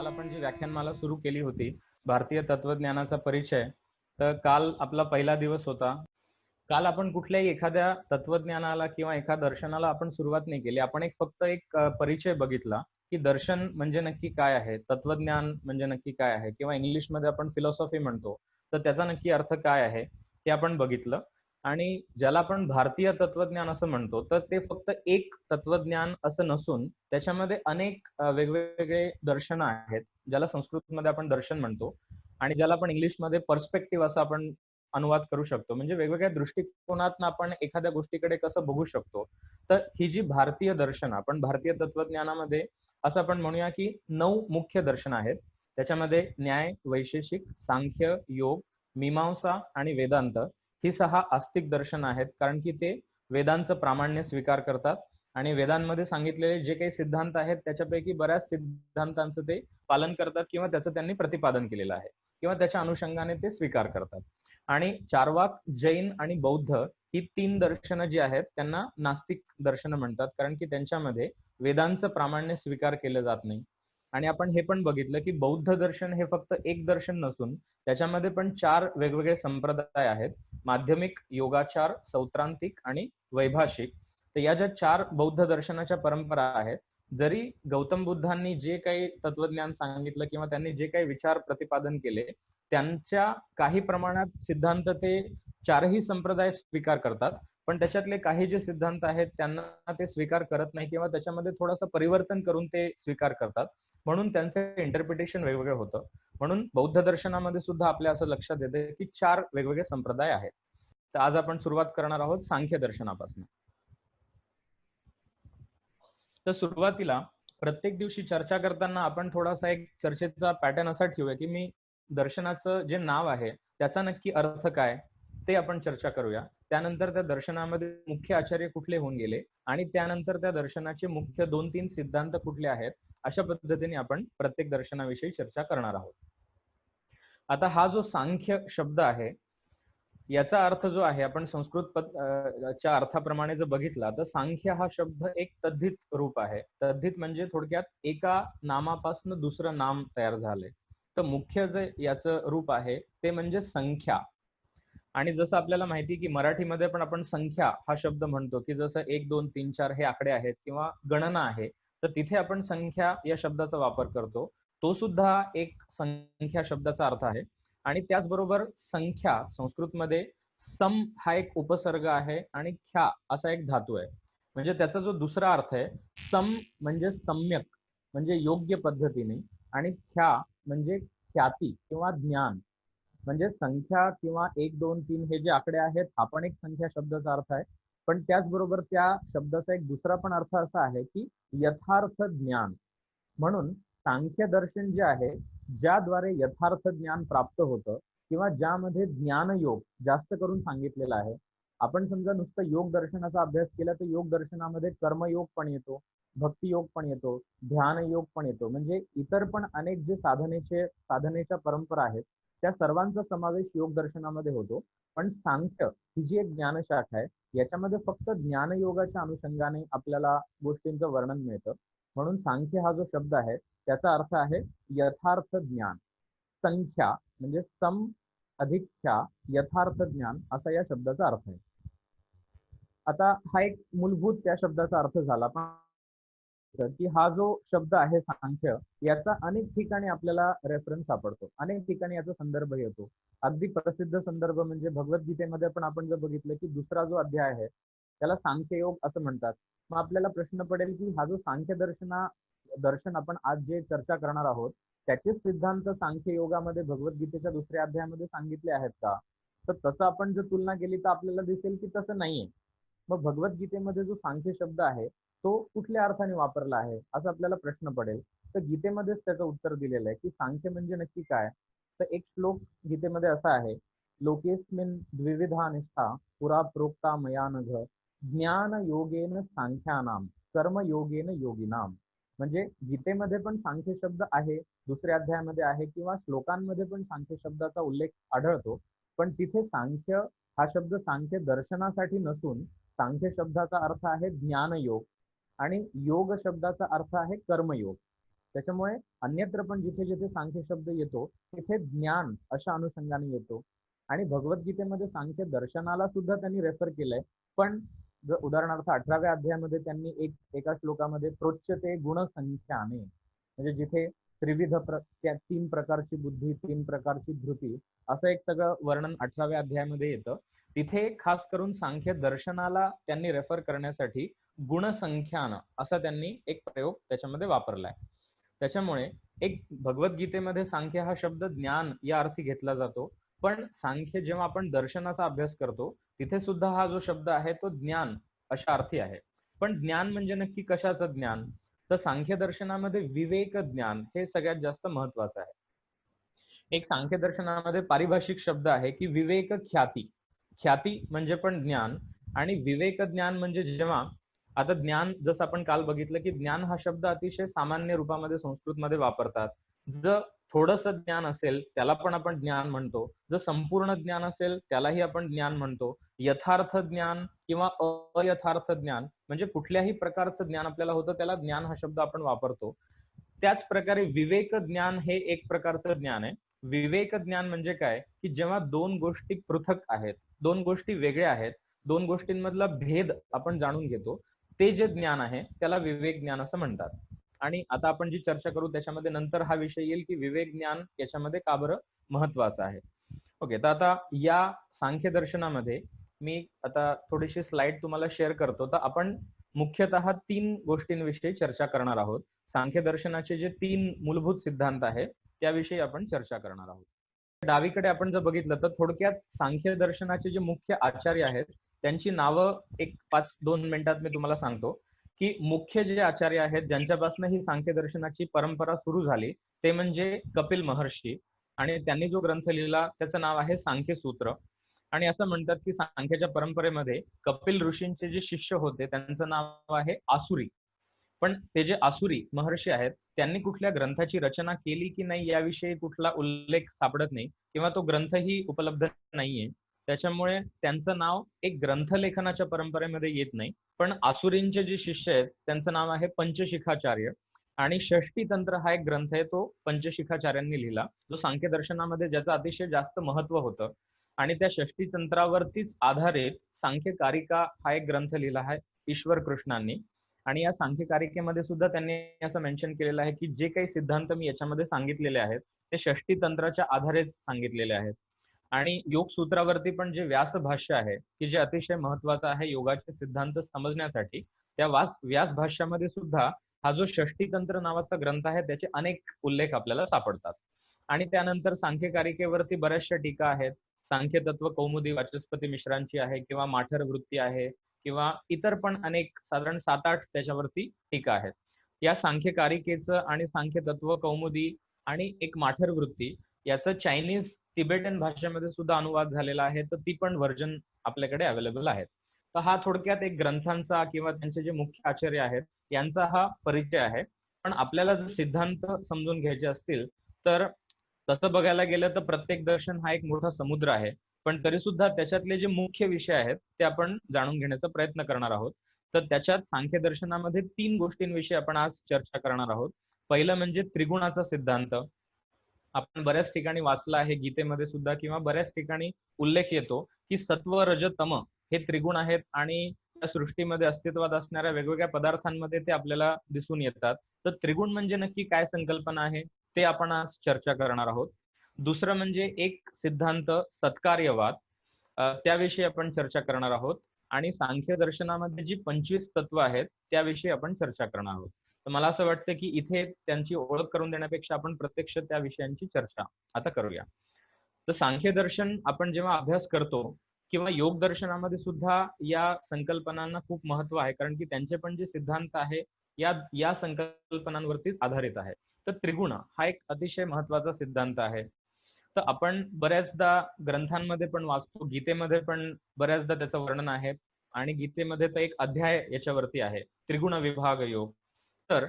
काल आपण जी व्याख्यानमाला सुरू केली होती, भारतीय तत्वज्ञानाचा परिचय, तर काल आपला पहिला दिवस होता. काल आपण कुठल्याही एखाद्या तत्वज्ञानाला किंवा एका दर्शनाला आपण सुरुवात नाही केली. आपण फक्त एक परिचय बघितला, की दर्शन म्हणजे नक्की काय आहे? तत्वज्ञान म्हणजे नक्की काय आहे? किंवा इंग्लिशमध्ये आपण फिलॉसॉफी म्हणतो, तर त्याचा नक्की अर्थ काय आहे? ते आपण बघितलं. आणि ज्याला आपण भारतीय तत्वज्ञान असं म्हणतो, तर ते फक्त एक तत्वज्ञान असं नसून त्याच्यामध्ये अनेक वेगवेगळे दर्शनं आहेत, ज्याला संस्कृतमध्ये आपण दर्शन म्हणतो आणि ज्याला आपण इंग्लिशमध्ये पर्स्पेक्टिव्ह असं आपण अनुवाद करू शकतो. म्हणजे वेगवेगळ्या दृष्टिकोनातनं आपण एखाद्या गोष्टीकडे कसं बघू शकतो. तर ही जी भारतीय दर्शन, आपण भारतीय तत्वज्ञानामध्ये असं आपण म्हणूया, की 9 मुख्य दर्शन आहेत. त्याच्यामध्ये न्याय, वैशेषिक, सांख्य, योग, मीमांसा आणि वेदांत ही 6 आस्तिक दर्शन आहेत. कारण की ते वेदांचं प्रामाण्य स्वीकार करतात आणि वेदांमध्ये सांगितलेले जे काही सिद्धांत आहेत, त्याच्यापैकी बऱ्याच सिद्धांतांचं ते पालन करतात किंवा त्याचं त्यांनी प्रतिपादन केलेलं आहे किंवा त्याच्या अनुषंगाने ते स्वीकार करतात. आणि चार्वाक, जैन आणि बौद्ध ही 3 दर्शनं जी आहेत त्यांना नास्तिक दर्शनं म्हणतात. कारण की त्यांच्यामध्ये वेदांचं प्रामाण्य स्वीकार केलं जात नाही. आणि आपण हे पण बघितलं, की बौद्ध दर्शन हे फक्त एक दर्शन नसून त्याच्यामध्ये पण 4 वेगवेगळे संप्रदाय आहेत. माध्यमिक, योगाचार, सौत्रांतिक आणि वैभाषिक. तर या ज्या 4 बौद्ध दर्शनाच्या परंपरा आहेत, जरी गौतम बुद्धांनी जे काही तत्वज्ञान सांगितलं किंवा त्यांनी जे काही विचार प्रतिपादन केले, त्यांच्या काही प्रमाणात सिद्धांत ते 4ही संप्रदाय स्वीकार करतात. पण त्याच्यातले काही जे सिद्धांत आहेत त्यांना ते स्वीकार करत नाही किंवा त्याच्यामध्ये थोडंसं परिवर्तन करून ते स्वीकार करतात. म्हणून त्यांचं इंटरप्रिटेशन वेगवेगळं होतं. म्हणून बौद्ध दर्शनामध्ये सुद्धा आपल्या असं लक्षात येते, की 4 वेगवेगळे संप्रदाय आहेत. तर आज आपण सुरुवात करणार आहोत सांख्य दर्शनापासून. तर सुरुवातीला प्रत्येक दिवशी चर्चा करताना आपण थोडासा एक चर्चेचा पॅटर्न असा ठेवूया, की मी दर्शनाचं जे नाव आहे त्याचा नक्की अर्थ काय ते आपण चर्चा करूया. त्यानंतर त्या दर्शनामध्ये मुख्य आचार्य कुठले होऊन गेले आणि त्यानंतर त्या दर्शनाचे मुख्य 2-3 सिद्धांत कुठले आहेत, अशा पद्धतीने आपण प्रत्येक दर्शनाविषयी चर्चा करणार आहोत. आता हा जो सांख्य शब्द आहे, याचा अर्थ जो आहे आपण संस्कृत च्या अर्थाप्रमाणे जर बघितला तर सांख्य हा शब्द एक तद्धित रूप आहे. तद्धित म्हणजे थोडक्यात एका नामापासून दुसरं नाम तयार झालंय. तर मुख्य जे याचं रूप आहे ते म्हणजे संख्या. आणि जसं आपल्याला माहिती की मराठीमध्ये पण आपण संख्या हा शब्द म्हणतो, की जसं 1, 2, 3, 4 हे आकडे आहेत किंवा गणना आहे, तर तिथे आपण संख्या या शब्दाचा वापर करतो. तो सुद्धा एक संख्या शब्दाचा अर्थ आहे. आणि त्याचबरोबर संख्या संस्कृतमध्ये सम हा एक उपसर्ग आहे आणि ख्या असा एक धातू आहे. म्हणजे त्याचा जो दुसरा अर्थ आहे, सम म्हणजे सम्यक म्हणजे योग्य पद्धतीने आणि ख्या म्हणजे ख्याती किंवा ज्ञान. म्हणजे संख्या किंवा 1, 2, 3 हे जे आकडे आहेत हा पण एक संख्या शब्दाचा अर्थ आहे. पण त्याचबरोबर त्या शब्दाचा एक दुसरा पण अर्थ असा आहे, की यथार्थ ज्ञान. म्हणून सांख्य दर्शन जे आहे, ज्याद्वारे यथार्थ ज्ञान प्राप्त होतं किंवा ज्यामध्ये ज्ञानयोग जास्त करून सांगितलेला आहे. आपण समजा नुसतं योग दर्शनाचा अभ्यास केला तर योग दर्शनामध्ये कर्मयोग पण येतो, भक्तियोग पण येतो, ध्यानयोग पण येतो. म्हणजे इतर पण अनेक जे साधनेच्या परंपरा आहेत, त्या सर्वांचा समावेश योग दर्शनामध्ये होतो. पण सांख्य ही जी एक ज्ञानशाखा आहे, याच्यामध्ये फक्त ज्ञानयोगाच्या अनुषंगाने आपल्याला गोष्टींचं वर्णन मिळतं. म्हणून सांख्य हा जो शब्द आहे त्याचा अर्थ आहे यथार्थ ज्ञान. संख्या म्हणजे सम अधिक ख्या यथार्थ ज्ञान असा या शब्दाचा अर्थ आहे. आता हा एक मूलभूत त्या शब्दाचा अर्थ झाला. पण की हा जो शब्द आहे सांख्य, याचा अनेक ठिकाणी आपल्याला रेफरन्स सापडतो. अनेक ठिकाणी याचा संदर्भ येतो. अगदी प्रसिद्ध संदर्भ म्हणजे भगवद्गीतेमध्ये पण आपण जर बघितलं, की दुसरा जो अध्याय आहे, त्याला सांख्ययोग असं म्हणतात. मग आपल्याला प्रश्न पडेल, की हा जो सांख्य दर्शन आपण आज जे चर्चा करणार आहोत, त्याचे सिद्धांत सांख्ययोगामध्ये भगवद्गीतेच्या दुसऱ्या अध्यायामध्ये सांगितले आहेत का? तर तसं आपण जर तुलना केली तर आपल्याला दिसेल, की तसं नाहीये. मग भगवद्गीतेमध्ये जो सांख्य शब्द आहे, तो कुठल्या अर्थाने वापरला आहे असा आपल्याला प्रश्न पडेल. तर गीतेमध्येच त्याचं उत्तर दिलेलं आहे, की सांख्य म्हणजे नक्की काय. तर एक श्लोक गीतेमध्ये असा आहे, लोकेस्मिन द्विविधा निष्ठा पुरा प्रोक्ता मया नघ ज्ञान योगेन सांख्यानाम कर्म योगेन योगिनाम. म्हणजे गीतेमध्ये पण सांख्य शब्द आहे, दुसऱ्या अध्यायामध्ये आहे किंवा श्लोकांमध्ये पण सांख्य शब्दाचा उल्लेख आढळतो. पण तिथे सांख्य हा शब्द सांख्य दर्शनासाठी नसून सांख्य शब्दाचा अर्थ आहे ज्ञानयोग आणि योग शब्दाचा अर्थ आहे कर्मयोग. त्याच्यामुळे अन्यत्र पण जिथे जिथे सांख्य शब्द येतो तिथे ज्ञान अशा अनुषंगाने येतो. आणि भगवद्गीतेमध्ये सांख्य दर्शनाला सुद्धा त्यांनी रेफर केलंय. पण जर उदाहरणार्थ 18व्या अध्यायामध्ये त्यांनी एका श्लोकामध्ये प्रोच्यते गुणसंख्याने, म्हणजे जिथे त्या 3 प्रकारची बुद्धी, 3 प्रकारची धृती, असं एक सगळं वर्णन 18व्या अध्यायामध्ये येतं. तिथे खास करून सांख्य दर्शनाला त्यांनी रेफर करण्यासाठी गुणसंख्यान असा त्यांनी एक प्रयोग त्याच्यामध्ये वापरलाय. त्याच्यामुळे एक भगवद्गीतेमध्ये सांख्य हा शब्द ज्ञान या अर्थी घेतला जातो. पण सांख्य जेव्हा आपण दर्शनाचा अभ्यास करतो तिथे सुद्धा हा जो शब्द आहे तो ज्ञान अशा अर्थी आहे. पण ज्ञान म्हणजे नक्की कशाचं ज्ञान? तर सांख्य दर्शनामध्ये विवेक ज्ञान हे सगळ्यात जास्त महत्वाचं आहे. एक सांख्य दर्शनामध्ये पारिभाषिक शब्द आहे की विवेक ख्याती. ख्याती म्हणजे पण ज्ञान, आणि विवेक ज्ञान म्हणजे जेव्हा, आता ज्ञान जसं आपण काल बघितलं की ज्ञान हा शब्द अतिशय सामान्य रूपामध्ये संस्कृतमध्ये वापरतात. जर थोडंसं ज्ञान असेल त्याला पण आपण ज्ञान म्हणतो, जर संपूर्ण ज्ञान असेल त्यालाही आपण ज्ञान म्हणतो. यथार्थ ज्ञान किंवा अयथार्थ ज्ञान म्हणजे कुठल्याही प्रकारचं ज्ञान आपल्याला होतं त्याला ज्ञान हा शब्द आपण वापरतो. त्याच प्रकारे विवेक ज्ञान हे एक प्रकारचं ज्ञान आहे. विवेक ज्ञान म्हणजे काय, की जेव्हा दोन गोष्टी पृथक आहेत, दोन गोष्टी वेगळ्या आहेत, दोन गोष्टींमधला भेद आपण जाणून घेतो, ते जे ज्ञान आहे त्याला विवेक ज्ञान असं म्हणतात. आणि आता आपण जी चर्चा करू त्याच्यामध्ये नंतर हा विषय येईल की विवेक ज्ञान याच्यामध्ये का बरं महत्वाचं आहे. ओके, तर आता या सांख्य दर्शनामध्ये मी आता थोडीशी स्लाइड तुम्हाला शेअर करतो. तर आपण मुख्यतः 3 गोष्टींविषयी चर्चा करणार आहोत. सांख्य दर्शनाचे जे 3 मूलभूत सिद्धांत आहेत त्याविषयी आपण चर्चा करणार आहोत. डावीकडे आपण जर बघितलं तर थोडक्यात सांख्य दर्शनाचे जे मुख्य आचार्य आहेत त्यांची नावं एक 5-2 मिनिटात मी तुम्हाला सांगतो. की मुख्य जे आचार्य आहेत ज्यांच्यापासून ही सांख्य दर्शनाची परंपरा सुरू झाली ते म्हणजे कपिल महर्षी. आणि त्यांनी जो ग्रंथ लिहिला त्याचं नाव आहे सांख्य सूत्र. आणि असं म्हणतात की सांख्याच्या परंपरेमध्ये कपिल ऋषींचे जे शिष्य होते त्यांचं नाव आहे आसुरी. पण ते जे आसुरी महर्षी आहेत त्यांनी कुठल्या ग्रंथाची रचना केली की नाही याविषयी कुठला उल्लेख सापडत नाही किंवा तो ग्रंथही उपलब्ध नाहीये. त्याच्यामुळे त्यांचं नाव एक ग्रंथलेखनाच्या परंपरेमध्ये येत नाही. पण आसुरींचे जे शिष्य आहेत त्यांचं नाव आहे पंचशिखाचार्य. आणि षष्टी तंत्र हा एक ग्रंथ आहे तो पंचशिखाचार्यांनी लिहिला, जो सांख्य दर्शनामध्ये ज्याचं अतिशय जास्त महत्व होतं. आणि त्या षष्टी तंत्रावरतीच आधारित सांख्य कारिका हा एक ग्रंथ लिहिला आहे ईश्वर कृष्णांनी. आणि या सांख्य कारिकेमध्ये सुद्धा त्यांनी असं मेन्शन केलेलं आहे की जे काही सिद्धांत मी याच्यामध्ये सांगितलेले आहेत ते षष्टी तंत्राच्या आधारेच सांगितलेले आहेत. आणि योग सूत्रावरती पण जे व्यास भाष्य आहे की जे अतिशय महत्वाचं आहे योगाचे सिद्धांत समजण्यासाठी, त्या व्यास भाष्यामध्ये सुद्धा हा जो षष्टी तंत्र नावाचा ग्रंथ आहे त्याचे अनेक उल्लेख आपल्याला सापडतात. आणि त्यानंतर सांख्य कारिकेवरती बऱ्याचशा टीका आहेत. सांख्य तत्व कौमुदी वाचस्पती मिश्रांची आहे किंवा माठर वृत्ती आहे किंवा इतर पण अनेक साधारण 7-8 त्याच्यावरती टीका आहेत. या सांख्य कारिकेचं आणि सांख्य तत्व कौमुदी आणि एक माठर वृत्ती याचं चायनीज तिबेटन भाषेमध्ये सुद्धा अनुवाद झालेला आहे. तर ती पण व्हर्जन आपल्याकडे अवेलेबल आहेत. तर हा थोडक्यात एक ग्रंथांचा किंवा त्यांचे जे मुख्य आचार्य आहेत यांचा हा परिचय आहे. पण आपल्याला जर सिद्धांत समजून घ्यायचे असतील तर तसं बघायला गेलं तर प्रत्येक दर्शन हा एक मोठा समुद्र आहे. पण तरी सुद्धा त्याच्यातले जे मुख्य विषय आहेत ते आपण जाणून घेण्याचा प्रयत्न करणार आहोत. तर त्याच्यात सांख्य दर्शनामध्ये 3 गोष्टींविषयी आपण आज चर्चा करणार आहोत. पहिलं म्हणजे त्रिगुणाचा सिद्धांत. आपण बऱ्याच ठिकाणी वाचलं आहे गीतेमध्ये सुद्धा किंवा बऱ्याच ठिकाणी उल्लेख येतो की सत्व रज तम हे त्रिगुण आहेत आणि त्या सृष्टीमध्ये अस्तित्वात असणाऱ्या वेगवेगळ्या पदार्थांमध्ये ते आपल्याला दिसून येतात. तर त्रिगुण म्हणजे नक्की काय संकल्पना आहे ते आपण आज चर्चा करणार आहोत. दुसरं म्हणजे एक सिद्धांत सत्कार्यवाद, त्याविषयी आपण चर्चा करणार आहोत. आणि सांख्य दर्शनामध्ये जी 25 तत्व आहेत त्याविषयी आपण चर्चा करणार आहोत. तर मला असं वाटतं की इथे त्यांची ओळख करून देण्यापेक्षा आपण प्रत्यक्ष त्या विषयांची चर्चा आता करूया. तर सांख्य दर्शन आपण जेव्हा अभ्यास करतो किंवा योग दर्शनामध्ये सुद्धा या संकल्पनांना खूप महत्व आहे, कारण की त्यांचे पण जे सिद्धांत आहे या संकल्पनांवरतीच आधारित आहे. तर त्रिगुण हा एक अतिशय महत्वाचा सिद्धांत आहे. तर आपण बऱ्याचदा ग्रंथांमध्ये पण वाचतो, गीतेमध्ये पण बऱ्याचदा त्याचं वर्णन आहे. आणि गीतेमध्ये तर एक अध्याय याच्यावरती आहे, त्रिगुण विभाग योग. तर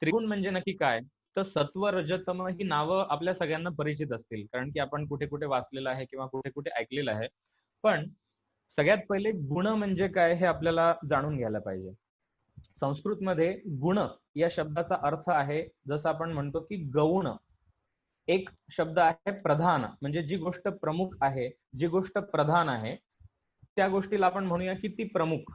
त्रिगुण म्हणजे नक्की काय? तर सत्व रजतम ही नावं आपल्या सगळ्यांना परिचित असतील, कारण की आपण कुठे कुठे वाचलेलं आहे किंवा कुठे कुठे ऐकलेलं आहे. पण सगळ्यात पहिले गुण म्हणजे काय हे आपल्याला जाणून घ्यायला पाहिजे. संस्कृतमध्ये गुण या शब्दाचा अर्थ आहे, जसं आपण म्हणतो की गौण. एक शब्द आहे प्रधान, म्हणजे जी गोष्ट प्रमुख आहे, जी गोष्ट प्रधान आहे, त्या गोष्टीला आपण म्हणूया की ती प्रमुख.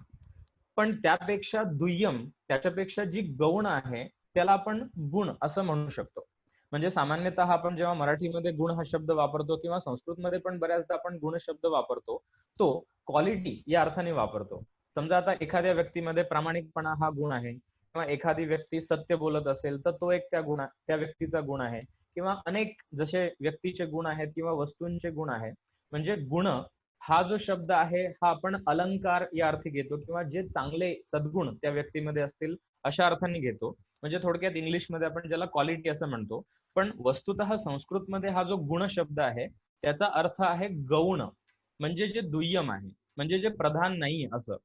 पण त्यापेक्षा दुय्यम, त्याच्यापेक्षा जी गौण आहे, त्याला आपण गुण असं म्हणू शकतो. म्हणजे सामान्यतः आपण जेव्हा मराठीमध्ये गुण हा शब्द वापरतो किंवा संस्कृतमध्ये पण बऱ्याचदा आपण गुण शब्द वापरतो, तो क्वालिटी या अर्थाने वापरतो. समजा आता एखाद्या व्यक्तीमध्ये प्रामाणिकपणा हा गुण आहे, किंवा एखादी व्यक्ती सत्य बोलत असेल तर तो एक त्या व्यक्तीचा गुण आहे, किंवा अनेक जसे व्यक्तीचे गुण आहेत किंवा वस्तूंचे गुण आहेत. म्हणजे गुण हा जो शब्द आहे हा आपण अलंकार या अर्थी घेतो, किंवा जे चांगले सद्गुण त्या व्यक्तीमध्ये असतील अशा अर्थाने घेतो. म्हणजे थोडक्यात इंग्लिशमध्ये आपण ज्याला क्वालिटी असं म्हणतो. पण वस्तुतः संस्कृतमध्ये हा जो गुण शब्द आहे त्याचा अर्थ आहे गौण, म्हणजे जे दुय्यम आहे, म्हणजे जे प्रधान नाही असं.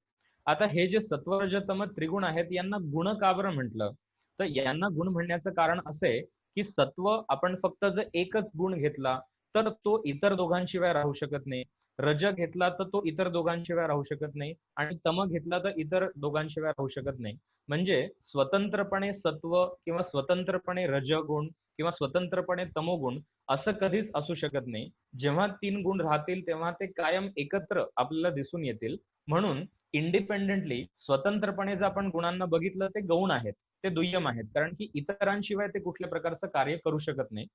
आता हे जे सत्व रज तम त्रिगुण आहेत यांना गुण का बरं म्हटलं? तर यांना गुण म्हणण्याचं कारण असे की सत्व आपण फक्त जर एकच गुण घेतला तर तो इतर दोघांशिवाय राहू शकत नाही. रज घेतला तर तो इतर दोघांशिवाय राहू शकत नाही, आणि तम घेतला तर इतर दोघांशिवाय राहू शकत नाही. म्हणजे स्वतंत्रपणे सत्व किंवा स्वतंत्रपणे रजगुण किंवा स्वतंत्रपणे तमोगुण असं कधीच असू शकत नाही. जेव्हा तीन गुण राहतील तेव्हा ते कायम एकत्र आपल्याला दिसून येतील. म्हणून इंडिपेंडेंटली स्वतंत्रपणे जर आपण गुणांना बघितलं ते गौण आहेत, ते दुय्यम आहेत, कारण की इतरांशिवाय ते कुठल्या प्रकारचं कार्य करू शकत नाही.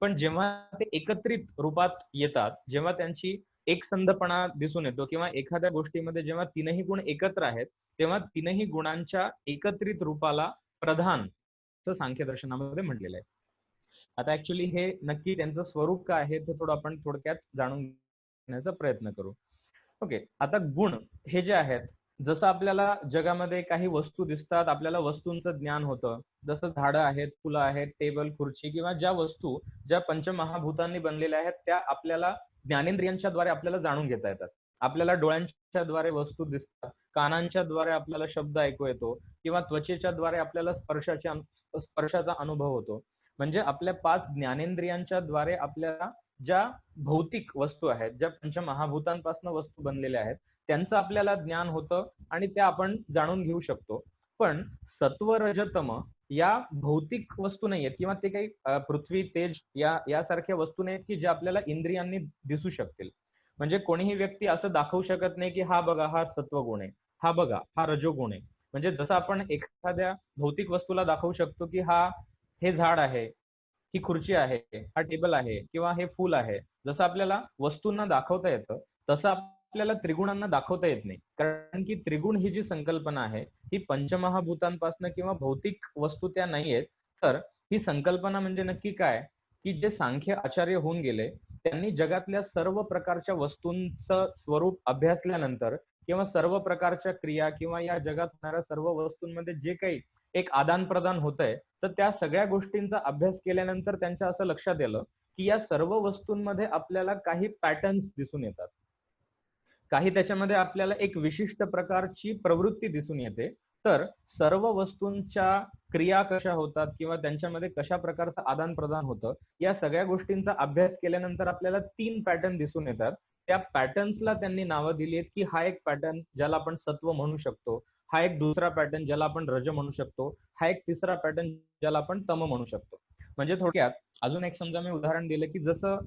पण जेव्हा ते एकत्रित रूपात येतात, जेव्हा त्यांची एकसंधपणा दिसून येतो, किंवा एखाद्या गोष्टीमध्ये जेव्हा तीनही गुण एकत्र आहेत, तेव्हा तीनही गुणांच्या एकत्रित रूपाला प्रधान असं सांख्य दर्शनामध्ये म्हटलेलं आहे. आता ऍक्च्युली हे नक्की त्यांचं स्वरूप काय आहे ते थोडं आपण थोडक्यात जाणून घेण्याचा प्रयत्न करू. ओके, आता गुण हे जे आहेत, जसं आपल्याला जगामध्ये काही वस्तू दिसतात, आपल्याला वस्तूंचं ज्ञान होतं. जसं झाडं आहेत, फुलं आहेत, टेबल, खुर्ची, किंवा ज्या वस्तू ज्या पंचमहाभूतांनी बनलेल्या आहेत त्या आपल्याला ज्ञानेंद्रियांच्या द्वारे आपल्याला जाणून घेता येतात. आपल्याला डोळ्यांच्या द्वारे वस्तू दिसतात, कानांच्या द्वारे आपल्याला शब्द ऐकू येतो, किंवा त्वचेच्या द्वारे आपल्याला स्पर्शाचा अनुभव होतो. म्हणजे आपल्या 5 ज्ञानेंद्रियांच्या द्वारे आपल्याला ज्या भौतिक वस्तू आहेत, ज्या पंचमहाभूतांपासून वस्तू बनलेल्या आहेत, त्यांचं आपल्याला ज्ञान होतं आणि त्या आपण जाणून घेऊ शकतो. पण सत्व रजतम या भौतिक वस्तू नाहीयेत, किंवा ते काही पृथ्वी तेज यासारख्या वस्तू नाहीत की ज्या आपल्याला इंद्रियांनी दिसू शकतील. म्हणजे कोणीही व्यक्ती असं दाखवू शकत नाही की हा बघा हा सत्वगुण आहे, हा बघा हा रजोगुण आहे. म्हणजे जसं आपण एखाद्या भौतिक वस्तूला दाखवू शकतो की हे झाड आहे, ही खुर्ची आहे, हा टेबल आहे, किंवा हे फूल आहे. जसं आपल्याला वस्तूंना दाखवता येतं तसं आपल्याला त्रिगुणांना दाखवता येत नाही. कारण की त्रिगुण ही जी संकल्पना आहे ही पंचमहाभूतांपासून किंवा भौतिक वस्तू त्या नाहीयेत. तर ही संकल्पना म्हणजे नक्की काय, की जे सांख्य आचार्य होऊन गेले त्यांनी जगातल्या सर्व प्रकारच्या वस्तूंचं स्वरूप अभ्यासल्यानंतर, किंवा सर्व प्रकारच्या क्रिया किंवा या जगात होणाऱ्या सर्व वस्तूंमध्ये जे काही एक आदान प्रदान होतंय, तर त्या सगळ्या गोष्टींचा अभ्यास केल्यानंतर त्यांच्या असं लक्षात आलं की या सर्व वस्तूंमध्ये आपल्याला काही पॅटर्न्स दिसून येतात. काही त्याच्यामध्ये आपल्याला एक विशिष्ट प्रकारची प्रवृत्ती दिसून येते. तर सर्व वस्तूंच्या क्रिया कशा होतात किंवा त्यांच्यामध्ये कशा प्रकारचं आदान प्रदान होतं, या सगळ्या गोष्टींचा अभ्यास केल्यानंतर आपल्याला 3 पॅटर्न दिसून येतात. त्या पॅटर्न्सला त्यांनी नावं दिली आहेत की हा एक पॅटर्न ज्याला आपण सत्व म्हणू शकतो, हा एक दुसरा पॅटर्न ज्याला आपण रज म्हणू शकतो, हा एक तिसरा पॅटर्न ज्याला आपण तम म्हणू शकतो. म्हणजे थोडक्यात अजून एक समजा मी उदाहरण दिलं की जसं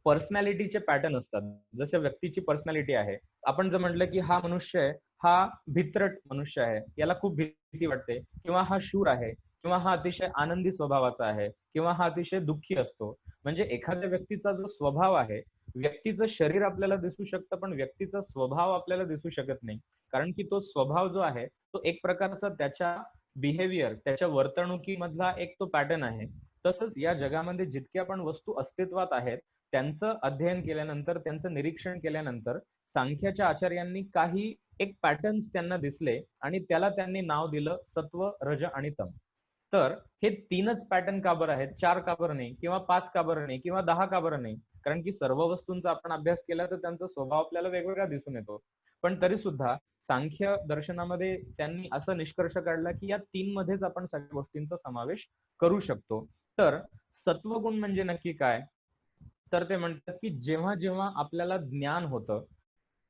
पर्सनॅलिटीचे पॅटर्न असतात, जसं व्यक्तीची पर्सनॅलिटी आहे. आपण जर म्हटलं की हा मनुष्य आहे, हा भित्रट मनुष्य आहे, याला खूप भीती वाटते, किंवा हा शूर आहे, किंवा हा अतिशय आनंदी स्वभावाचा आहे, किंवा हा अतिशय दुःखी असतो. म्हणजे एखाद्या व्यक्तीचा जो स्वभाव आहे, व्यक्तीचं शरीर आपल्याला दिसू शकतं पण व्यक्तीचा स्वभाव आपल्याला दिसू शकत नाही. कारण की तो स्वभाव जो आहे तो एक प्रकारचा त्याच्या बिहेवियर, त्याच्या वर्तणुकीमधला एक तो पॅटर्न आहे. तसंच या जगामध्ये जितक्या पण वस्तू अस्तित्वात आहेत त्यांचं अध्ययन केल्यानंतर, त्यांचं निरीक्षण केल्यानंतर सांख्याच्या आचार्यांनी काही एक पॅटर्न्स त्यांना दिसले आणि त्याला त्यांनी नाव दिलं सत्व, रज आणि तम. तर हे 3च पॅटर्न का बरं आहेत, 4 का बरं नाही, किंवा 5 का बरं नाही, किंवा 10 का बरं नाही? कारण की सर्व वस्तूंचा आपण अभ्यास केला तर त्यांचा स्वभाव आपल्याला वेगवेगळा दिसून येतो. पण तरी सुद्धा सांख्य दर्शनामध्ये त्यांनी असा निष्कर्ष काढला की या 3 मध्येच आपण सगळ्या गोष्टींचा समावेश करू शकतो. तर सत्वगुण म्हणजे नक्की काय? तर ते म्हणतात की जेव्हा जेव्हा आपल्याला ज्ञान होतं,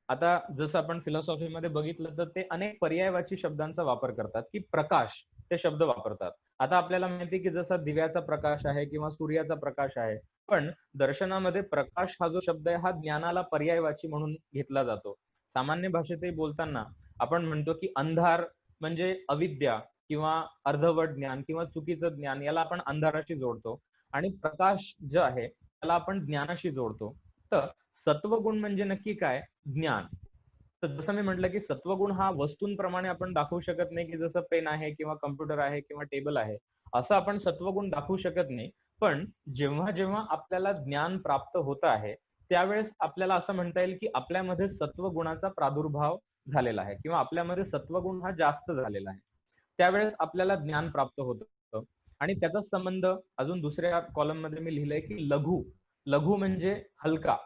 आता जसं आपण फिलॉसॉफीमध्ये बघितलं तर ते अनेक पर्यायवाची शब्दांचा वापर करतात, की प्रकाश ते शब्द वापरतात. आता आपल्याला माहिती आहे, की जसा दिव्याचा प्रकाश आहे किंवा सूर्याचा प्रकाश आहे. पण दर्शनामध्ये प्रकाश हा जो शब्द आहे, हा ज्ञानाला पर्यायवाची म्हणून घेतला जातो. सामान्य भाषेतही बोलताना आपण म्हणतो, की अंधार म्हणजे अविद्या किंवा अर्धवट ज्ञान किंवा चुकीचं ज्ञान याला आपण अंधाराशी जोडतो आणि प्रकाश जो आहे त्याला आपण ज्ञानाशी जोडतो. तर सत्वगुण म्हणजे नक्की काय? ज्ञान. तर जसं मी म्हटलं, की सत्वगुण हा वस्तूंप्रमाणे आपण दाखवू शकत नाही, की जसं पेन आहे किंवा कॉम्प्युटर आहे किंवा टेबल आहे. असं आपण सत्वगुण दाखवू शकत नाही. पण जेव्हा आपल्याला ज्ञान प्राप्त होत आहे, त्यावेळेस आपल्याला असं म्हणता येईल, की आपल्यामध्ये सत्वगुणाचा प्रादुर्भाव झालेला आहे किंवा आपल्यामध्ये सत्वगुण हा जास्त झालेला आहे. त्यावेळेस आपल्याला ज्ञान प्राप्त होतं आणि त्याचाच संबंध अजून दुसऱ्या कॉलममध्ये मी लिहिलंय, की लघु. लघु म्हणजे हलका.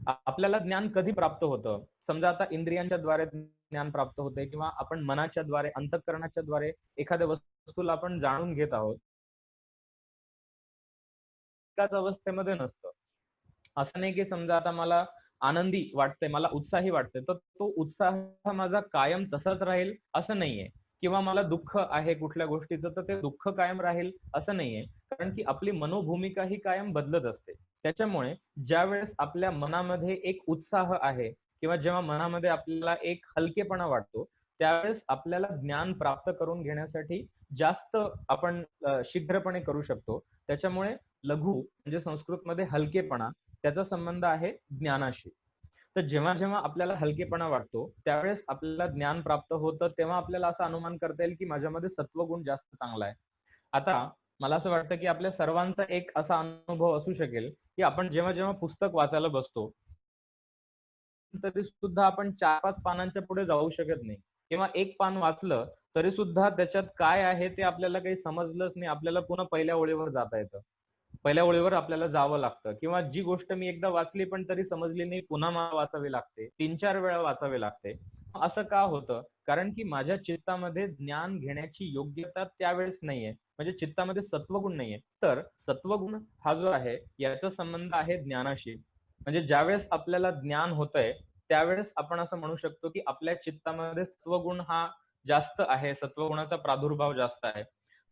आपल्याला ज्ञान कधी प्राप्त होतं? समजा आता इंद्रियांच्या द्वारे ज्ञान प्राप्त होते किंवा आपण मनाच्या द्वारे, अंतःकरणाच्या द्वारे एखाद्या वस्तूला आपण जाणून घेत आहोत. त्याच अवस्थेमध्ये नसतं. असं नाही की समजा आता मला आनंदी वाटतंय, मला उत्साही वाटतंय, तर तो उत्साह माझा कायम तसाच राहील असं नाहीये. किंवा मला दुःख आहे कुठल्या गोष्टीचं, तर ते दुःख कायम राहील असं नाहीये. कारण की आपली मनोभूमिका ही कायम बदलत असते. त्याच्यामुळे ज्यावेळेस आपल्या मनामध्ये एक उत्साह आहे किंवा जेव्हा मनामध्ये आपल्याला एक हलकेपणा वाटतो, त्यावेळेस आपल्याला ज्ञान प्राप्त करून घेण्यासाठी जास्त आपण शीघ्रपणे करू शकतो. त्याच्यामुळे लघु म्हणजे संस्कृतमध्ये हलकेपणा त्याचा संबंध आहे ज्ञानाशी. तर जेव्हा आपल्याला हलकेपणा वाटतो, त्यावेळेस आपल्याला ज्ञान प्राप्त होतं, तेव्हा आपल्याला असा अनुमान करता येईल, की माझ्यामध्ये सत्वगुण जास्त चांगला आहे. आता मला असं वाटतं, की आपल्या सर्वांचा एक असा अनुभव असू शकेल, की आपण जेव्हा पुस्तक वाचायला बसतो, तरी सुद्धा आपण 4-5 पानांच्या पुढे जाऊ शकत नाही किंवा एक पान वाचलं, तरी सुद्धा त्याच्यात काय आहे ते आपल्याला काही समजलंच नाही. आपल्याला पुन्हा पहिल्या ओळीवर जाता येतं. पहिल्या ओळीवर आपल्याला जावं लागतं किंवा जी गोष्ट मी एकदा वाचली पण तरी समजली नाही, पुन्हा मला वाचावी लागते. 3-4 वेळा वाचावे लागते. असं का होतं? कारण की माझ्या चित्तामध्ये ज्ञान घेण्याची योग्यता त्यावेळेस नाहीये. म्हणजे चित्तामध्ये सत्वगुण नाहीये. तर सत्वगुण हा जो आहे, याचा संबंध आहे ज्ञानाशी. म्हणजे ज्यावेळेस आपल्याला ज्ञान होतंय, त्यावेळेस आपण असं म्हणू शकतो, की आपल्या चित्तामध्ये सत्वगुण हा जास्त आहे, सत्वगुणाचा प्रादुर्भाव जास्त आहे.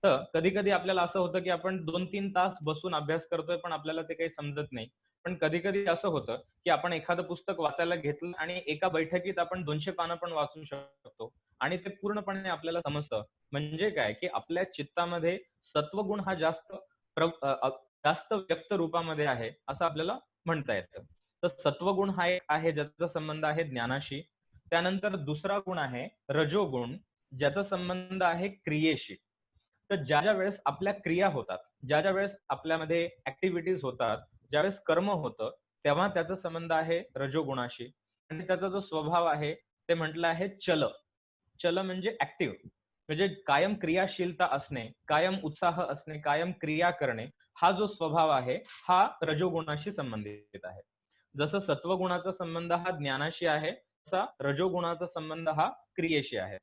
तर कधी-कधी आपल्याला असं होतं, की आपण 2-3 तास बसून अभ्यास करतोय, पण आपल्याला ते काही समजत नाही. पण कधी-कधी असं होतं, की आपण एखादं पुस्तक वाचायला घेतलं आणि एका बैठकीत आपण 200 पानं पण वाचू शकतो आणि ते पूर्णपणे आपल्याला समजतं. म्हणजे काय, की आपल्या चित्तामध्ये सत्वगुण हा जास्त प्र अ, अ, जास्त व्यक्त रूपामध्ये आहे, असं आपल्याला म्हणता येतं. तर सत्वगुण हा एक आहे, ज्याचा संबंध आहे ज्ञानाशी. त्यानंतर दुसरा गुण आहे रजोगुण, ज्याचा संबंध आहे क्रियेशी. तर ज्या वेळेस आपल्या क्रिया होतात, ज्या वेळेस आपल्यामध्ये ॲक्टिव्हिटीज होतात, ज्यावेळेस कर्म होतं, तेव्हा त्याचा संबंध आहे रजोगुणाशी आणि त्याचा जो स्वभाव आहे, ते म्हटलं आहे चल. चल म्हणजे ॲक्टिव्ह. म्हणजे कायम क्रियाशीलता असणे, कायम उत्साह असणे, कायम क्रिया करणे, हा जो स्वभाव आहे, हा रजोगुणाशी संबंधित आहे. जसं सत्वगुणाचा संबंध हा ज्ञानाशी आहे, तसा रजोगुणाचा संबंध हा क्रियेशी आहे.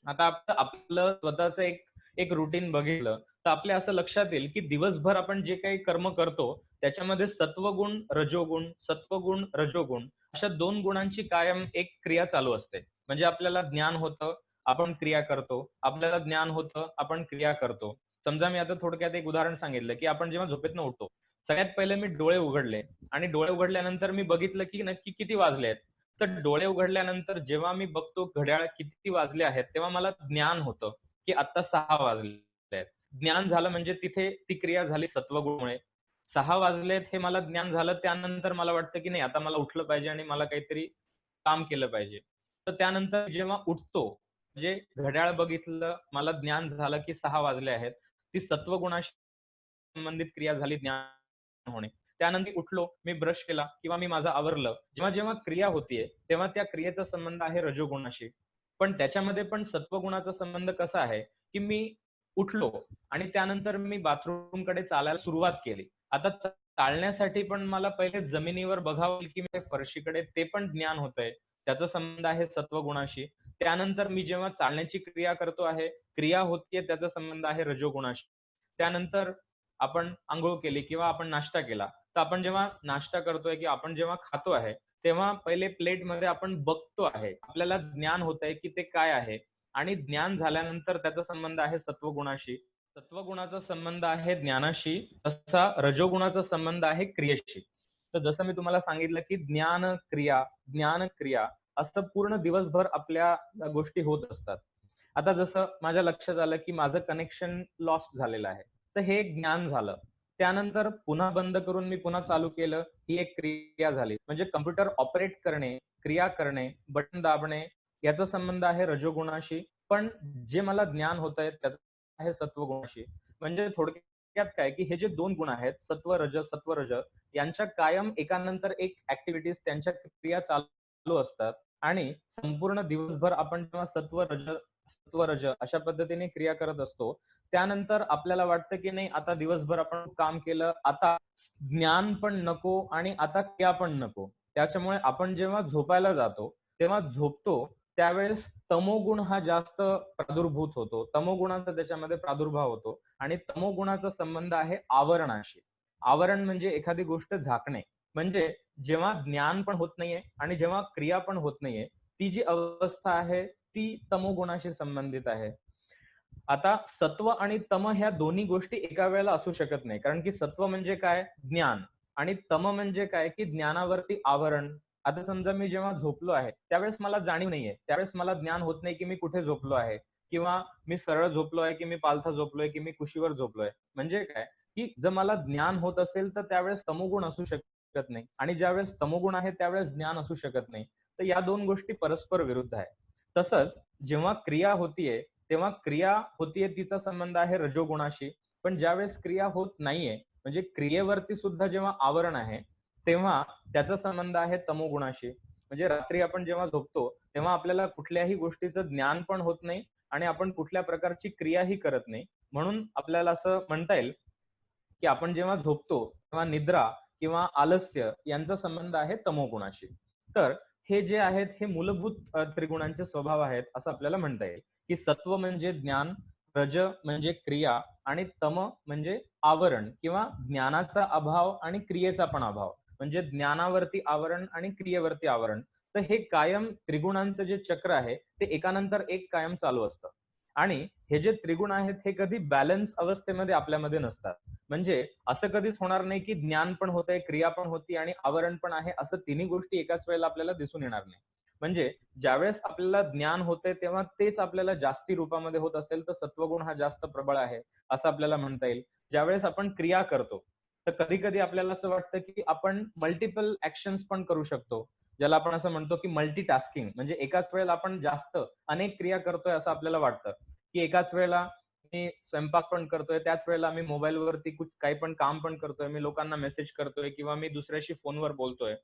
आता आपलं आपलं स्वतःचं एक एक रुटीन बघितलं, तर आपल्या असं लक्षात येईल, की दिवसभर आपण जे काही कर्म करतो, त्याच्यामध्ये सत्वगुण, रजोगुण, सत्वगुण, रजोगुण अशा 2 गुणांची कायम एक क्रिया चालू असते. म्हणजे आपल्याला ज्ञान होतं, आपण क्रिया करतो. आपल्याला ज्ञान होतं, आपण क्रिया करतो. समजा मी आता थोडक्यात एक उदाहरण सांगितलं, की आपण जेव्हा झोपेतनं उठतो, सगळ्यात पहिले मी डोळे उघडले आणि डोळे उघडल्यानंतर मी बघितलं, की नक्की किती वाजले आहेत. तर डोळे उघडल्यानंतर जेव्हा मी बघतो घड्याळ किती वाजले आहेत, तेव्हा मला ज्ञान होतं, की आत्ता 6 वाजले आहेत. ज्ञान झालं म्हणजे तिथे ती क्रिया झाली सत्वगुणामुळे. 6 वाजलेत हे मला ज्ञान झालं. त्यानंतर मला वाटतं, की नाही आता मला उठलं पाहिजे आणि मला काहीतरी काम केलं पाहिजे. तर त्यानंतर जेव्हा उठतो, म्हणजे घड्याळ बघितलं, मला ज्ञान झालं, की 6 वाजले आहेत. ती सत्वगुणाशी संबंधित क्रिया झाली ज्ञान होणे. त्यानंतर उठलो, मी ब्रश केला किंवा मी माझं आवरलं. जेव्हा क्रिया होतीये, तेव्हा त्या क्रियेचा संबंध आहे रजोगुणाशी. पण त्याच्यामध्ये पण सत्वगुणाचा संबंध कसा आहे, की मी उठलो आणि त्यानंतर मी बाथरूमकडे चालायला सुरुवात केली. आता चालण्यासाठी पण मला पहिले जमिनीवर बघावं लागेल, की मी त्या फरशीकडे ते पण ज्ञान होतंय. त्याचा संबंध आहे सत्वगुणाशी. त्यानंतर मी जेव्हा चालण्याची क्रिया करतो आहे, क्रिया होतीये त्याचा संबंध आहे रजोगुणाशी. त्यानंतर आपण अंघोळ केली किंवा आपण नाश्ता केला. तर आपण जेव्हा नाश्ता करतोय किंवा आपण जेव्हा खातो आहे, तेव्हा पहिले प्लेटमध्ये आपण बघतो आहे. आपल्याला ज्ञान होतंय की ते काय आहे आणि ज्ञान झाल्यानंतर त्याचा संबंध आहे सत्वगुणाशी. सत्वगुणाचा संबंध आहे ज्ञानाशी, तसा रजोगुणाचा संबंध आहे क्रियेशी. तर जसं मी तुम्हाला सांगितलं की ज्ञान, क्रिया असं पूर्ण दिवसभर आपल्या गोष्टी होत असतात. आता जसं माझ्या लक्षात आलं की माझं कनेक्शन लॉस्ट झालेलं आहे. तर हे एक ज्ञान झालं. त्यानंतर पुन्हा बंद करून मी पुन्हा चालू केलं, ही एक क्रिया झाली. म्हणजे कॉम्प्युटर ऑपरेट करणे, क्रिया करणे, बटन दाबणे याचा संबंध आहे रजोगुणाशी. पण जे मला ज्ञान होतंय त्याचं आहे सत्वगुणाशी. म्हणजे थोडक्यात काय, की हे जे 2 गुण आहेत सत्व-रज यांच्या कायम एकानंतर एक ॲक्टिव्हिटीज त्यांच्या क्रिया चालू असतात आणि संपूर्ण दिवसभर आपण जेव्हा सत्व-रज अशा पद्धतीने क्रिया करत असतो, त्यानंतर आपल्याला वाटतं, की नाही आता दिवसभर आपण काम केलं, आता ज्ञान पण नको आणि आता क्रिया पण नको. त्याच्यामुळे आपण जेव्हा झोपायला जातो, तेव्हा झोपतो त्यावेळेस तमोगुण हा जास्त प्रादुर्भूत होतो. तमोगुणाचा त्याच्यामध्ये प्रादुर्भाव होतो आणि तमोगुणाचा संबंध आहे आवरणाशी. आवरण म्हणजे एखादी गोष्ट झाकणे. म्हणजे जेव्हा ज्ञान पण होत नाहीये आणि जेव्हा क्रिया पण होत नाहीये, ती जी अवस्था आहे, ती तमोगुणाशी संबंधित आहे. आता सत्व आणि तम ह्या दोन्ही गोष्टी एका वेळेला असू शकत नाही. कारण की सत्व म्हणजे काय? ज्ञान आणि तम म्हणजे काय? की ज्ञानावरती आवरण. आता समजा मी जेव्हा झोपलो आहे, त्यावेळेस मला जाणीव नाहीये. त्यावेळेस मला ज्ञान होत नाही, की मी कुठे झोपलो आहे किंवा मी सरळ झोपलो आहे, की मी पालथा झोपलोय, की मी कुशीवर झोपलोय. म्हणजे काय? की जर मला ज्ञान होत असेल, तर त्यावेळेस तमोगुण असू शकत नाही आणि ज्यावेळेस तमोगुण आहे, त्यावेळेस ज्ञान असू शकत नाही. तर या 2 गोष्टी परस्पर विरुद्ध आहे. तसंच जेव्हा क्रिया होतीये तेव्हा क्रिया होतीये तिचा संबंध आहे रजोगुणाशी. पण ज्यावेळेस क्रिया होत नाहीये, म्हणजे क्रियेवरती सुद्धा जेव्हा आवरण आहे, तेव्हा त्याचा संबंध आहे तमोगुणाशी. म्हणजे रात्री आपण जेव्हा झोपतो, तेव्हा आपल्याला कुठल्याही गोष्टीचं ज्ञान पण होत नाही आणि आपण कुठल्या प्रकारची क्रियाही करत नाही. म्हणून आपल्याला असं म्हणता येईल, की आपण जेव्हा झोपतो, तेव्हा निद्रा किंवा आलस्य यांचा संबंध आहे तमोगुणाशी. तर हे जे आहेत, हे मूलभूत त्रिगुणांचे स्वभाव आहेत, असं आपल्याला म्हणता येईल. की सत्व म्हणजे ज्ञान, रज म्हणजे क्रिया आणि तम म्हणजे आवरण किंवा ज्ञानाचा अभाव आणि क्रियेचा पण अभाव. म्हणजे ज्ञानावरती आवरण आणि क्रियेवरती आवरण. तर हे कायम त्रिगुणांचं जे चक्र आहे, ते एकानंतर एक कायम चालू असतं. आणि हे जे त्रिगुण आहेत, हे कधी बॅलन्स अवस्थेमध्ये आपल्यामध्ये नसतात. म्हणजे असं कधीच होणार नाही, की ज्ञान पण होतंय, क्रिया पण होती आणि आवरण पण आहे, असं तिन्ही गोष्टी एकाच वेळेला आपल्याला दिसून येणार नाही. म्हणजे ज्यावेळेस आपल्याला ज्ञान होतंय तेव्हा तेच आपल्याला जास्ती रूपामध्ये होत असेल तर सत्वगुण हा जास्त प्रबळ आहे, असं आपल्याला म्हणता येईल. ज्यावेळेस आपण क्रिया करतो, तर कधी-कधी आपल्याला असं वाटतं, की आपण मल्टिपल ॲक्शन्स पण करू शकतो. ज्याला आपण असं म्हणतो, की मल्टीटास्किंग म्हणजे एकाच वेळेला आपण जास्त अनेक क्रिया करतोय असं आपल्याला वाटतं, की एकाच वेळेला मी स्वयंपाक पण करतोय, त्याच वेळेला मी मोबाईलवरती काही पण काम पण करतोय, मी लोकांना मेसेज करतोय किंवा मी दुसऱ्याशी फोनवर बोलतोय.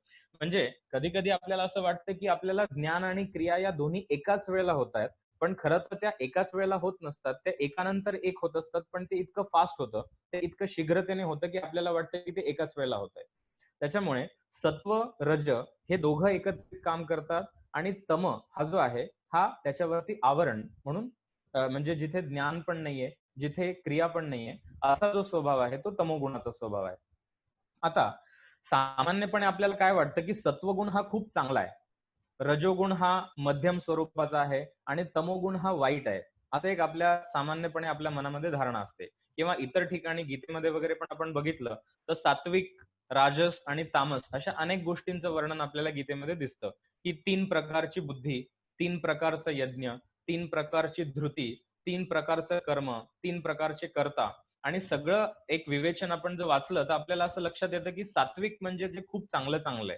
म्हणजे कधी-कधी आपल्याला असं वाटतं, की आपल्याला ज्ञान आणि क्रिया या दोन्ही एकाच वेळेला होतायत. पण खरं तर त्या एकाच वेळेला होत नसतात. त्या एकानंतर एक होत असतात. पण ते इतकं फास्ट होतं, ते इतकं शीघ्रतेने होतं, की आपल्याला वाटतं, की ते एकाच वेळेला होतंय. त्याच्यामुळे सत्व, रज हे दोघं एकत्रित काम करतात आणि तम हा जो आहे, हा त्याच्यावरती आवरण म्हणून म्हणजे जिथे ज्ञान पण नाहीये, जिथे क्रिया पण नाहीये, असा जो स्वभाव आहे, तो तमोगुणाचा स्वभाव आहे. आता सामान्यपणे आपल्याला काय वाटतं, की सत्वगुण हा खूप चांगला आहे. रजोगुण हा मध्यम स्वरूपाचा आहे आणि तमोगुण हा वाईट आहे. असं एक आपल्या सामान्यपणे आपल्या मनामध्ये धारणा असते किंवा इतर ठिकाणी गीतेमध्ये वगैरे पण आपण बघितलं, तर सात्विक, राजस आणि तामस अशा अनेक गोष्टींचं वर्णन आपल्याला गीतेमध्ये दिसतं, की 3 प्रकारची बुद्धी, 3 प्रकारचा यज्ञ, 3 प्रकारची धृती, 3 प्रकारचं कर्म, 3 प्रकारचे कर्ता आणि सगळं एक विवेचन आपण जर वाचलं, तर आपल्याला असं लक्षात येतं, की सात्विक म्हणजे जे खूप चांगलं आहे.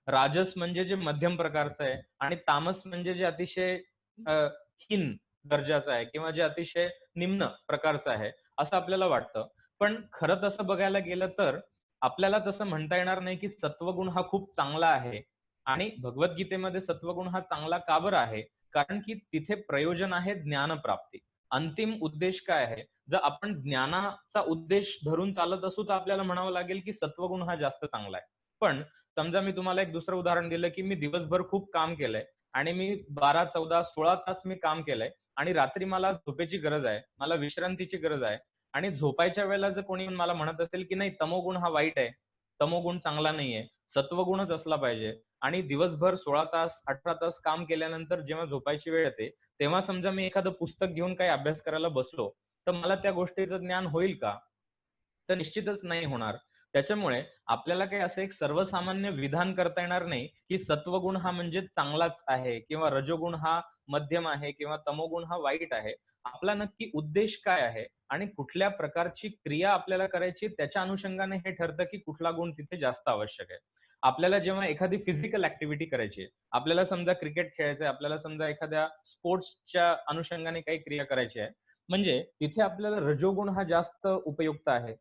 राजस म्हणजे जे मध्यम प्रकारचं आहे आणि तामस म्हणजे जे अतिशय अ, हीन दर्जाचं आहे किंवा जे अतिशय निम्न प्रकारचं आहे, असं आपल्याला वाटतं. पण खरं तसं बघायला गेलं तर आपल्याला तसं म्हणता येणार नाही, की सत्वगुण हा खूप चांगला आहे आणि भगवद्गीतेमध्ये सत्वगुण हा चांगला का बरं आहे? कारण की तिथे प्रयोजन आहे ज्ञानप्राप्ती. अंतिम उद्देश काय आहे? जर आपण ज्ञानाचा उद्देश धरून चालत असू, तर आपल्याला म्हणावं लागेल, की सत्वगुण हा जास्त चांगला आहे. पण समजा मी तुम्हाला एक दुसरं उदाहरण दिलं, की मी दिवसभर खूप काम केलंय आणि मी 12, 14, 16 तास मी काम केलंय आणि रात्री मला झोपेची गरज आहे. मला विश्रांतीची गरज आहे आणि झोपायच्या वेळेला जर कोणी मला म्हणत असेल, की नाही तमोगुण हा वाईट आहे, तमोगुण चांगला नाहीये, सत्वगुणच असला पाहिजे. आणि दिवसभर 16 तास, 18 तास काम केल्यानंतर जेव्हा झोपायची वेळ येते, तेव्हा समजा मी एखादं पुस्तक घेऊन काही अभ्यास करायला बसलो, तर मला त्या गोष्टीचं ज्ञान होईल का? तर निश्चितच नाही होणार. त्याच्यामुळे आपल्याला काही असं एक सर्वसामान्य विधान करता येणार नाही, की सत्वगुण हा म्हणजे चांगलाच आहे किंवा रजोगुण हा मध्यम आहे किंवा तमोगुण हा वाईट आहे. आपला नक्की उद्देश काय आहे आणि कुठल्या प्रकारची क्रिया आपल्याला करायची त्याच्या अनुषंगाने हे ठरतं, की कुठला गुण तिथे जास्त आवश्यक आहे. आपल्याला जेव्हा एखादी फिजिकल ॲक्टिव्हिटी करायची आहे, आपल्याला समजा क्रिकेट खेळायचं आहे, आपल्याला समजा एखाद्या स्पोर्ट्सच्या अनुषंगाने काही क्रिया करायची आहे, म्हणजे तिथे आपल्याला रजोगुण हा जास्त उपयुक्त आहे.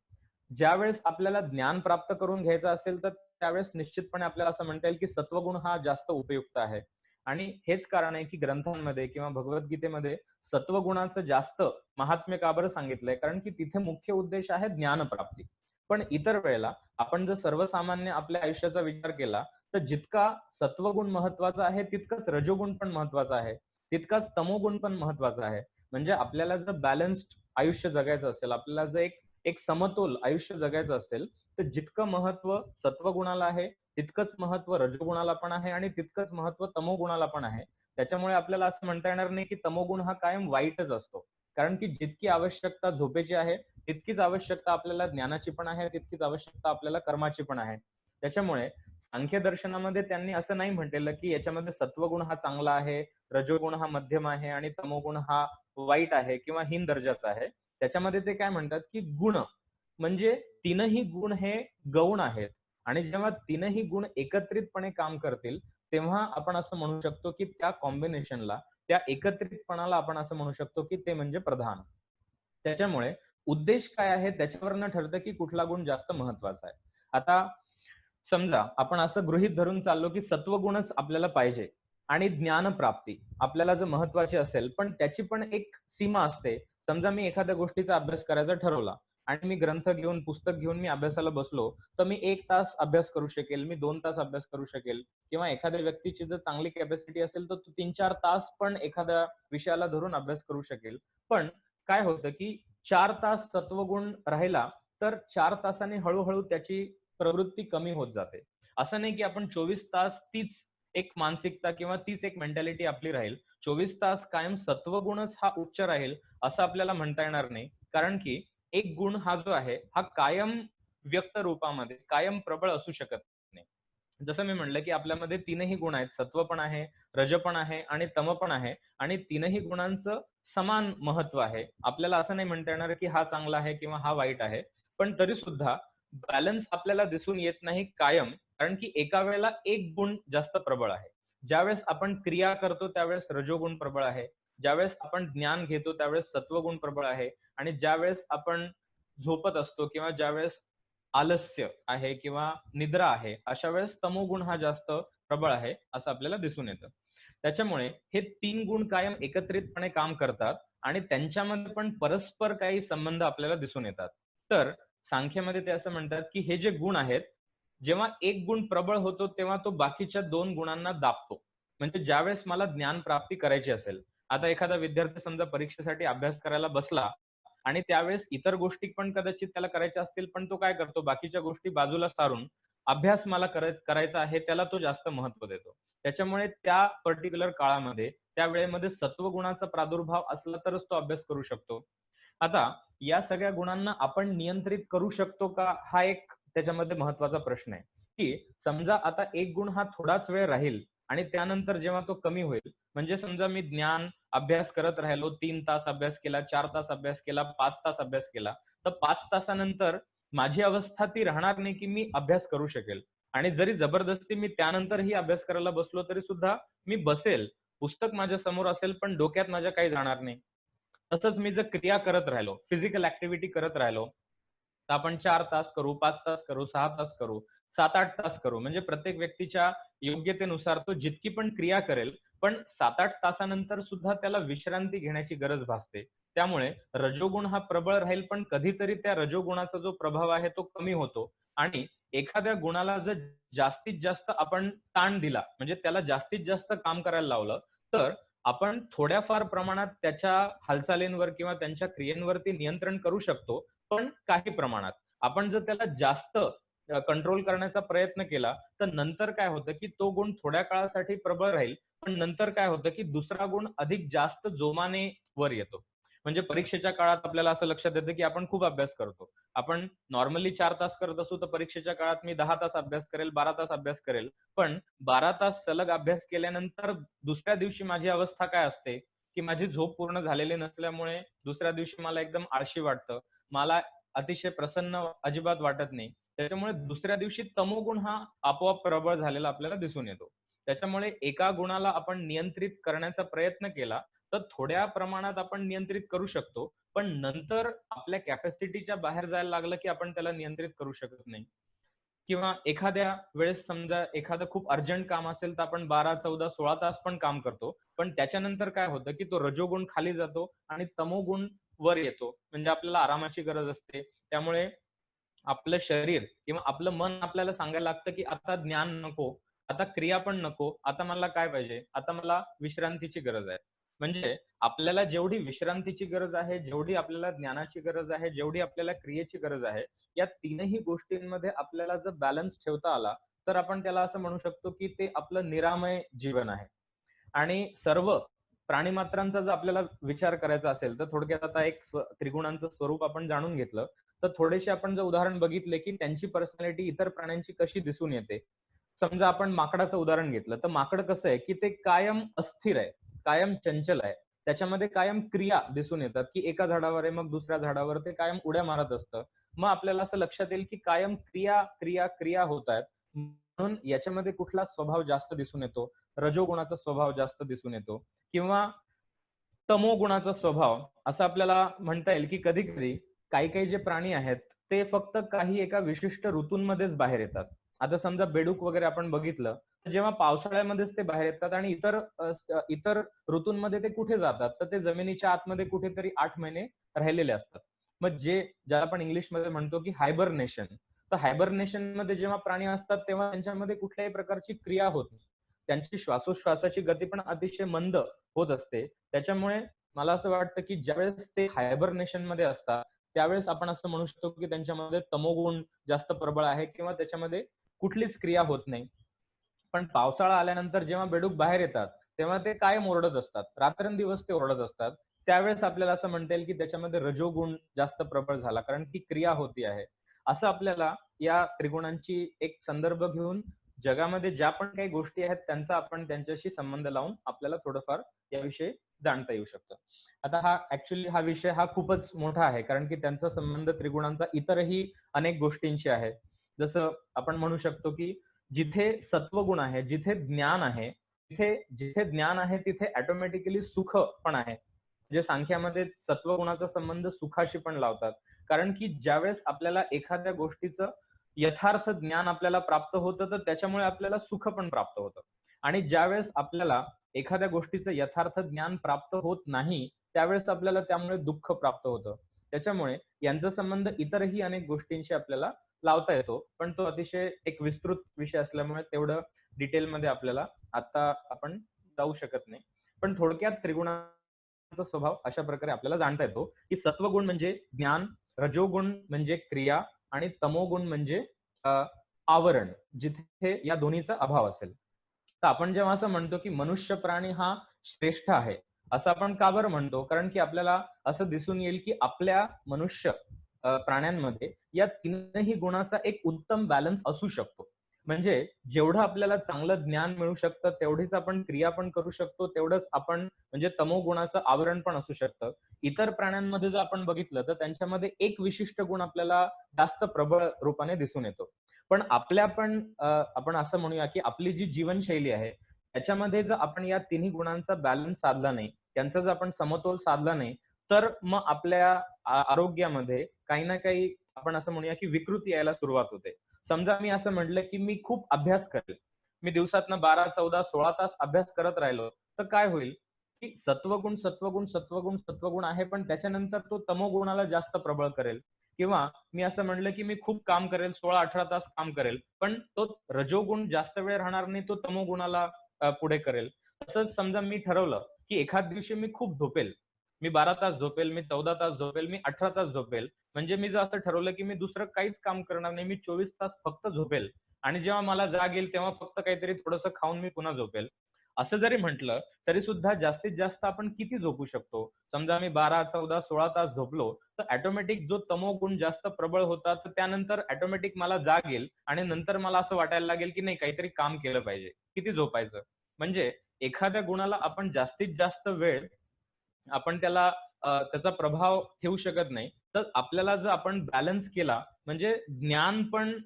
ज्यावेळेस आपल्याला ज्ञान प्राप्त करून घ्यायचं असेल, तर त्यावेळेस निश्चितपणे आपल्याला असं म्हणता येईल, की सत्वगुण हा जास्त उपयुक्त आहे. आणि हेच कारण आहे, की ग्रंथांमध्ये किंवा भगवद्गीतेमध्ये सत्वगुणाचं जास्त महात्म्य का बरं सांगितलंय? कारण की तिथे मुख्य उद्देश आहे ज्ञानप्राप्ती. पण इतर वेळेला आपण जर सर्वसामान्य आपल्या आयुष्याचा विचार केला, तर जितका सत्वगुण महत्वाचा आहे, तितकाच रजोगुण पण महत्वाचा आहे. तितकाच तमोगुण पण महत्वाचा आहे. म्हणजे आपल्याला जर बॅलन्स्ड आयुष्य जगायचं असेल, आपल्याला जर एक एक समतोल आयुष्य जगायचं असेल, तर जितकं महत्त्व सत्वगुणाला आहे, तितकंच महत्त्व रजोगुणाला पण आहे आणि तितकंच महत्त्व तमोगुणाला पण आहे. त्याच्यामुळे आपल्याला असं म्हणता येणार नाही, की तमोगुण हा कायम वाईटच असतो. कारण की जितकी आवश्यकता झोपेची आहे, तितकीच आवश्यकता आपल्याला ज्ञानाची पण आहे, तितकीच आवश्यकता आपल्याला कर्माची पण आहे. त्याच्यामुळे सांख्य दर्शनामध्ये त्यांनी असं नाही म्हटलेलं, की याच्यामध्ये सत्वगुण हा चांगला आहे, रजोगुण हा मध्यम आहे आणि तमोगुण हा वाईट आहे किंवा हीन दर्जाचा आहे. त्याच्यामध्ये ते काय म्हणतात, की गुण म्हणजे तीनही गुण हे गौण आहेत आणि जेव्हा तीनही गुण एकत्रितपणे काम करतील, तेव्हा आपण असं म्हणू शकतो, की त्या कॉम्बिनेशनला, त्या एकत्रितपणाला आपण असं म्हणू शकतो, की ते म्हणजे प्रधान. त्याच्यामुळे उद्देश काय आहे त्याच्यावरनं ठरतं, की कुठला गुण जास्त महत्वाचा आहे. आता समजा आपण असं गृहीत धरून चाललो, की सत्वगुणच आपल्याला पाहिजे आणि ज्ञानप्राप्ती आपल्याला जर महत्वाची असेल, पण त्याची पण एक सीमा असते. समजा मी एखाद्या गोष्टीचा अभ्यास करायचा ठरवला आणि मी ग्रंथ घेऊन, पुस्तक घेऊन मी अभ्यासाला बसलो, तर मी 1 तास अभ्यास करू शकेल, मी 2 तास अभ्यास करू शकेल किंवा एखाद्या व्यक्तीची जर चांगली कॅपॅसिटी असेल, तर तो 3-4 तास पण एखाद्या विषयाला धरून अभ्यास करू शकेल. पण काय होतं, की 4 तास सत्वगुण राहिला, तर 4 तासांनी हळू त्याची प्रवृत्ती कमी होत जाते. असं नाही की आपण 24 तास तीच एक मानसिकता किंवा तीच एक मेंटॅलिटी आपली राहील. 24 तास कायम सत्वगुणच हा उच्च राहील, असं आपल्याला म्हणता येणार नाही. कारण की एक गुण हा जो आहे, हा कायम व्यक्त रूपामध्ये, कायम प्रबळ असू शकत नाही. जसं मी म्हटलं, की आपल्यामध्ये तीनही गुण आहेत. सत्व पण आहे, रज पण आहे आणि तम पण आहे आणि तीनही गुणांचं समान महत्त्व आहे. आपल्याला असं नाही म्हणता येणार, की हा चांगला आहे किंवा हा वाईट आहे. पण तरीसुद्धा बॅलन्स आपल्याला दिसून येत नाही कायम, कारण की एका वेळेला एक गुण जास्त प्रबळ आहे. ज्यावेळेस आपण क्रिया करतो त्यावेळेस रजोगुण प्रबळ आहे. ज्यावेळेस आपण ज्ञान घेतो त्यावेळेस सत्वगुण प्रबळ आहे आणि ज्यावेळेस आपण झोपत असतो किंवा ज्यावेळेस आलस्य आहे किंवा निद्रा आहे, अशा वेळेस तमोगुण हा जास्त प्रबळ आहे, असं आपल्याला दिसून येतं. त्याच्यामुळे हे 3 गुण कायम एकत्रितपणे काम करतात आणि त्यांच्यामध्ये पण परस्पर काही संबंध आपल्याला दिसून येतात. तर सांख्यामध्ये ते असं म्हणतात, की हे जे गुण आहेत, जेव्हा एक गुण प्रबळ होतो, तेव्हा तो बाकीच्या 2 गुणांना दाबतो. म्हणजे ज्यावेळेस मला ज्ञान प्राप्ती करायची असेल, आता एखादा विद्यार्थी समजा परीक्षेसाठी अभ्यास करायला बसला आणि त्यावेळेस इतर गोष्टी पण कदाचित त्याला करायच्या असतील, पण तो काय करतो, बाकीच्या गोष्टी बाजूला सारून अभ्यास मला करायचा आहे, त्याला तो जास्त महत्त्व देतो. त्याच्यामुळे त्या पर्टिक्युलर काळामध्ये, त्या वेळेमध्ये सत्वगुणाचा प्रादुर्भाव असला तरच तो अभ्यास करू शकतो. आता या सगळ्या गुणांना आपण नियंत्रित करू शकतो का? हा एक त्याच्यामध्ये महत्त्वाचा प्रश्न आहे, की समजा आता एक गुण हा थोडाच वेळ राहील आणि त्यानंतर जेव्हा तो कमी होईल, म्हणजे समजा मी ज्ञान अभ्यास करत राहिलो, 3 तास अभ्यास केला, 4 तास अभ्यास केला, 5 तास अभ्यास केला, तर 5 तासानंतर माझी अवस्था ती राहणार नाही, की मी अभ्यास करू शकेल आणि जरी जबरदस्ती मी त्यानंतरही अभ्यास करायला बसलो, तरी सुद्धा मी बसेल, पुस्तक माझ्या समोर असेल, पण डोक्यात माझ्या काही जाणार नाही. तसंच मी जर क्रिया करत राहिलो, फिजिकल ॲक्टिव्हिटी करत राहिलो, तर आपण 4 तास करू, 5 तास करू, 6 तास करू, 7-8 तास करू. म्हणजे प्रत्येक व्यक्तीच्या योग्यतेनुसार तो जितकी पण क्रिया करेल, पण 7-8 तासानंतर सुद्धा त्याला विश्रांती घेण्याची गरज भासते. त्यामुळे रजोगुण हा प्रबळ राहील, पण कधीतरी त्या रजोगुणाचा जो प्रभाव आहे तो कमी होतो आणि एखाद्या गुणाला जर जास्तीत जास्त आपण ताण दिला, म्हणजे त्याला जास्तीत जास्त काम करायला लावलं, तर आपण थोड्याफार प्रमाणात त्याच्या हालचालींवर किंवा त्यांच्या क्रियेवरती नियंत्रण करू शकतो, पण काही प्रमाणात. आपण जर त्याला जास्त कंट्रोल करण्याचा प्रयत्न केला, तर नंतर काय होतं, की तो गुण थोड्या काळासाठी प्रबळ राहील, पण नंतर काय होतं, की दुसरा गुण अधिक जास्त जोमाने वर येतो. म्हणजे परीक्षेच्या काळात आपल्याला असं लक्षात येतं, की आपण खूप अभ्यास करतो. आपण नॉर्मली 4 तास करत असू, तर परीक्षेच्या काळात मी 10 तास अभ्यास करेल, 12 तास अभ्यास करेल. पण 12 तास सलग अभ्यास केल्यानंतर दुसऱ्या दिवशी माझी अवस्था काय असते, की माझी झोप पूर्ण झालेली नसल्यामुळे दुसऱ्या दिवशी मला एकदम आळशी वाटतं. मला अतिशय प्रसन्न अजिबात वाटत नाही. त्याच्यामुळे दुसऱ्या दिवशी तमोगुण हा आपोआप प्रबळ झालेला आपल्याला दिसून येतो. त्याच्यामुळे एका गुणाला आपण नियंत्रित करण्याचा प्रयत्न केला, तर थोड्या प्रमाणात आपण नियंत्रित करू शकतो. पण नंतर आपल्या कॅपॅसिटीच्या बाहेर जायला लागलं, की आपण त्याला नियंत्रित करू शकत नाही. किंवा एखाद्या वेळेस समजा एखादं खूप अर्जंट काम असेल, तर आपण 12, 14, 16 तास पण काम करतो. पण त्याच्यानंतर काय होतं, की तो रजोगुण खाली जातो आणि तमोगुण वर येतो. म्हणजे आपल्याला आरामाची गरज असते. त्यामुळे आपलं शरीर किंवा आपलं मन आपल्याला सांगायला लागतं, की आता ज्ञान नको, आता क्रिया पण नको, आता मला काय पाहिजे? आता मला विश्रांतीची गरज आहे. म्हणजे आपल्याला जेवढी विश्रांतीची गरज आहे, जेवढी आपल्याला ज्ञानाची गरज आहे, जेवढी आपल्याला क्रियेची गरज आहे, या तीनही गोष्टींमध्ये आपल्याला जर बॅलन्स ठेवता आला, तर आपण त्याला असं म्हणू शकतो, की ते आपलं निरामय जीवन आहे. आणि सर्व प्राणिमात्रांचा जर आपल्याला विचार करायचा असेल, तर थोडक्यात आता एक त्रिगुणांचं स्वरूप आपण जाणून घेतलं, तर थोडेसे आपण जर उदाहरण बघितले, की त्यांची पर्सनॅलिटी इतर प्राण्यांची कशी दिसून येते. समजा आपण माकडाचं उदाहरण घेतलं, तर माकड कसं आहे, की ते कायम अस्थिर आहे, कायम चंचल आहे. त्याच्यामध्ये कायम क्रिया दिसून येतात, की एका झाडावर आहे, मग दुसऱ्या झाडावर ते कायम उड्या मारत असतं. मग आपल्याला असं लक्षात येईल, की कायम क्रिया, क्रिया, क्रिया होत आहेत. म्हणून याच्यामध्ये कुठला स्वभाव जास्त दिसून येतो, रजोगुणाचा स्वभाव जास्त दिसून येतो किंवा तमोगुणाचा स्वभाव असं आपल्याला म्हणता येईल, की कधी-कधी काही-काही जे प्राणी आहेत, ते फक्त काही एका विशिष्ट ऋतूंमध्येच बाहेर येतात. आता समजा बेडूक वगैरे आपण बघितलं, तर जेव्हा पावसाळ्यामध्येच ते बाहेर येतात आणि इतर ऋतूंमध्ये ते कुठे जातात? तर ते जमिनीच्या आतमध्ये कुठेतरी 8 महिने राहिलेले असतात. मग ज्याला आपण इंग्लिशमध्ये म्हणतो, की हायबरनेशन. तर हायबरनेशनमध्ये जेव्हा प्राणी असतात, तेव्हा त्यांच्यामध्ये कुठल्याही प्रकारची क्रिया होत नाही. त्यांची श्वासोश्वासाची गती पण अतिशय मंद होत असते. त्याच्यामुळे मला असं वाटतं, की ज्यावेळेस ते हायबरनेशनमध्ये असतात, त्यावेळेस आपण असं म्हणू शकतो, की त्यांच्यामध्ये तमोगुण जास्त प्रबळ आहे किंवा त्याच्यामध्ये कुठलीच क्रिया होत नाही. पण पावसाळा आल्यानंतर जेव्हा बेडूक बाहेर येतात, तेव्हा ते कायम ओरडत असतात. रात्रंदिवस ते ओरडत असतात. त्यावेळेस आपल्याला असं म्हणता येईल, की त्याच्यामध्ये रजोगुण जास्त प्रबळ झाला, कारण ती क्रिया होती आहे. असं आपल्याला या त्रिगुणांची एक संदर्भ घेऊन जगामध्ये ज्या पण काही गोष्टी आहेत, त्यांचा आपण त्यांच्याशी संबंध लावून आपल्याला थोडंफार याविषयी जाणता येऊ शकतं. आता हा विषय खूपच मोठा आहे, कारण की त्यांचा संबंध त्रिगुणांचा इतरही अनेक गोष्टींशी आहे. जसं आपण म्हणू शकतो, की जिथे सत्वगुण आहे, जिथे ज्ञान आहे, जिथे ज्ञान आहे, तिथे ऑटोमॅटिकली सुख पण आहे. म्हणजे सांख्यामध्ये सत्वगुणाचा संबंध सुखाशी पण लावतात. कारण की ज्यावेळेस आपल्याला एखाद्या गोष्टीचं यथार्थ ज्ञान आपल्याला प्राप्त होतं, तर त्याच्यामुळे आपल्याला सुख पण प्राप्त होतं. आणि ज्यावेळेस आपल्याला एखाद्या गोष्टीचं यथार्थ ज्ञान प्राप्त होत नाही, त्यावेळेस आपल्याला त्यामुळे दुःख प्राप्त होतं. त्याच्यामुळे यांचा संबंध इतरही अनेक गोष्टींशी आपल्याला लावता येतो. पण तो अतिशय एक विस्तृत विषय असल्यामुळे तेवढं डिटेलमध्ये आपल्याला आता आपण जाऊ शकत नाही. पण थोडक्यात त्रिगुणाचा स्वभाव अशा प्रकारे आपल्याला जाणता येतो, की सत्वगुण म्हणजे ज्ञान, रजोगुण म्हणजे क्रिया आणि तमोगुण म्हणजे अ, आवरण, जिथे या दोन्हीचा अभाव असेल. तर आपण जेव्हा असं म्हणतो, की मनुष्य प्राणी हा श्रेष्ठ आहे, असं आपण का बरं म्हणतो? कारण की आपल्याला असं दिसून येईल, की आपल्या मनुष्य प्राण्यांमध्ये या तीनही गुणाचा एक उत्तम बॅलन्स असू शकतो. म्हणजे जेवढं आपल्याला चांगलं ज्ञान मिळू शकतं, तेवढीच आपण क्रिया पण करू शकतो, तेवढंच आपण म्हणजे तमोगुणाचं आवरण पण असू शकतं. इतर प्राण्यांमध्ये जर आपण बघितलं, तर त्यांच्यामध्ये एक विशिष्ट गुण आपल्याला जास्त प्रबळ रूपाने दिसून येतो. पण आपण असं म्हणूया, की आपली जी जीवनशैली आहे, त्याच्यामध्ये जर आपण या तिन्ही गुणांचा बॅलन्स साधला नाही, त्यांचा जर आपण समतोल साधला नाही, तर मग आपल्या आरोग्यामध्ये काही ना काही आपण असं म्हणूया, की विकृती यायला सुरुवात होते. समजा मी असं म्हटलं, की मी खूप अभ्यास करेल. मी दिवसातनं 12, 14, 16 तास अभ्यास करत राहिलो, तर काय होईल, की सत्वगुण, सत्वगुण, सत्वगुण, सत्वगुण आहे, पण त्याच्यानंतर तो तमोगुणाला जास्त प्रबळ करेल. किंवा मी असं म्हटलं, की मी खूप काम करेल, 16-18 तास काम करेल, पण तो रजोगुण जास्त वेळ राहणार नाही, तो तमोगुणाला पुढे करेल. तसंच समजा मी ठरवलं, की एखाद दिवशी मी खूप झोपेल. मी 12 तास झोपेल, मी 14 तास झोपेल, मी 18 तास झोपेल. म्हणजे मी जर असं ठरवलं, की मी दुसरं काहीच काम करणार नाही. मी 24 तास फक्त झोपेल आणि जेव्हा मला जाग येईल तेव्हा फक्त काहीतरी थोडंसं खाऊन मी पुन्हा झोपेल. असं जरी म्हटलं, तरी सुद्धा जास्तीत जास्त आपण किती झोपू शकतो? समजा मी 12, 14, 16 तास झोपलो, तर ऑटोमॅटिक जो तमोगुण जास्त प्रबळ होता, तर त्यानंतर ऑटोमॅटिक मला जाग येईल आणि नंतर मला असं वाटायला लागेल, की नाही काहीतरी काम केलं पाहिजे. किती झोपायचं? म्हणजे एखाद्या गुणाला आपण जास्तीत जास्त वेळ आपण त्याला त्याचा प्रभाव ठेवू शकत नाही. तर आपल्याला जर आपण बॅलन्स केला म्हणजे ज्ञान पण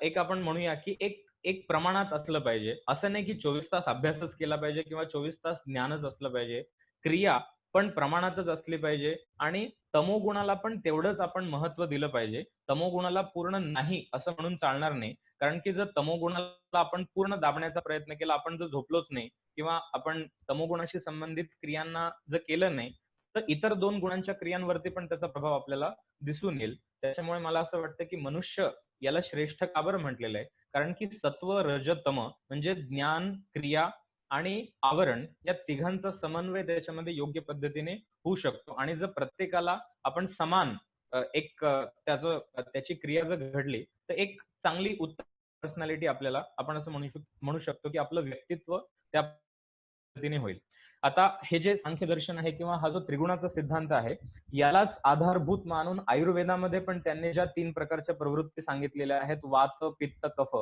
एक आपण म्हणूया की एक एक प्रमाणात असलं पाहिजे. असं नाही की 24 तास अभ्यासच केला पाहिजे किंवा 24 तास ज्ञानच असलं पाहिजे. क्रिया पण प्रमाणातच असली पाहिजे आणि तमोगुणाला पण तेवढंच आपण महत्त्व दिलं पाहिजे. तमोगुणाला पूर्ण नाही असं म्हणून चालणार नाही. कारण की जर तमोगुणाला आपण पूर्ण दाबण्याचा प्रयत्न केला, आपण जर झोपलोच नाही किंवा आपण तमोगुणाशी संबंधित क्रियांना जर केलं नाही, तर इतर 2 गुणांच्या क्रियांवरती पण त्याचा प्रभाव आपल्याला दिसून येईल. त्याच्यामुळे मला असं वाटतं, की मनुष्य याला श्रेष्ठ का बरं म्हटलेलं आहे? कारण की सत्व, रज, तम म्हणजे ज्ञान, क्रिया आणि आवरण या तिघांचा समन्वय त्याच्यामध्ये योग्य पद्धतीने होऊ शकतो आणि जर प्रत्येकाला आपण समान त्याची क्रिया जर घडली, तर एक चांगली उत्तम पर्सनॅलिटी आपल्याला आपण असं म्हणू शकतो, की आपलं व्यक्तित्व त्या पद्धतीने होईल. आता हे जे सांख्यदर्शन आहे किंवा हा जो त्रिगुणाचा सिद्धांत आहे, यालाच आधारभूत मानून आयुर्वेदामध्ये पण त्यांनी ज्या 3 प्रकारच्या प्रवृत्ती सांगितलेल्या आहेत, वात, पित्त, कफ.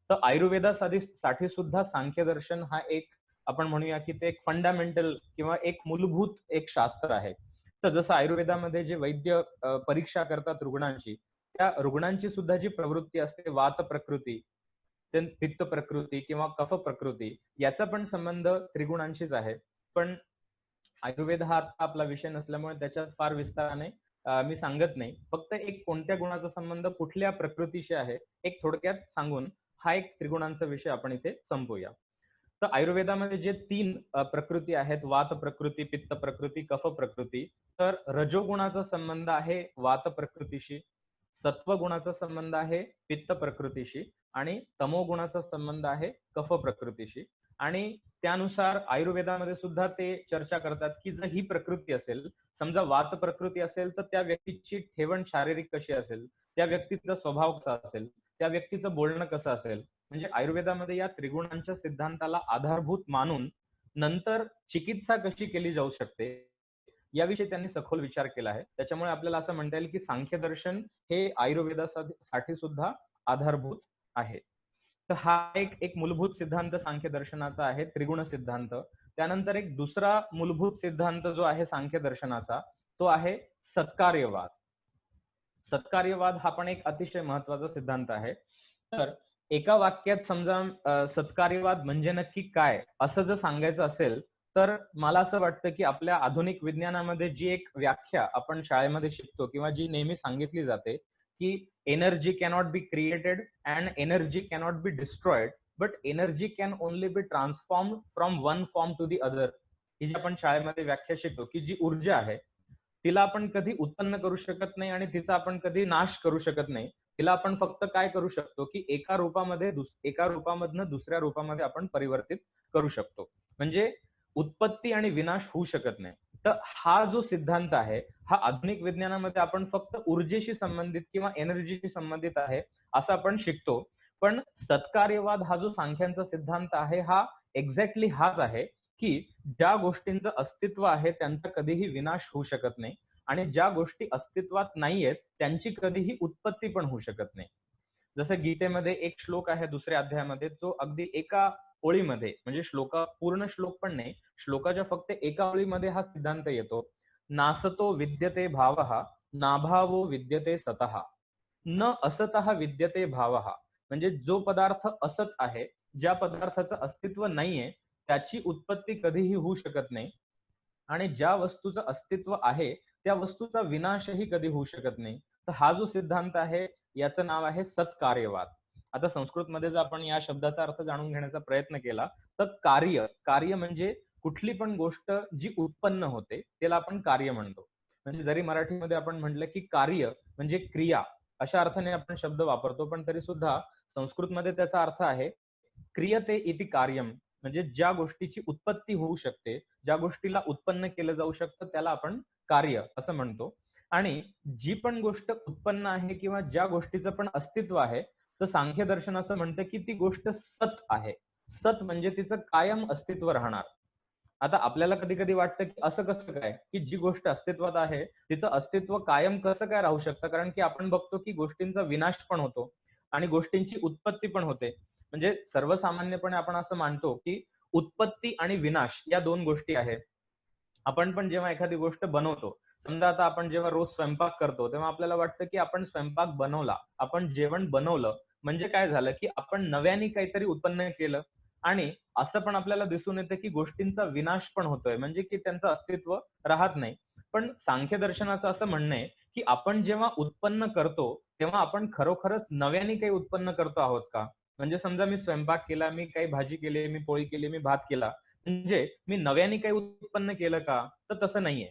तर साठी सुद्धा सांख्यदर्शन हा एक आपण म्हणूया, की ते एक फंडामेंटल किंवा एक मूलभूत एक शास्त्र आहे. तर जसं आयुर्वेदामध्ये जे वैद्य परीक्षा करतात रुग्णांची, त्या रुग्णांची सुद्धा जी प्रवृत्ती असते वात प्रकृती, पित्त प्रकृती किंवा कफ प्रकृती याचा पण संबंध त्रिगुणांशीच आहे. पण आयुर्वेद हा आता आपला विषय नसल्यामुळे त्याच्यात फार विस्ताराने मी सांगत नाही. फक्त एक कोणत्या गुणाचा संबंध कुठल्या प्रकृतीशी आहे, एक थोडक्यात सांगून हा एक त्रिगुणांचा विषय आपण इथे संपवूया. तर आयुर्वेदामध्ये जे 3 प्रकृती आहेत, वात प्रकृती, पित्त प्रकृती, कफ प्रकृती. तर रजोगुणाचा संबंध आहे वात प्रकृतीशी, सत्वगुणाचा संबंध आहे पित्त प्रकृतीशी आणि तमोगुणाचा संबंध आहे कफ प्रकृतीशी. आणि त्यानुसार आयुर्वेदामध्ये सुद्धा ते चर्चा करतात, की जर ही प्रकृती असेल, समजा वात प्रकृती असेल, तर त्या व्यक्तीची ठेवण शारीरिक कशी असेल, त्या व्यक्तीचा स्वभाव कसा असेल, त्या व्यक्तीचं बोलणं कसं असेल. म्हणजे आयुर्वेदामध्ये या त्रिगुणांच्या सिद्धांताला आधारभूत मानून नंतर चिकित्सा कशी केली जाऊ शकते, याविषयी त्यांनी सखोल विचार केला आहे. त्याच्यामुळे आपल्याला असं म्हणता येईल, की सांख्यदर्शन हे आयुर्वेदासाठी सुद्धा आधारभूत आहे. तर हा एक एक मूलभूत सिद्धांत सांख्य दर्शनाचा आहे, त्रिगुण सिद्धांत. त्यानंतर एक दुसरा मूलभूत सिद्धांत जो आहे सांख्य दर्शनाचा, तो आहे सत्कार्यवाद. सत्कार्यवाद हा पण एक अतिशय महत्वाचा सिद्धांत आहे. तर एका वाक्यात समजा सत्कार्यवाद म्हणजे नक्की काय? असं जर सांगायचं असेल, तर मला असं वाटतं, की आपल्या आधुनिक विज्ञानामध्ये जी एक व्याख्या आपण शाळेमध्ये शिकतो किंवा जी नेहमी सांगितली जाते, की energy cannot be created and energy cannot be destroyed, but energy can only be transformed from one form to the other. ही जी आपण शाळेमध्ये व्याख्या शिकतो, की जी ऊर्जा आहे, तिला आपण कधी उत्पन्न करू शकत नाही आणि तिचा आपण कधी नाश करू शकत नाही. तिला आपण फक्त काय करू शकतो, की एका रूपामधनं दुसऱ्या रूपामध्ये आपण परिवर्तित करू शकतो. म्हणजे उत्पत्ती आणि विनाश होऊ शकत नाही. तर हा जो सिद्धांत आहे, हा आधुनिक विज्ञानामध्ये आपण फक्त ऊर्जेशी संबंधित किंवा एनर्जीशी संबंधित आहे, असं आपण शिकतो. पण सत्कार्यवाद हा जो सांख्यांचा सिद्धांत आहे, हा एक्झॅक्टली हाच आहे, की ज्या गोष्टींचं अस्तित्व आहे त्यांचा कधीही विनाश होऊ शकत नाही आणि ज्या गोष्टी अस्तित्वात नाहीयेत त्यांची कधीही उत्पत्ती पण होऊ शकत नाही. जसं गीतेमध्ये एक श्लोक आहे दुसऱ्या अध्यायामध्ये जो अगदी एका ओळीमध्ये म्हणजे पूर्ण श्लोक पण नाही, श्लोकाच्या फक्त एका ओळीमध्ये हा सिद्धांत येतो. नासतो विद्यते भावः नाभावो विद्यते सतः न असतः विद्यते भावः. म्हणजे जो पदार्थ असत आहे, ज्या पदार्थाचं अस्तित्व नाहीये, त्याची उत्पत्ती कधीही होऊ शकत नाही आणि ज्या वस्तूचं अस्तित्व आहे, त्या वस्तूचा विनाशही कधी होऊ शकत नाही. तर हा जो सिद्धांत आहे, याचं नाव आहे सत्कार्यवाद. आता संस्कृतमध्ये जर आपण या शब्दाचा अर्थ जाणून घेण्याचा प्रयत्न केला, तर कार्य म्हणजे कुठली पण गोष्ट जी उत्पन्न होते, त्याला आपण कार्य म्हणतो. म्हणजे जरी मराठीमध्ये आपण म्हटलं, की कार्य म्हणजे क्रिया, अशा अर्थाने आपण शब्द वापरतो, पण तरी सुद्धा संस्कृतमध्ये त्याचा अर्थ आहे क्रियते इति कार्यम. म्हणजे ज्या गोष्टीची उत्पत्ती होऊ शकते, ज्या गोष्टीला उत्पन्न केलं जाऊ शकतं त्याला आपण कार्य असं म्हणतो. आणि जी पण गोष्ट उत्पन्न आहे किंवा ज्या गोष्टीचं पण अस्तित्व आहे, तर सांख्य दर्शन असं म्हणतं की ती गोष्ट सत आहे. सत म्हणजे तिचं कायम अस्तित्व राहणार. आता आपल्याला कधी-कधी वाटतं की असं कसं काय, की जी गोष्ट अस्तित्वात आहे, तिचं अस्तित्व कायम कसं काय राहू शकतं? कारण की आपण बघतो की गोष्टींचा विनाश पण होतो आणि गोष्टींची उत्पत्ती पण होते. म्हणजे सर्वसामान्यपणे आपण असं मानतो की उत्पत्ती आणि विनाश या 2 गोष्टी आहेत. आपण पण जेव्हा एखादी गोष्ट बनवतो, समजा आता आपण जेव्हा रोज स्वयंपाक करतो, तेव्हा आपल्याला वाटतं की आपण स्वयंपाक बनवला, आपण जेवण बनवलं, म्हणजे काय झालं की आपण नव्याने काहीतरी उत्पन्न केलं आणि असं पण आपल्याला दिसून येतं की गोष्टींचा विनाश पण होतोय, म्हणजे की त्यांचं अस्तित्व राहत नाही. पण सांख्य दर्शनाचं असं म्हणणं आहे, की आपण जेव्हा उत्पन्न करतो, तेव्हा आपण खरोखरच नव्याने काही उत्पन्न करतो आहोत का? म्हणजे समजा मी स्वयंपाक केला, मी काही भाजी केली, मी पोळी केली, मी भात केला. म्हणजे मी नव्याने काही उत्पन्न केलं का? तर तसं नाहीये.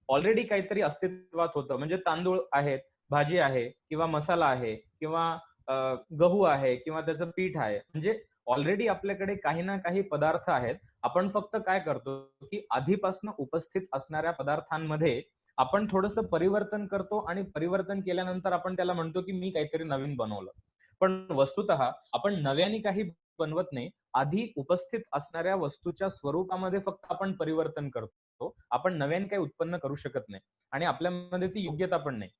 ऑलरेडी काहीतरी अस्तित्वात होतं. म्हणजे तांदूळ आहेत, भाजी आहे किंवा मसाला आहे किंवा अ, गहू आहे किंवा त्याचं पीठ आहे. म्हणजे ऑलरेडी आपल्याकडे काही ना काही पदार्थ आहेत. आपण फक्त काय करतो, की आधीपासून उपस्थित असणाऱ्या पदार्थांमध्ये आपण थोडंसं परिवर्तन करतो आणि परिवर्तन केल्यानंतर आपण त्याला म्हणतो, की मी काहीतरी नवीन बनवलं. पण वस्तुतः आपण नव्याने काही बनवत नाही. आधी उपस्थित असणाऱ्या वस्तूच्या स्वरूपामध्ये फक्त आपण परिवर्तन करतो. आपण नव्याने काही उत्पन्न करू शकत नाही आणि आपल्यामध्ये ती योग्यता पण नाही.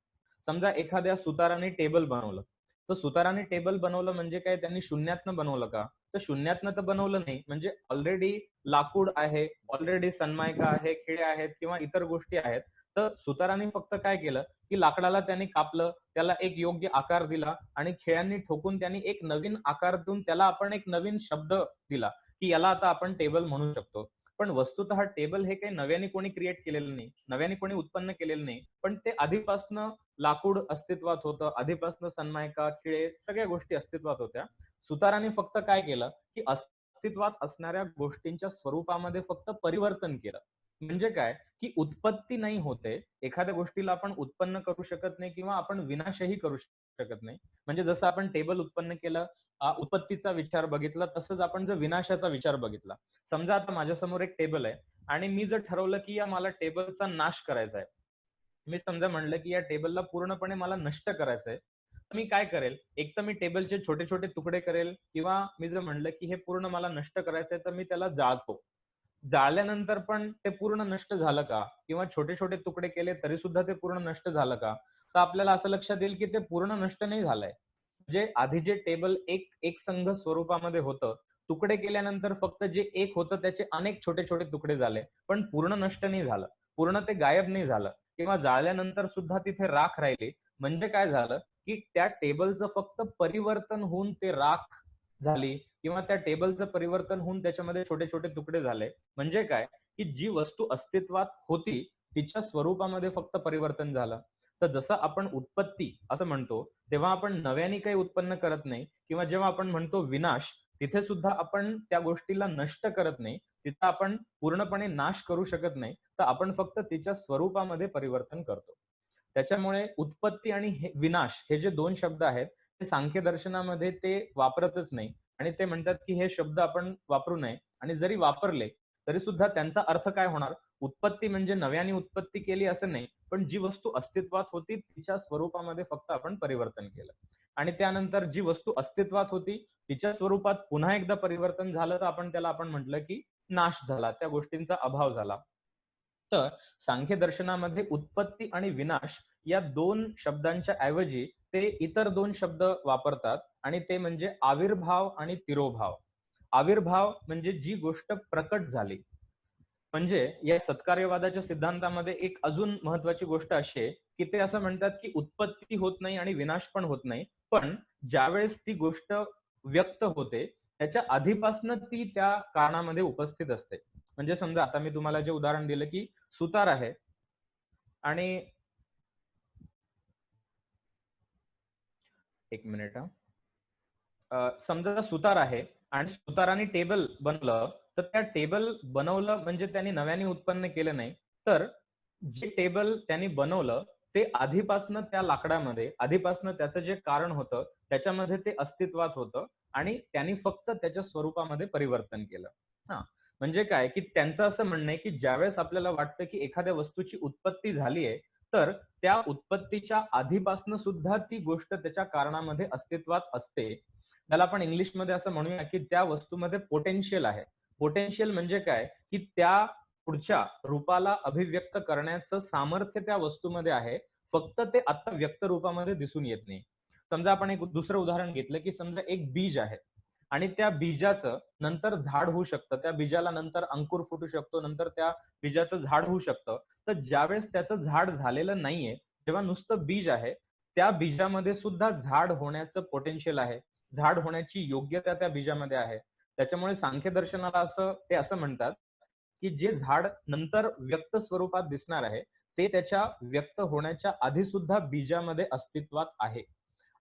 समजा एखाद्या सुताराने टेबल बनवलं. तर सुताराने टेबल बनवलं म्हणजे काय त्यांनी शून्यातनं बनवलं का? तर शून्यातनं तर बनवलं नाही. म्हणजे ऑलरेडी लाकूड आहे, ऑलरेडी सनमायका आहे, खिळे आहेत किंवा इतर गोष्टी आहेत. तर सुताराने फक्त काय केलं, की लाकडाला त्याने कापलं, त्याला एक योग्य आकार दिला आणि खिळ्यांनी ठोकून त्यांनी एक नवीन आकार देऊन त्याला आपण एक नवीन शब्द दिला, की याला आता आपण टेबल म्हणू शकतो. पण वस्तुतः टेबल हे काही नव्याने कोणी क्रिएट केलेलं नाही. नव्याने कोणी उत्पन्न केलेलं नाही. पण ते आधीपासनं लाकूड अस्तित्वात होतं. आधीपासनं सनमायका, खिळे सगळ्या गोष्टी अस्तित्वात होत्या. सुताराने फक्त काय केलं, की अस्तित्वात असणाऱ्या गोष्टींच्या स्वरूपामध्ये फक्त परिवर्तन केलं. म्हणजे काय, की उत्पत्ती नाही होते. एखाद्या गोष्टीला आपण उत्पन्न करू शकत नाही किंवा आपण विनाशही करू शकत नाही. म्हणजे जसं आपण टेबल उत्पन्न केलं, उत्पत्तीचा विचार बघितला, तसंच आपण जर विनाशाचा विचार बघितला. समजा आता माझ्यासमोर एक टेबल आहे आणि मी जर ठरवलं, की या मला टेबलचा नाश करायचा आहे. मी समजा म्हणलं, की या टेबलला पूर्णपणे मला नष्ट करायचं आहे. तर मी काय करेल, एक तर मी टेबलचे छोटे-छोटे तुकडे करेल किंवा मी जर म्हणलं, की हे पूर्ण मला नष्ट करायचंय, तर मी त्याला जाळतो. जाळल्यानंतर पण ते पूर्ण नष्ट झालं का? किंवा छोटे-छोटे तुकडे केले तरी सुद्धा ते पूर्ण नष्ट झालं का? तर आपल्याला असं लक्षात येईल, की ते पूर्ण नष्ट नाही झालंय. जे आधी जे टेबल एकसंध स्वरूपामध्ये होतं, तुकडे केल्यानंतर फक्त जे एक होतं त्याचे अनेक छोटे-छोटे तुकडे झाले. पण पूर्ण नष्ट नाही झालं. पूर्ण ते गायब नाही झालं किंवा जाळल्यानंतर सुद्धा तिथे राख राहिली. म्हणजे काय झालं, की त्या टेबलचं फक्त परिवर्तन होऊन ते राख झाली किंवा त्या टेबलचं परिवर्तन होऊन त्याच्यामध्ये छोटे-छोटे तुकडे झाले. म्हणजे काय, की जी वस्तू अस्तित्वात होती, तिच्या स्वरूपामध्ये फक्त परिवर्तन झालं. तर जसं आपण उत्पत्ती असं म्हणतो, तेव्हा आपण नव्याने काही उत्पन्न करत नाही किंवा जेव्हा आपण म्हणतो विनाश, तिथे सुद्धा आपण त्या गोष्टीला नष्ट करत नाही. तिथं आपण पूर्णपणे नाश करू शकत नाही. तर आपण फक्त तिच्या स्वरूपामध्ये परिवर्तन करतो. त्याच्यामुळे उत्पत्ती आणि विनाश हे जे 2 शब्द आहेत, ते सांख्य दर्शनामध्ये ते वापरतच नाही आणि ते म्हणतात, की हे शब्द आपण वापरू नये आणि जरी वापरले, तरी सुद्धा त्यांचा अर्थ काय होणार? उत्पत्ती म्हणजे नव्याने उत्पत्ती केली असं नाही, पण जी वस्तू अस्तित्वात होती तिच्या स्वरूपामध्ये फक्त आपण परिवर्तन केलं. आणि त्यानंतर जी वस्तू अस्तित्वात होती, तिच्या स्वरूपात पुन्हा एकदा परिवर्तन झालं, तर आपण म्हटलं, की नाश झाला. त्या गोष्टींचा अभाव झाला. तर सांख्य दर्शनामध्ये उत्पत्ती आणि विनाश या 2 शब्दांच्या ऐवजी ते इतर 2 शब्द वापरतात आणि ते म्हणजे आविर्भाव आणि तिरोभाव. आविर्भाव म्हणजे जी गोष्ट प्रकट झाली. म्हणजे या सत्कार्यवादाच्या सिद्धांतामध्ये एक अजून महत्वाची गोष्ट अशी आहे, की ते असं म्हणतात, की उत्पत्ती होत नाही आणि विनाश पण होत नाही. पण ज्यावेळेस ती गोष्ट व्यक्त होते, त्याच्या आधीपासून ती त्या कारणामध्ये उपस्थित असते. म्हणजे समजा आता मी तुम्हाला जे उदाहरण दिलं, की सुतार आहे आणि 1 मिनिट समजा सुतार आहे आणि सुताराने टेबल बनवलं, तर त्या टेबल बनवलं म्हणजे त्यांनी नव्याने उत्पन्न केलं नाही. तर जे टेबल त्यांनी बनवलं, ते आधीपासनं त्या लाकडामध्ये, आधीपासनं त्याचं जे कारण होतं, त्याच्यामध्ये ते अस्तित्वात होतं आणि त्यांनी फक्त त्याच्या स्वरूपामध्ये परिवर्तन केलं. हां, म्हणजे काय, की त्यांचं असं म्हणणं आहे, की ज्यावेळेस आपल्याला वाटतं, की एखाद्या वस्तूची उत्पत्ती झाली आहे, तर त्या उत्पत्तीच्या आधीपासून सुद्धा ती गोष्ट त्याच्या कारणामध्ये अस्तित्वात असते. त्याला आपण इंग्लिशमध्ये असं म्हणूया, की त्या वस्तूमध्ये पोटेन्शियल आहे. पोटेन्शियल म्हणजे काय, की त्या पुढच्या रूपाला अभिव्यक्त करण्याचं सामर्थ्य त्या वस्तूमध्ये आहे. फक्त ते आता व्यक्त रूपामध्ये दिसून येत नाही. समजा आपण एक दुसरं उदाहरण घेतलं, की समजा एक बीज आहे आणि त्या बीजाचं नंतर झाड होऊ शकतं. त्या बीजाला नंतर अंकुर फुटू शकतो. नंतर त्या बीजाचं झाड होऊ शकतं. तर ज्यावेळेस त्याचं झाड झालेलं नाहीये, जेव्हा नुसतं बीज आहे, त्या बीजामध्ये सुद्धा झाड होण्याचं पोटेन्शियल आहे. झाड होण्याची योग्यता त्या बीजामध्ये आहे. त्याच्यामुळे सांख्य दर्शनाला ते असं म्हणतात, की जे झाड नंतर व्यक्त स्वरूपात दिसणार आहे, ते त्याच्या व्यक्त होण्याच्या आधी सुद्धा बीजामध्ये अस्तित्वात आहे.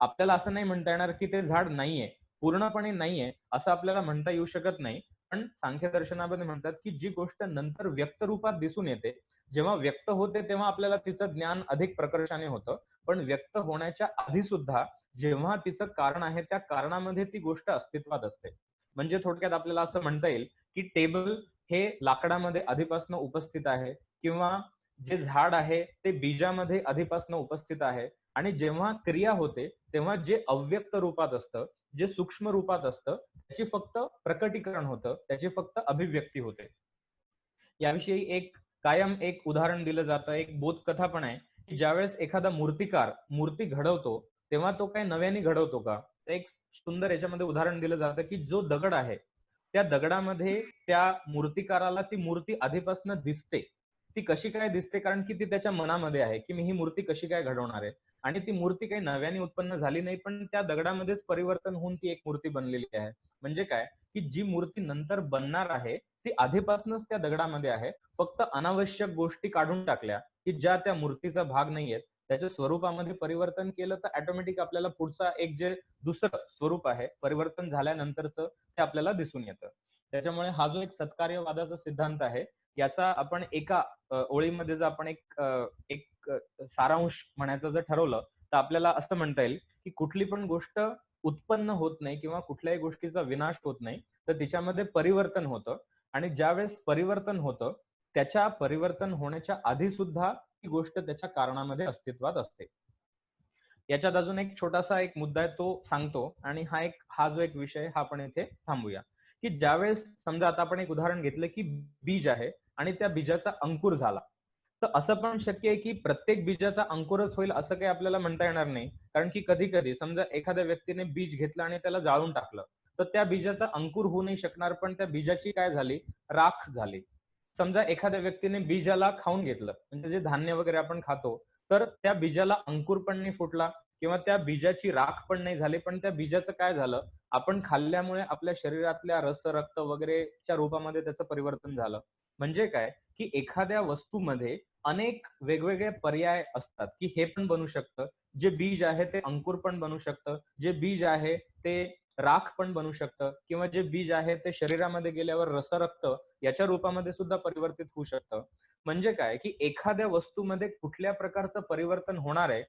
आपल्याला असं नाही म्हणता येणार, की ते झाड नाहीये. पूर्णपणे नाहीये, असं आपल्याला म्हणता येऊ शकत नाही. पण सांख्य दर्शनामध्ये म्हणतात, की जी गोष्ट नंतर व्यक्त रूपात दिसून येते, जेव्हा व्यक्त होते तेव्हा आपल्याला तिचं ज्ञान अधिक प्रकर्षाने होतं. पण व्यक्त होण्याच्या आधी सुद्धा जेव्हा तिचं कारण आहे, त्या कारणामध्ये ती गोष्ट अस्तित्वात असते. म्हणजे थोडक्यात आपल्याला असं म्हणता येईल, की टेबल हे लाकडामध्ये आधीपासून उपस्थित आहे किंवा जे झाड आहे ते बीजामध्ये आधीपासून उपस्थित आहे आणि जेव्हा क्रिया होते, तेव्हा जे अव्यक्त रूपात असतं, जे सूक्ष्म रूपात असतं, त्याची फक्त प्रकटीकरण होतं, त्याची फक्त अभिव्यक्ती होते. याविषयी कायम एक उदाहरण दिलं जातं, एक बोधकथा पण आहे, की ज्यावेळेस एखादा मूर्तिकार मूर्ती घडवतो, तेव्हा तो काही नव्याने घडवतो का? तर एक सुंदर याच्यामध्ये उदाहरण दिलं जातं, की जो दगड आहे, त्या दगडामध्ये त्या मूर्तिकाराला ती मूर्ती आधीपासून दिसते. ती कशी काय दिसते? कारण की ती त्याच्या मनामध्ये आहे, की मी ही मूर्ती कशी काय घडवणार आहे? आणि ती मूर्ती काही नव्याने उत्पन्न झाली नाही, पण त्या दगडामध्येच परिवर्तन होऊन ती एक मूर्ती बनलेली आहे. म्हणजे काय, की जी मूर्ती नंतर बनणार आहे, ती आधीपासूनच त्या दगडामध्ये आहे. फक्त अनावश्यक गोष्टी काढून टाकल्या, की ज्या त्या मूर्तीचा भाग नाहीयेत. त्याच्या स्वरूपामध्ये परिवर्तन केलं तर ऑटोमॅटिक आपल्याला पुढचा एक जे दुसरं स्वरूप आहे, परिवर्तन झाल्यानंतरचं ते आपल्याला दिसून येतं. त्याच्यामुळे हा जो एक सत्कार्यवादाचा सिद्धांत आहे, याचा आपण एका ओळीमध्ये जर आपण सारांश म्हणायचं जर ठरवलं, तर आपल्याला असं म्हणता येईल, की कुठली पण गोष्ट उत्पन्न होत नाही किंवा कुठल्याही गोष्टीचा विनाश होत नाही, तर तिच्यामध्ये परिवर्तन होतं आणि ज्यावेळेस परिवर्तन होतं, त्याच्या परिवर्तन होण्याच्या आधी सुद्धा ती गोष्ट त्याच्या कारणामध्ये अस्तित्वात असते. याच्यात अजून एक छोटासा एक मुद्दा आहे तो सांगतो आणि हा जो एक विषय हा आपण इथे थांबूया, की ज्यावेळेस समजा आता आपण एक उदाहरण घेतलं, की बीज आहे आणि त्या बीजाचा अंकुर झाला. तर असं पण शक्य आहे, की प्रत्येक बीजाचा अंकुरच होईल असं काही आपल्याला म्हणता येणार नाही. कारण की कधी-कधी समजा एखाद्या व्यक्तीने बीज घेतलं आणि त्याला जाळून टाकलं, तर त्या बीजाचा अंकुर होऊ नाही शकणार, पण त्या बीजाची काय झाली? राख झाली. समजा एखाद्या व्यक्तीने बीजाला खाऊन घेतलं, म्हणजे जे धान्य वगैरे आपण खातो, तर त्या बीजाला अंकुर पण नाही फुटला किंवा त्या बीजाची राख पण नाही झाली, पण त्या बीजाचं काय झालं? आपण खाल्ल्यामुळे आपल्या शरीरातल्या रस, रक्त वगैरेच्या रूपामध्ये त्याचं परिवर्तन झालं. म्हणजे काय? की एखाद्या वस्तूमध्ये अनेक वेगवेगळे पर्याय असतात, की हे पण बनू शकतं. जे बीज आहे ते अंकुर पण बनू शकतं. जे बीज आहे ते राख पण बनू शकतं किंवा जे बीज आहे ते शरीरामध्ये गेल्यावर रसरक्त याच्या रूपामध्ये सुद्धा परिवर्तित होऊ शकतं. म्हणजे काय, की एखाद्या वस्तूमध्ये कुठल्या प्रकारचं परिवर्तन होणार आहे,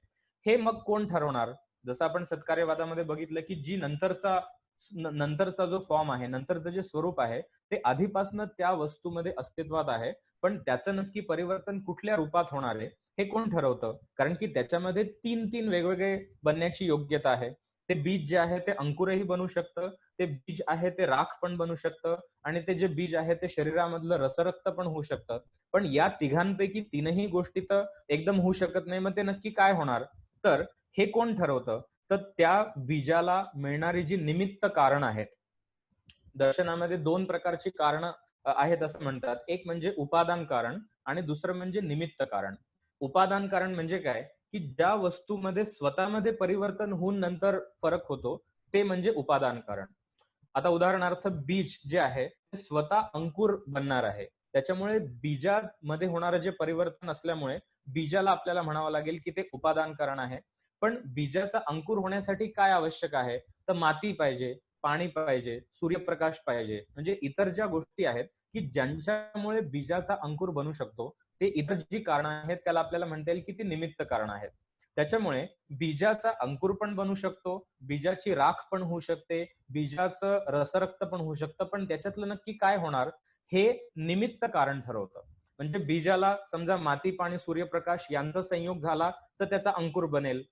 हे मग कोण ठरवणार? जसं आपण सत्कार्यवादामध्ये बघितलं, की जी नंतरचा जो फॉर्म आहे, नंतरचं जे स्वरूप आहे, ते आधीपासून त्या वस्तूमध्ये अस्तित्वात आहे. पण त्याचं नक्की परिवर्तन कुठल्या रूपात होणार आहे, हे कोण ठरवतं? कारण की त्याच्यामध्ये 3-3 वेगवेगळे बनण्याची योग्यता आहे. ते बीज जे आहे ते अंकुरही बनू शकतं, ते बीज आहे ते राख पण बनू शकतं आणि ते जे बीज आहे ते शरीरामधलं रसरक्त पण होऊ शकतं. पण या तिघांपैकी तीनही गोष्टी तर एकदम होऊ शकत नाही. मग ते नक्की काय होणार? तर हे कोण ठरवतं? तर त्या बीजाला मिळणारी जी निमित्त कारणं आहेत. दर्शनामध्ये 2 प्रकारची कारणं आहेत असं म्हणतात. एक म्हणजे उपादान कारण आणि दुसरं म्हणजे निमित्त कारण. उपादान कारण म्हणजे काय, की ज्या वस्तूमध्ये स्वतःमध्ये परिवर्तन होऊन नंतर फरक होतो, ते म्हणजे उपादान कारण. आता उदाहरणार्थ बीज जे आहे, ते स्वतः अंकुर बनणार आहे. त्याच्यामुळे बीजामध्ये होणारं जे परिवर्तन असल्यामुळे बीजाला आपल्याला म्हणावं लागेल, की ते उपादान कारण आहे. पण बीजाचा अंकुर होण्यासाठी काय आवश्यक आहे? तर माती पाहिजे, पाणी पाहिजे, सूर्यप्रकाश पाहिजे. म्हणजे इतर ज्या गोष्टी आहेत, की ज्यांच्यामुळे बीजाचा अंकुर बनू शकतो, ते इतर जी कारणं आहेत, त्याला आपल्याला म्हणता येईल, की ती निमित्त कारणं आहेत. त्याच्यामुळे बीजाचा अंकुर पण बनू शकतो, बीजाची राख पण होऊ शकते, बीजाचं रसरक्त पण होऊ शकतं, पण त्याच्यातलं नक्की काय होणार हे निमित्त कारण ठरवतं. म्हणजे बीजाला समजा माती, पाणी, सूर्यप्रकाश यांचा संयोग झाला तर त्याचा अंकुर बनेल.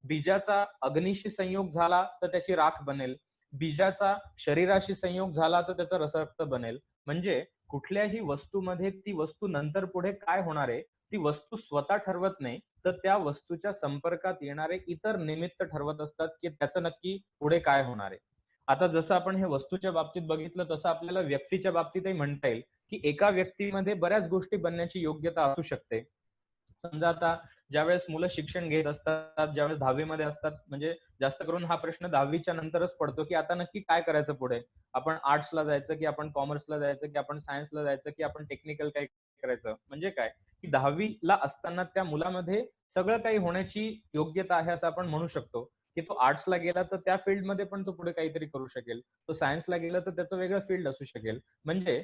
बीजाचा अग्नीशी संयोग झाला तर त्याची राख बनेल. बीजाचा शरीराशी संयोग झाला तर त्याचा रसरक्त बनेल. म्हणजे कुठल्याही वस्तूमध्ये ती वस्तू नंतर पुढे काय होणार आहे, ती वस्तू स्वतः ठरवत नाही, तर त्या वस्तूच्या संपर्कात येणारे इतर निमित्त ठरवत असतात, की त्याचं नक्की पुढे काय होणार आहे. आता जसं आपण हे वस्तूच्या बाबतीत बघितलं, तसं आपल्याला व्यक्तीच्या बाबतीतही म्हणता येईल, की एका व्यक्तीमध्ये बऱ्याच गोष्टी बनण्याची योग्यता असू शकते. समजा आता ज्यावेळेस मुलं शिक्षण घेत असतात, ज्यावेळेस 10वी मध्ये असतात, म्हणजे जास्त करून हा प्रश्न 10वीच्या नंतरच पडतो, की आता नक्की काय करायचं पुढे? आपण आर्ट्सला जायचं, की आपण कॉमर्सला जायचं, की आपण सायन्सला जायचं, की आपण टेक्निकल काय करायचं? म्हणजे काय, की 10वीला असताना त्या मुलामध्ये सगळं काही होण्याची योग्यता आहे असं आपण म्हणू शकतो, की तो आर्ट्सला गेला तर त्या फील्डमध्ये पण तो पुढे काहीतरी करू शकेल. तो सायन्सला गेला तर त्याचं वेगळं फील्ड असू शकेल. म्हणजे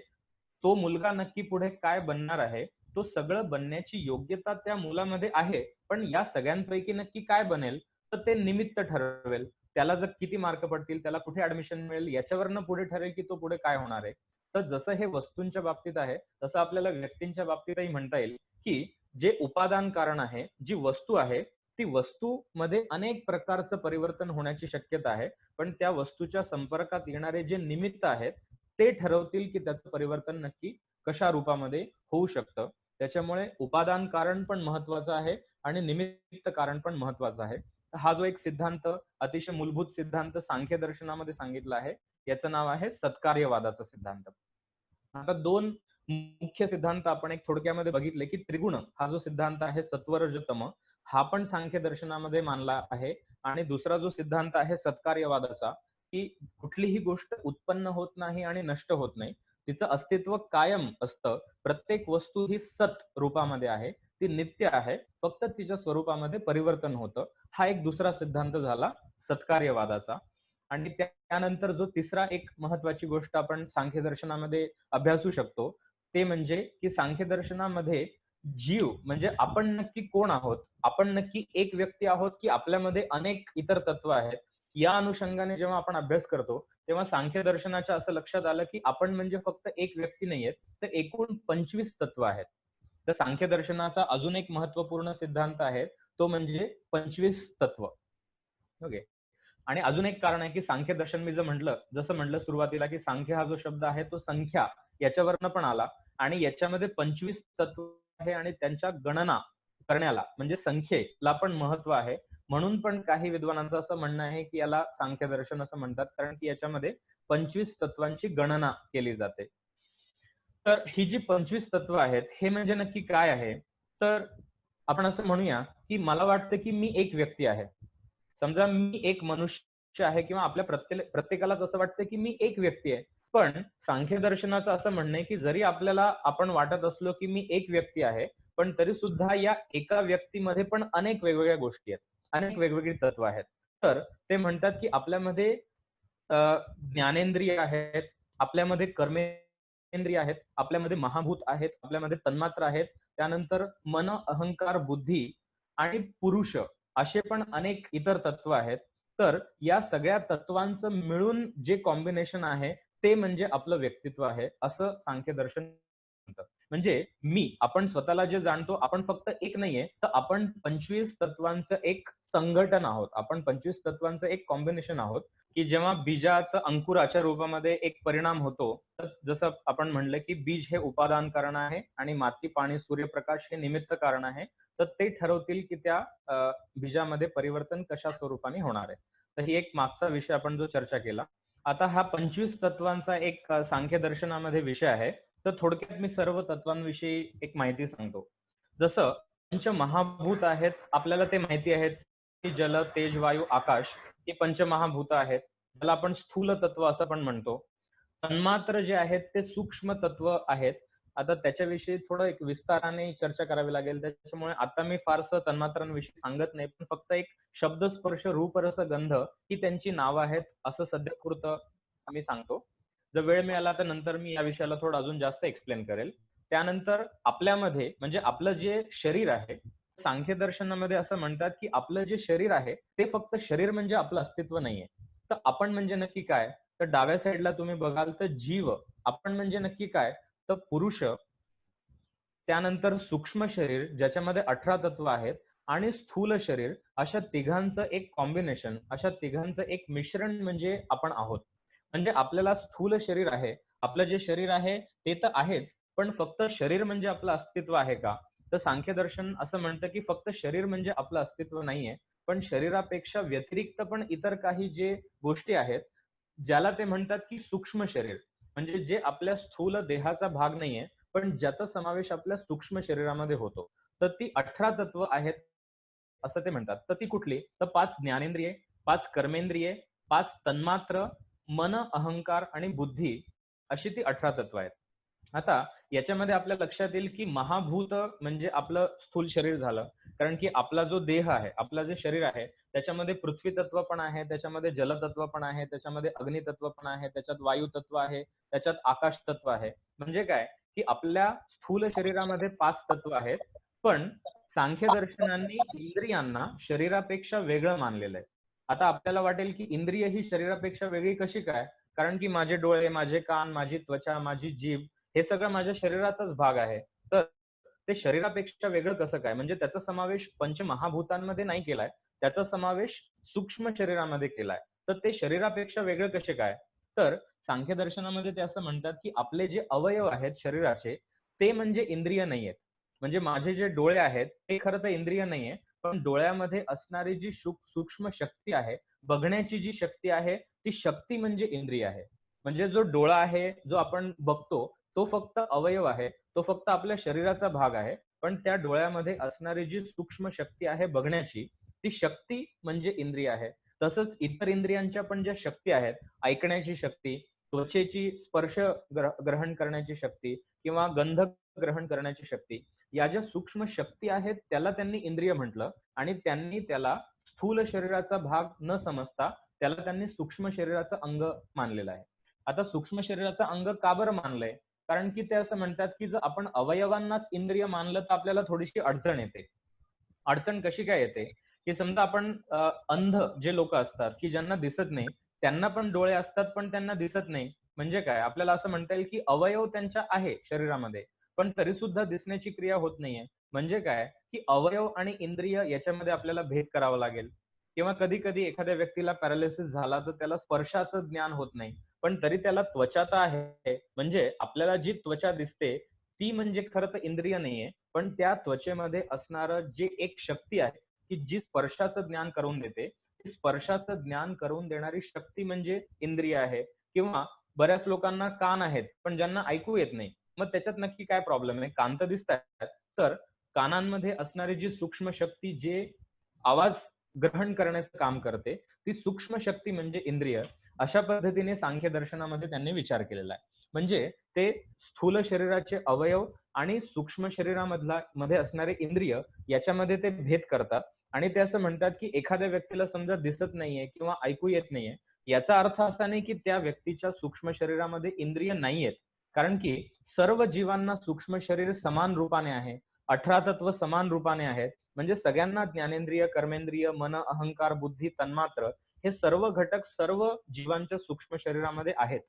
तो मुलगा नक्की पुढे काय बनणार आहे, तो सगळं बनण्याची योग्यता त्या मुलामध्ये आहे. पण या सगळ्यांपैकी नक्की काय बनेल, तर ते निमित्त ठरवेल. त्याला जर किती मार्क पडतील, त्याला कुठे ऍडमिशन मिळेल, याच्यावरनं पुढे ठरेल, की तो पुढे काय होणार आहे. तर जसं हे वस्तूंच्या बाबतीत आहे, तसं आपल्याला व्यक्तींच्या बाबतीतही म्हणता येईल, की जे उपादान कारण आहे, जी वस्तू आहे, ती वस्तूमध्ये अनेक प्रकारचं परिवर्तन होण्याची शक्यता आहे. पण त्या वस्तूच्या संपर्कात येणारे जे निमित्त आहेत, ते ठरवतील की त्याचं परिवर्तन नक्की कशा रूपामध्ये होऊ शकतं. त्याच्यामुळे उपादान कारण पण महत्वाचं आहे आणि निमित्त कारण पण महत्वाचं आहे. तर हा जो एक सिद्धांत, अतिशय मूलभूत सिद्धांत सांख्य दर्शनामध्ये सांगितला आहे, याचं नाव आहे सत्कार्यवादाचा सिद्धांत. आता 2 मुख्य सिद्धांत आपण एक थोडक्यामध्ये बघितले, की त्रिगुण हा जो सिद्धांत आहे सत्व, रज, तम हा पण सांख्य दर्शनामध्ये मानला आहे आणि दुसरा जो सिद्धांत आहे सत्कार्यवादाचा, की कुठलीही गोष्ट उत्पन्न होत नाही आणि नष्ट होत नाही. तिचं अस्तित्व कायम असतं. प्रत्येक वस्तू ही सत रूपामध्ये आहे. ती नित्य आहे. फक्त तिच्या स्वरूपामध्ये परिवर्तन होतं. हा एक दुसरा सिद्धांत झाला सत्कार्यवादाचा. आणि त्यानंतर जो तिसरा एक महत्वाची गोष्ट आपण सांख्य दर्शनामध्ये अभ्यासू शकतो, ते म्हणजे की सांख्य दर्शनामध्ये जीव म्हणजे आपण नक्की कोण आहोत? आपण नक्की एक व्यक्ती आहोत, की आपल्यामध्ये अनेक इतर तत्व आहेत? या अनुषंगाने जेव्हा आपण अभ्यास करतो, तेव्हा सांख्य दर्शनाच्या असं लक्षात आलं, की आपण म्हणजे फक्त एक व्यक्ती नाहीयेत, तर एकूण 25 तत्व आहेत. तर सांख्य दर्शनाचा अजून एक महत्त्वपूर्ण सिद्धांत आहे, तो म्हणजे 25 तत्व. ओके. आणि अजून एक कारण आहे, की सांख्य दर्शन मी जसं म्हटलं सुरुवातीला, की सांख्य हा जो शब्द आहे तो संख्या याच्यावरनं पण आला आणि याच्यामध्ये 25 तत्व आहे आणि त्यांच्या गणना करण्याला म्हणजे संख्येला पण महत्व आहे. म्हणून पण काही विद्वानांचं असं म्हणणं आहे, की याला सांख्य दर्शन असं म्हणतात, कारण की याच्यामध्ये 25 तत्वांची गणना केली जाते. तर ही जी 25 तत्व आहेत, हे म्हणजे नक्की काय आहे? तर आपण असं म्हणूया, की मला वाटतं, की मी एक व्यक्ती आहे. समजा मी एक मनुष्य आहे किंवा आपल्या प्रत्येकालाच असं वाटतं, की मी एक व्यक्ती आहे. पण सांख्य दर्शनाचं असं म्हणणं आहे, की जरी आपल्याला आपण वाटत असलो, की मी एक व्यक्ती आहे, पण तरी सुद्धा या एका व्यक्तीमध्ये पण अनेक वेगवेगळ्या गोष्टी आहेत. अनेक वेगवेगळी तत्व आहेत. तर ते म्हणतात, की आपल्यामध्ये अ, ज्ञानेंद्रिय आहेत, आपल्यामध्ये कर्मेंद्रिय आहेत, आपल्यामध्ये महाभूत आहेत, आपल्यामध्ये तन्मात्रा आहेत, त्यानंतर मन, अहंकार, बुद्धी आणि पुरुष असे पण अनेक इतर तत्व आहेत. तर या सगळ्या तत्वांचं मिळून जे कॉम्बिनेशन आहे, ते म्हणजे आपलं व्यक्तित्व आहे, असं सांख्य दर्शन म्हणतं. म्हणजे आपण स्वतःला जे जाणतो, आपण फक्त एक नाहीये, तर आपण 25 तत्वांचं एक संघटन आहोत. आपण 25 तत्वांचं एक कॉम्बिनेशन आहोत, की जेव्हा बीजाचं अंकुराच्या रूपामध्ये एक परिणाम होतो, तर जसं आपण म्हणलं, की बीज हे उपादान कारण आहे आणि माती, पाणी, सूर्यप्रकाश हे निमित्त कारण आहे. तर ते ठरवतील, की त्या बीजामध्ये परिवर्तन कशा स्वरूपाने होणार आहे. तर ही एक मागचा विषय आपण जो चर्चा केला. आता हा 25 तत्वांचा एक सांख्य दर्शनामध्ये विषय आहे. तर थोडक्यात मी सर्व तत्वांविषयी एक माहिती सांगतो. जसं पंचमहाभूत आहेत, आपल्याला ते माहिती आहेत, की जल, तेज, वायू, आकाश ही पंचमहाभूत आहेत. त्याला आपण स्थूल तत्व असं पण म्हणतो. तन्मात्र जे आहेत ते सूक्ष्म तत्व आहेत. आता त्याच्याविषयी थोडं एक विस्ताराने चर्चा करावी लागेल. त्याच्यामुळे आता मी फारसं तन्मात्रांविषयी सांगत नाही. पण फक्त एक शब्द, स्पर्श, रूप, रस, गंध ही त्यांची नावं आहेत, असं सध्यापुरतं मी सांगतो. जर वेळ मिळाला तर नंतर मी या विषयाला थोडं अजून जास्त एक्सप्लेन करेल. त्यानंतर आपल्यामध्ये म्हणजे आपलं जे शरीर आहे, सांख्य दर्शनामध्ये असं म्हणतात, की आपलं जे शरीर आहे, ते फक्त शरीर म्हणजे आपलं अस्तित्व नाहीये. तर आपण म्हणजे नक्की काय? तर डाव्या साइडला तुम्ही बघाल तर जीव. आपण म्हणजे नक्की काय? तर पुरुष, त्यानंतर सूक्ष्म शरीर ज्याच्यामध्ये 18 तत्व आहेत आणि स्थूल शरीर, अशा तिघांचं एक कॉम्बिनेशन, अशा तिघांचं एक मिश्रण म्हणजे आपण आहोत. म्हणजे आपल्याला स्थूल शरीर आहे. आपलं जे शरीर आहे ते तर आहेच, पण फक्त शरीर म्हणजे आपलं अस्तित्व आहे का? तर सांख्य दर्शन असं म्हणतं, की फक्त शरीर म्हणजे आपलं अस्तित्व नाहीये, पण शरीरापेक्षा व्यतिरिक्त पण इतर काही जे गोष्टी आहेत, ज्याला ते म्हणतात, की सूक्ष्म शरीर. म्हणजे जे आपल्या स्थूल देहाचा भाग नाहीये, पण ज्याचा समावेश आपल्या सूक्ष्म शरीरामध्ये होतो. तर ती 18 तत्व आहेत, असं ते म्हणतात. तर ती कुठली? तर 5 ज्ञानेंद्रिये, 5 कर्मेंद्रिये, 5 तन्मात्र, मन, अहंकार आणि बुद्धी, अशी ती 18 तत्व आहेत. आता याच्यामध्ये आपल्या लक्षात येईल, की महाभूत म्हणजे आपलं स्थूल शरीर झालं. कारण की आपला जो देह आहे, आपलं जे शरीर आहे, त्याच्यामध्ये पृथ्वी तत्व पण आहे, त्याच्यामध्ये जलतत्व पण आहे, त्याच्यामध्ये अग्नितत्व पण आहे, त्याच्यात वायू तत्व आहे, त्याच्यात आकाश तत्व आहे. म्हणजे काय, की आपल्या स्थूल शरीरामध्ये 5 तत्व आहेत. पण सांख्य दर्शनांनी इंद्रियांना शरीरापेक्षा वेगळं मानलेलं आहे. आता आपल्याला वाटेल, की इंद्रिय ही शरीरापेक्षा वेगळी कशी काय? कारण की माझे डोळे, माझे कान, माझी त्वचा, माझी जीभ, हे सगळं माझ्या शरीराचाच भाग आहे. तर ते शरीरापेक्षा वेगळं कसं काय? म्हणजे त्याचा समावेश पंचमहाभूतांमध्ये नाही केलाय. त्याचा समावेश सूक्ष्म शरीरामध्ये केलाय. तर ते शरीरापेक्षा वेगळं कसे काय? तर सांख्य दर्शनामध्ये ते असं म्हणतात, की आपले जे अवयव आहेत शरीराचे, ते म्हणजे इंद्रिय नाहीयेत. म्हणजे माझे जे डोळे आहेत, ते खरं तर इंद्रिय नाहीये. पण डोळ्यामध्ये असणारी जी सूक्ष्म शक्ती आहे, बघण्याची जी शक्ती आहे, ती शक्ती म्हणजे इंद्रिय आहे. म्हणजे जो डोळा आहे, जो आपण बघतो, तो फक्त अवयव आहे. तो फक्त आपल्या शरीराचा भाग आहे. पण त्या डोळ्यामध्ये असणारी जी सूक्ष्म शक्ती आहे बघण्याची, ती शक्ती म्हणजे इंद्रिय आहे. तसंच इतर इंद्रियांच्या पण ज्या शक्ती आहेत, ऐकण्याची शक्ती, त्वचेची स्पर्श ग्रहण करण्याची शक्ती किंवा गंध ग्रहण करण्याची शक्ती, या ज्या सूक्ष्म शक्ती आहेत, त्याला त्यांनी इंद्रिय म्हटलं आणि त्यांनी त्याला स्थूल शरीराचा भाग न समजता त्याला त्यांनी सूक्ष्म शरीराचं अंग मानलेलं आहे. आता सूक्ष्म शरीराचं अंग का बरं मानलंय? कारण की ते असं म्हणतात, की जर आपण अवयवांनाच इंद्रिय मानलं, तर आपल्याला थोडीशी अडचण येते. अडचण कशी काय येते, की समजा आपण अंध जे लोकं असतात, की ज्यांना दिसत नाही, त्यांना पण डोळे असतात, पण त्यांना दिसत नाही. म्हणजे काय? आपल्याला असं म्हणता येईल, की अवयव त्यांच्या आहे शरीरामध्ये, पण तरीसुद्धा दिसण्याची क्रिया होत नाहीये. म्हणजे काय? की अवयव आणि इंद्रिय याच्यामध्ये आपल्याला भेद करावा लागेल. किंवा कधी-कधी एखाद्या व्यक्तीला पॅरालिसिस झाला, तर त्याला स्पर्शाचं ज्ञान होत नाही. पण तरी त्याला त्वचा तर आहे. म्हणजे आपल्याला जी त्वचा दिसते, ती म्हणजे खरं तर इंद्रिय नाहीये. पण त्या त्वचेमध्ये असणारं जे एक शक्ती आहे, की जी स्पर्शाचं ज्ञान करून देते, ती स्पर्शाचं ज्ञान करून देणारी शक्ती म्हणजे इंद्रिय आहे. किंवा बऱ्याच लोकांना कान आहेत, पण ज्यांना ऐकू येत नाही. मग त्याच्यात नक्की काय प्रॉब्लेम आहे? कान तर दिसतायत. तर कानांमध्ये असणारी जी सूक्ष्म शक्ती जे आवाज ग्रहण करण्याचं काम करते, ती सूक्ष्म शक्ती म्हणजे इंद्रिय. अशा पद्धतीने सांख्य दर्शनामध्ये त्यांनी विचार केलेला आहे. म्हणजे ते स्थूल शरीराचे अवयव आणि सूक्ष्म मध्ये असणारे इंद्रिय याच्यामध्ये ते भेद करतात आणि ते असं म्हणतात, की एखाद्या व्यक्तीला समजा दिसत नाहीये किंवा ऐकू येत नाहीये, याचा अर्थ असा नाही, की त्या व्यक्तीच्या सूक्ष्म शरीरामध्ये इंद्रिय नाहीयेत. कारण की सर्व जीवांना सूक्ष्म शरीर समान रूपाने आहे. 18 तत्व समान रूपाने आहेत. म्हणजे सगळ्यांना ज्ञानेंद्रिय, कर्मेंद्रिय, मन, अहंकार, बुद्धी, तन्मात्र, हे सर्व घटक सर्व जीवांच्या सूक्ष्म शरीरामध्ये आहेत.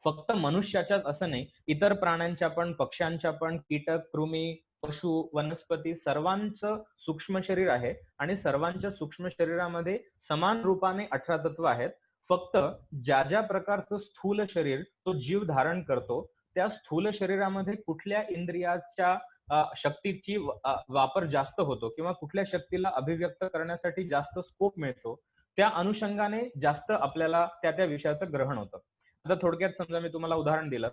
फक्त मनुष्याच्याच असं नाही, इतर प्राण्यांच्या पण, पक्ष्यांच्या पण, कीटक, कृमी, पशु, वनस्पती सर्वांचं सूक्ष्म शरीर आहे आणि सर्वांच्या सूक्ष्म शरीरामध्ये समान रूपाने 18 तत्व आहेत. फक्त ज्या प्रकारचं स्थूल शरीर तो जीव धारण करतो, त्या स्थूल शरीरामध्ये कुठल्या इंद्रियाच्या शक्तीची वापर जास्त होतो किंवा कुठल्या शक्तीला अभिव्यक्त करण्यासाठी जास्त स्कोप मिळतो, त्या अनुषंगाने जास्त आपल्याला त्या विषयाचं ग्रहण होतं. आता थोडक्यात समजा मी तुम्हाला उदाहरण दिलं,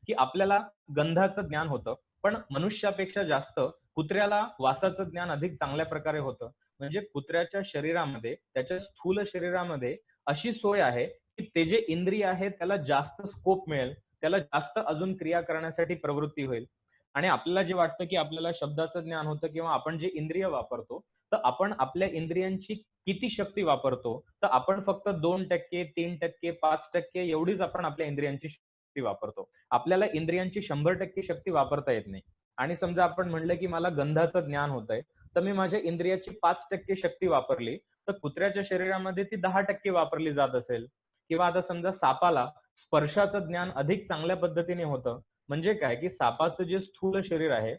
की आपल्याला गंधाचं ज्ञान होतं, पण मनुष्यापेक्षा जास्त कुत्र्याला वासाचं ज्ञान अधिक चांगल्या प्रकारे होतं. म्हणजे कुत्र्याच्या शरीरामध्ये, त्याच्या स्थूल शरीरामध्ये अशी सोय आहे, की ते जे इंद्रिय आहे त्याला जास्त स्कोप मिळेल, त्याला जास्त अजून क्रिया करण्यासाठी प्रवृत्ती होईल. आणि आपल्याला जे वाटतं, की आपल्याला शब्दाचं ज्ञान होतं किंवा आपण जे इंद्रिय वापरतो, तर आपण आपल्या इंद्रियांची किती शक्ती वापरतो? तर आपण फक्त 2%, 3%, 5% एवढीच आपण आपल्या इंद्रियांची शक्ती वापरतो. आपल्याला इंद्रियांची 100% शक्ती वापरता येत नाही. आणि समजा आपण म्हणलं की मला गंधाचं ज्ञान होतंय, तर मी माझ्या इंद्रियाची 5% शक्ती वापरली, तर कुत्र्याच्या शरीरामध्ये ती 10% वापरली जात असेल. किंवा आता समजा सापाला स्पर्शाचं ज्ञान अधिक चांगल्या पद्धतीने होतं. म्हणजे काय, की सापाचं जे स्थूल शरीर आहे,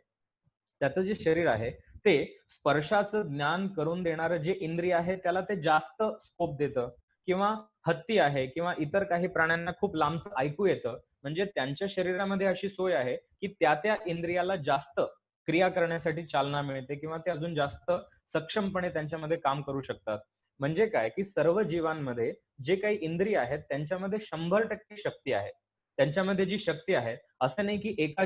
त्याचं जे शरीर आहे, ते स्पर्शाचं ज्ञान करून देणारं जे इंद्रिय आहे, त्याला ते जास्त स्कोप देतं. किंवा हत्ती आहे किंवा इतर काही प्राण्यांना खूप लांबचं ऐकू येतं. म्हणजे त्यांच्या शरीरामध्ये अशी सोय आहे, की त्या इंद्रियाला जास्त क्रिया करण्यासाठी चालना मिळते किंवा ते अजून जास्त सक्षमपणे त्यांच्यामध्ये काम करू शकतात. म्हणजे काय, की सर्व जीवांमध्ये जे काही इंद्रिय आहेत, त्यांच्यामध्ये 100% शक्ती आहे. त्यांच्यामध्ये जी शक्ती आहे, असं नाही की एका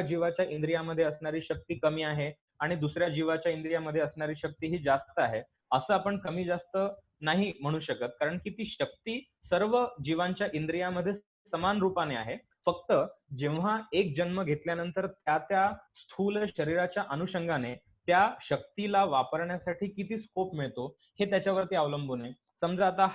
जीवाच्या इंद्रियामध्ये असणारी शक्ती कमी आहे आणि दुसऱ्या जीवाच्या इंद्रियामध्ये असणारी शक्ती ही जास्त आहे. असं आपण कमी जास्त नाही म्हणू शकत. कारण की ती शक्ती सर्व जीवांच्या इंद्रियामध्ये समान रूपाने आहे. फक्त जेव्हा एक जन्म घेतल्यानंतर त्या स्थूल शरीराच्या अनुषंगाने त्या शक्तीला वापरण्यासाठी किती स्कोप मिळतो, हे त्याच्यावरती अवलंबून आहे. समजा आता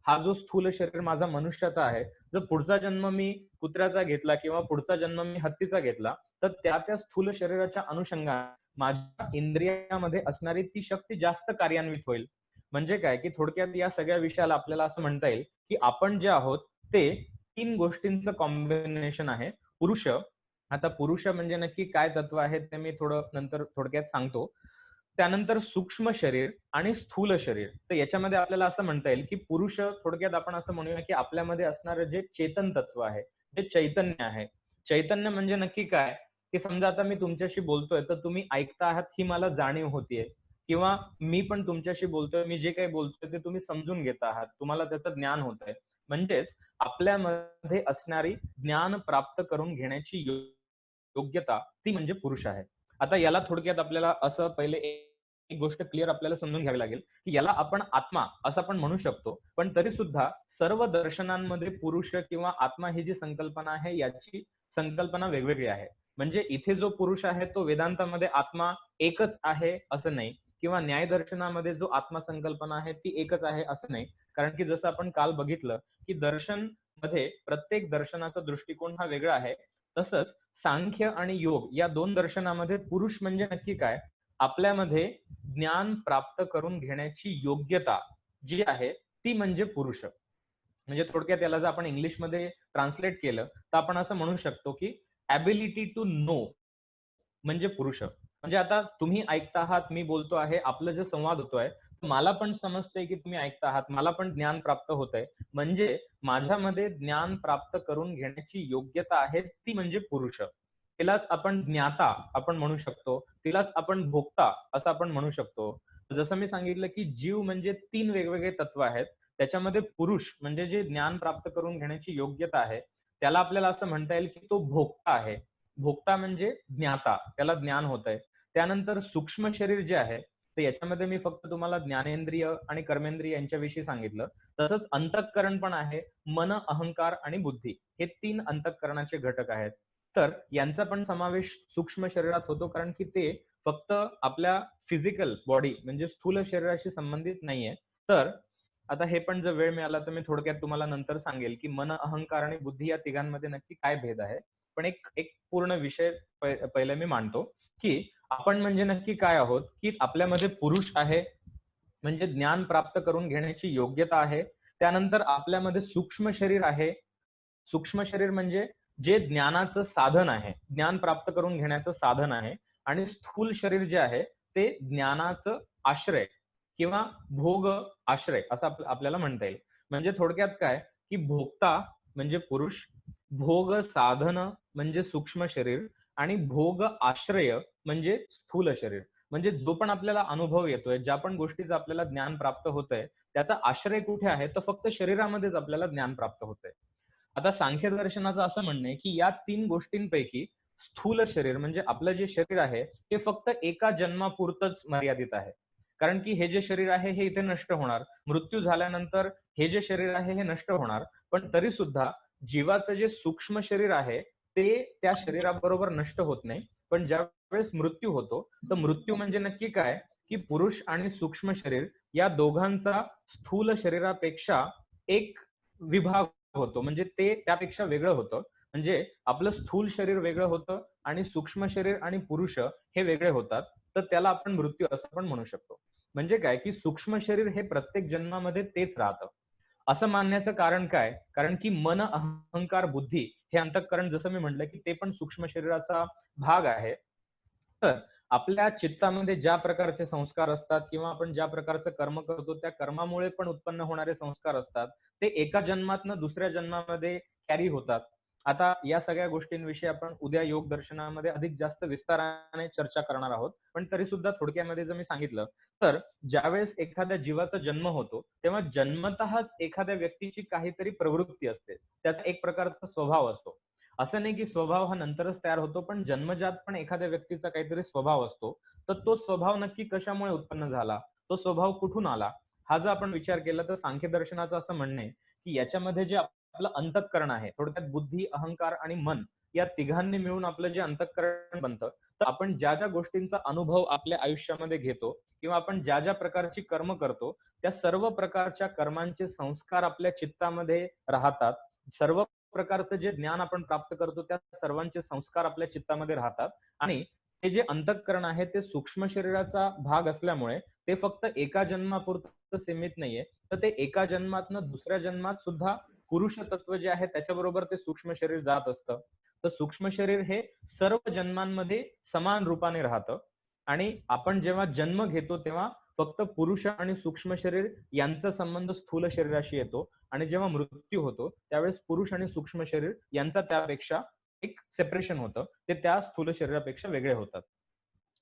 हा जो स्थूल शरीर माझा मनुष्याचा आहे, जर पुढचा जन्म मी कुत्र्याचा घेतला किंवा पुढचा जन्म मी हत्तीचा घेतला, तर त्या स्थूल शरीराच्या अनुषंगाने माझ्या इंद्रियामध्ये असणारी ती शक्ती जास्त कार्यान्वित होईल. म्हणजे काय, की थोडक्यात या सगळ्या विषयाला आपल्याला असं म्हणता येईल, की आपण जे आहोत ते 3 गोष्टींचं कॉम्बिनेशन आहे. पुरुष, आता पुरुष म्हणजे नक्की काय तत्व आहे ते मी थोडं नंतर थोडक्यात सांगतो. त्यानंतर सूक्ष्म शरीर आणि स्थूल शरीर. तर याच्यामध्ये आपल्याला असं म्हणता येईल, की पुरुष थोडक्यात आपण असं म्हणूया, की आपल्यामध्ये असणारं जे चेतन तत्व आहे, जे चैतन्य आहे. चैतन्य म्हणजे नक्की काय, की समजा आता मी तुमच्याशी बोलतोय, तर तुम्ही ऐकता आहात ही मला जाणीव होतीये किंवा मी पण तुमच्याशी बोलतोय, मी जे काही बोलतोय ते तुम्ही समजून घेत आहात. तुम्हाला त्याचं ज्ञान होतंय. म्हणजेच आपल्यामध्ये असणारी ज्ञान प्राप्त करून घेण्याची योग्यता ती म्हणजे पुरुष आहे. आता याला थोडक्यात आपल्याला असं पहिले एक गोष्ट क्लिअर आपल्याला समजून घ्यावी लागेल, की याला आपण आत्मा असं आपण म्हणू शकतो. पण तरी सुद्धा सर्व दर्शनांमध्ये पुरुष किंवा आत्मा ही जी संकल्पना आहे, याची संकल्पना वेगवेगळी आहे. म्हणजे इथे जो पुरुष आहे, तो वेदांतामध्ये आत्मा एकच आहे असं नाही किंवा न्यायदर्शनामध्ये जो आत्मा संकल्पना आहे, ती एकच आहे असं नाही. कारण की जसं आपण काल बघितलं, की दर्शनमध्ये प्रत्येक दर्शनाचा दृष्टिकोन हा वेगळा आहे. तसंच सांख्य आणि योग या 2 दर्शनामध्ये पुरुष म्हणजे नक्की काय? आपल्यामध्ये ज्ञान प्राप्त करून घेण्याची योग्यता जी आहे, ती म्हणजे पुरुष. म्हणजे थोडक्यात याला जर आपण इंग्लिशमध्ये ट्रान्सलेट केलं, तर आपण असं म्हणू शकतो, की एबिलिटी टू नो म्हणजे पुरुष. म्हणजे आता तुम्ही ऐकता आहात, मी बोलतो आहे, आपला जो संवाद होतोय, मला पण समजतंय की तुम्ही ऐकता आहात. मला पण ज्ञान प्राप्त होतंय. म्हणजे माझ्यामध्ये ज्ञान प्राप्त करून घेण्याची योग्यता आहे, ती म्हणजे पुरुष. तिलाच आपण ज्ञाता आपण म्हणू शकतो. तिलाच आपण भोक्ता असं आपण म्हणू शकतो. जसं मी सांगितलं की जीव म्हणजे 3 वेगवेगळे तत्व आहेत. त्याच्यामध्ये पुरुष म्हणजे जे ज्ञान प्राप्त करून घेण्याची योग्यता आहे, त्याला आपल्याला असं म्हणता येईल की तो भोक्ता आहे. भोक्ता म्हणजे ज्ञाता, त्याला ज्ञान होतंय. त्यानंतर सूक्ष्म शरीर जे आहे, तर याच्यामध्ये मी फक्त तुम्हाला ज्ञानेंद्रिय आणि कर्मेंद्रिय यांच्याविषयी सांगितलं. तसंच अंतःकरण पण आहे. मन, अहंकार आणि बुद्धी हे 3 अंतःकरणाचे घटक आहेत. तर यांचा पण समावेश सूक्ष्म शरीरात होतो कारण की ते फक्त आपल्या फिजिकल बॉडी म्हणजे स्थूल शरीराशी संबंधित नाहीये. तर आता हे पण जर वेळ मिळाला तर मी थोडक्यात तुम्हाला नंतर सांगेल, की मन, अहंकार आणि बुद्धी या तिघांमध्ये नक्की काय भेद आहे. पण एक एक पूर्ण विषय पहिले मी मांडतो, की आपण म्हणजे नक्की काय आहोत, की आपल्यामध्ये पुरुष आहे, म्हणजे ज्ञान प्राप्त करून घेण्याची योग्यता आहे. त्यानंतर आपल्यामध्ये सूक्ष्म शरीर आहे. सूक्ष्म शरीर म्हणजे जे ज्ञानाचं साधन आहे, ज्ञान प्राप्त करून घेण्याचं साधन आहे आणि स्थूल शरीर जे आहे, ते ज्ञानाचं आश्रय किंवा भोग आश्रय असं आपल्याला म्हणता येईल. म्हणजे थोडक्यात काय, की भोक्ता म्हणजे पुरुष, भोग साधन म्हणजे सूक्ष्म शरीर आणि भोग आश्रय म्हणजे स्थूल शरीर. म्हणजे जो पण आपल्याला अनुभव येतोय, ज्या पण गोष्टीचं आपल्याला ज्ञान प्राप्त होतंय, त्याचा आश्रय कुठे आहे? तर फक्त शरीरामध्येच आपल्याला ज्ञान प्राप्त होतंय. आता सांख्य दर्शनाचं असं म्हणणं आहे, की या 3 गोष्टींपैकी स्थूल शरीर म्हणजे आपलं जे शरीर आहे, ते फक्त एका जन्मापुरतंच मर्यादित आहे. कारण की हे जे शरीर आहे, हे इथे नष्ट होणार. मृत्यू झाल्यानंतर हे जे शरीर आहे, हे नष्ट होणार. पण तरी सुद्धा जीवाचं जे सूक्ष्म शरीर आहे, ते त्या शरीराबरोबर नष्ट होत नाही. पण ज्यावेळेस मृत्यू होतो, तर मृत्यू म्हणजे नक्की काय, की पुरुष आणि सूक्ष्म शरीर या दोघांचा स्थूल शरीरापेक्षा एक विभाग होतो. म्हणजे ते त्यापेक्षा वेगळं होतं. म्हणजे आपलं स्थूल शरीर वेगळं होतं आणि सूक्ष्म शरीर आणि पुरुष हे वेगळे होतात. तर त्याला आपण मृत्यू असं पण म्हणू शकतो. म्हणजे काय, की सूक्ष्म शरीर हे प्रत्येक जन्मामध्ये तेच राहतं. असं मानण्याचं कारण काय? कारण की मन, अहंकार, बुद्धी हे अंतःकरण जसं मी म्हटलं, की ते पण सूक्ष्म शरीराचा भाग आहे. तर आपल्या चित्तामध्ये ज्या प्रकारचे संस्कार असतात किंवा आपण ज्या प्रकारचं कर्म करतो, त्या कर्मामुळे पण उत्पन्न होणारे संस्कार असतात. ते एका जन्मातनं दुसऱ्या जन्मामध्ये कॅरी होतात. आता या सगळ्या गोष्टींविषयी आपण उद्या योग दर्शनामध्ये अधिक जास्त विस्ताराने चर्चा करणार आहोत. पण तरी सुद्धा थोडक्यामध्ये जर मी सांगितलं, तर ज्यावेळेस एखाद्या जीवाचा जन्म होतो, तेव्हा जन्मतःच एखाद्या व्यक्तीची काहीतरी प्रवृत्ती असते. त्याचा एक प्रकारचा स्वभाव असतो. असं नाही की स्वभाव हा नंतरच तयार होतो, पण जन्मजात पण एखाद्या व्यक्तीचा काहीतरी स्वभाव असतो. तर तो स्वभाव नक्की कशामुळे उत्पन्न झाला? तो स्वभाव कुठून आला? हा जर आपण विचार केला तर सांख्य दर्शनाचं असं म्हणणं आहे, की याच्यामध्ये जे आपलं अंतःकरण आहे, थोडक्यात बुद्धी, अहंकार आणि मन या तिघांनी मिळून आपलं जे अंतःकरण बनतं. तर आपण ज्या गोष्टींचा अनुभव आपल्या आयुष्यामध्ये घेतो किंवा आपण ज्या प्रकारची कर्म करतो, त्या सर्व प्रकारच्या कर्मांचे संस्कार आपल्या चित्तामध्ये राहतात. सर्व प्रकारचं जे ज्ञान आपण प्राप्त करतो, त्या सर्वांचे संस्कार आपल्या चित्तामध्ये राहतात आणि ते जे अंतःकरण आहे, ते सूक्ष्म शरीराचा भाग असल्यामुळे ते फक्त एका जन्मापुरतं सीमित नाहीये. तर ते एका जन्मातनं दुसऱ्या जन्मात सुद्धा पुरुष तत्व जे आहे त्याच्याबरोबर ते सूक्ष्म शरीर जात असतं. तर सूक्ष्म शरीर हे सर्व जन्मांमध्ये समान रूपाने राहतं आणि आपण जेव्हा जन्म घेतो तेव्हा फक्त पुरुष आणि सूक्ष्म शरीर यांचा संबंध स्थूल शरीराशी येतो आणि जेव्हा मृत्यू होतो त्यावेळेस पुरुष आणि सूक्ष्म शरीर यांचा त्यापेक्षा एक सेपरेशन होतं. ते त्या स्थूल शरीरापेक्षा वेगळे होतात.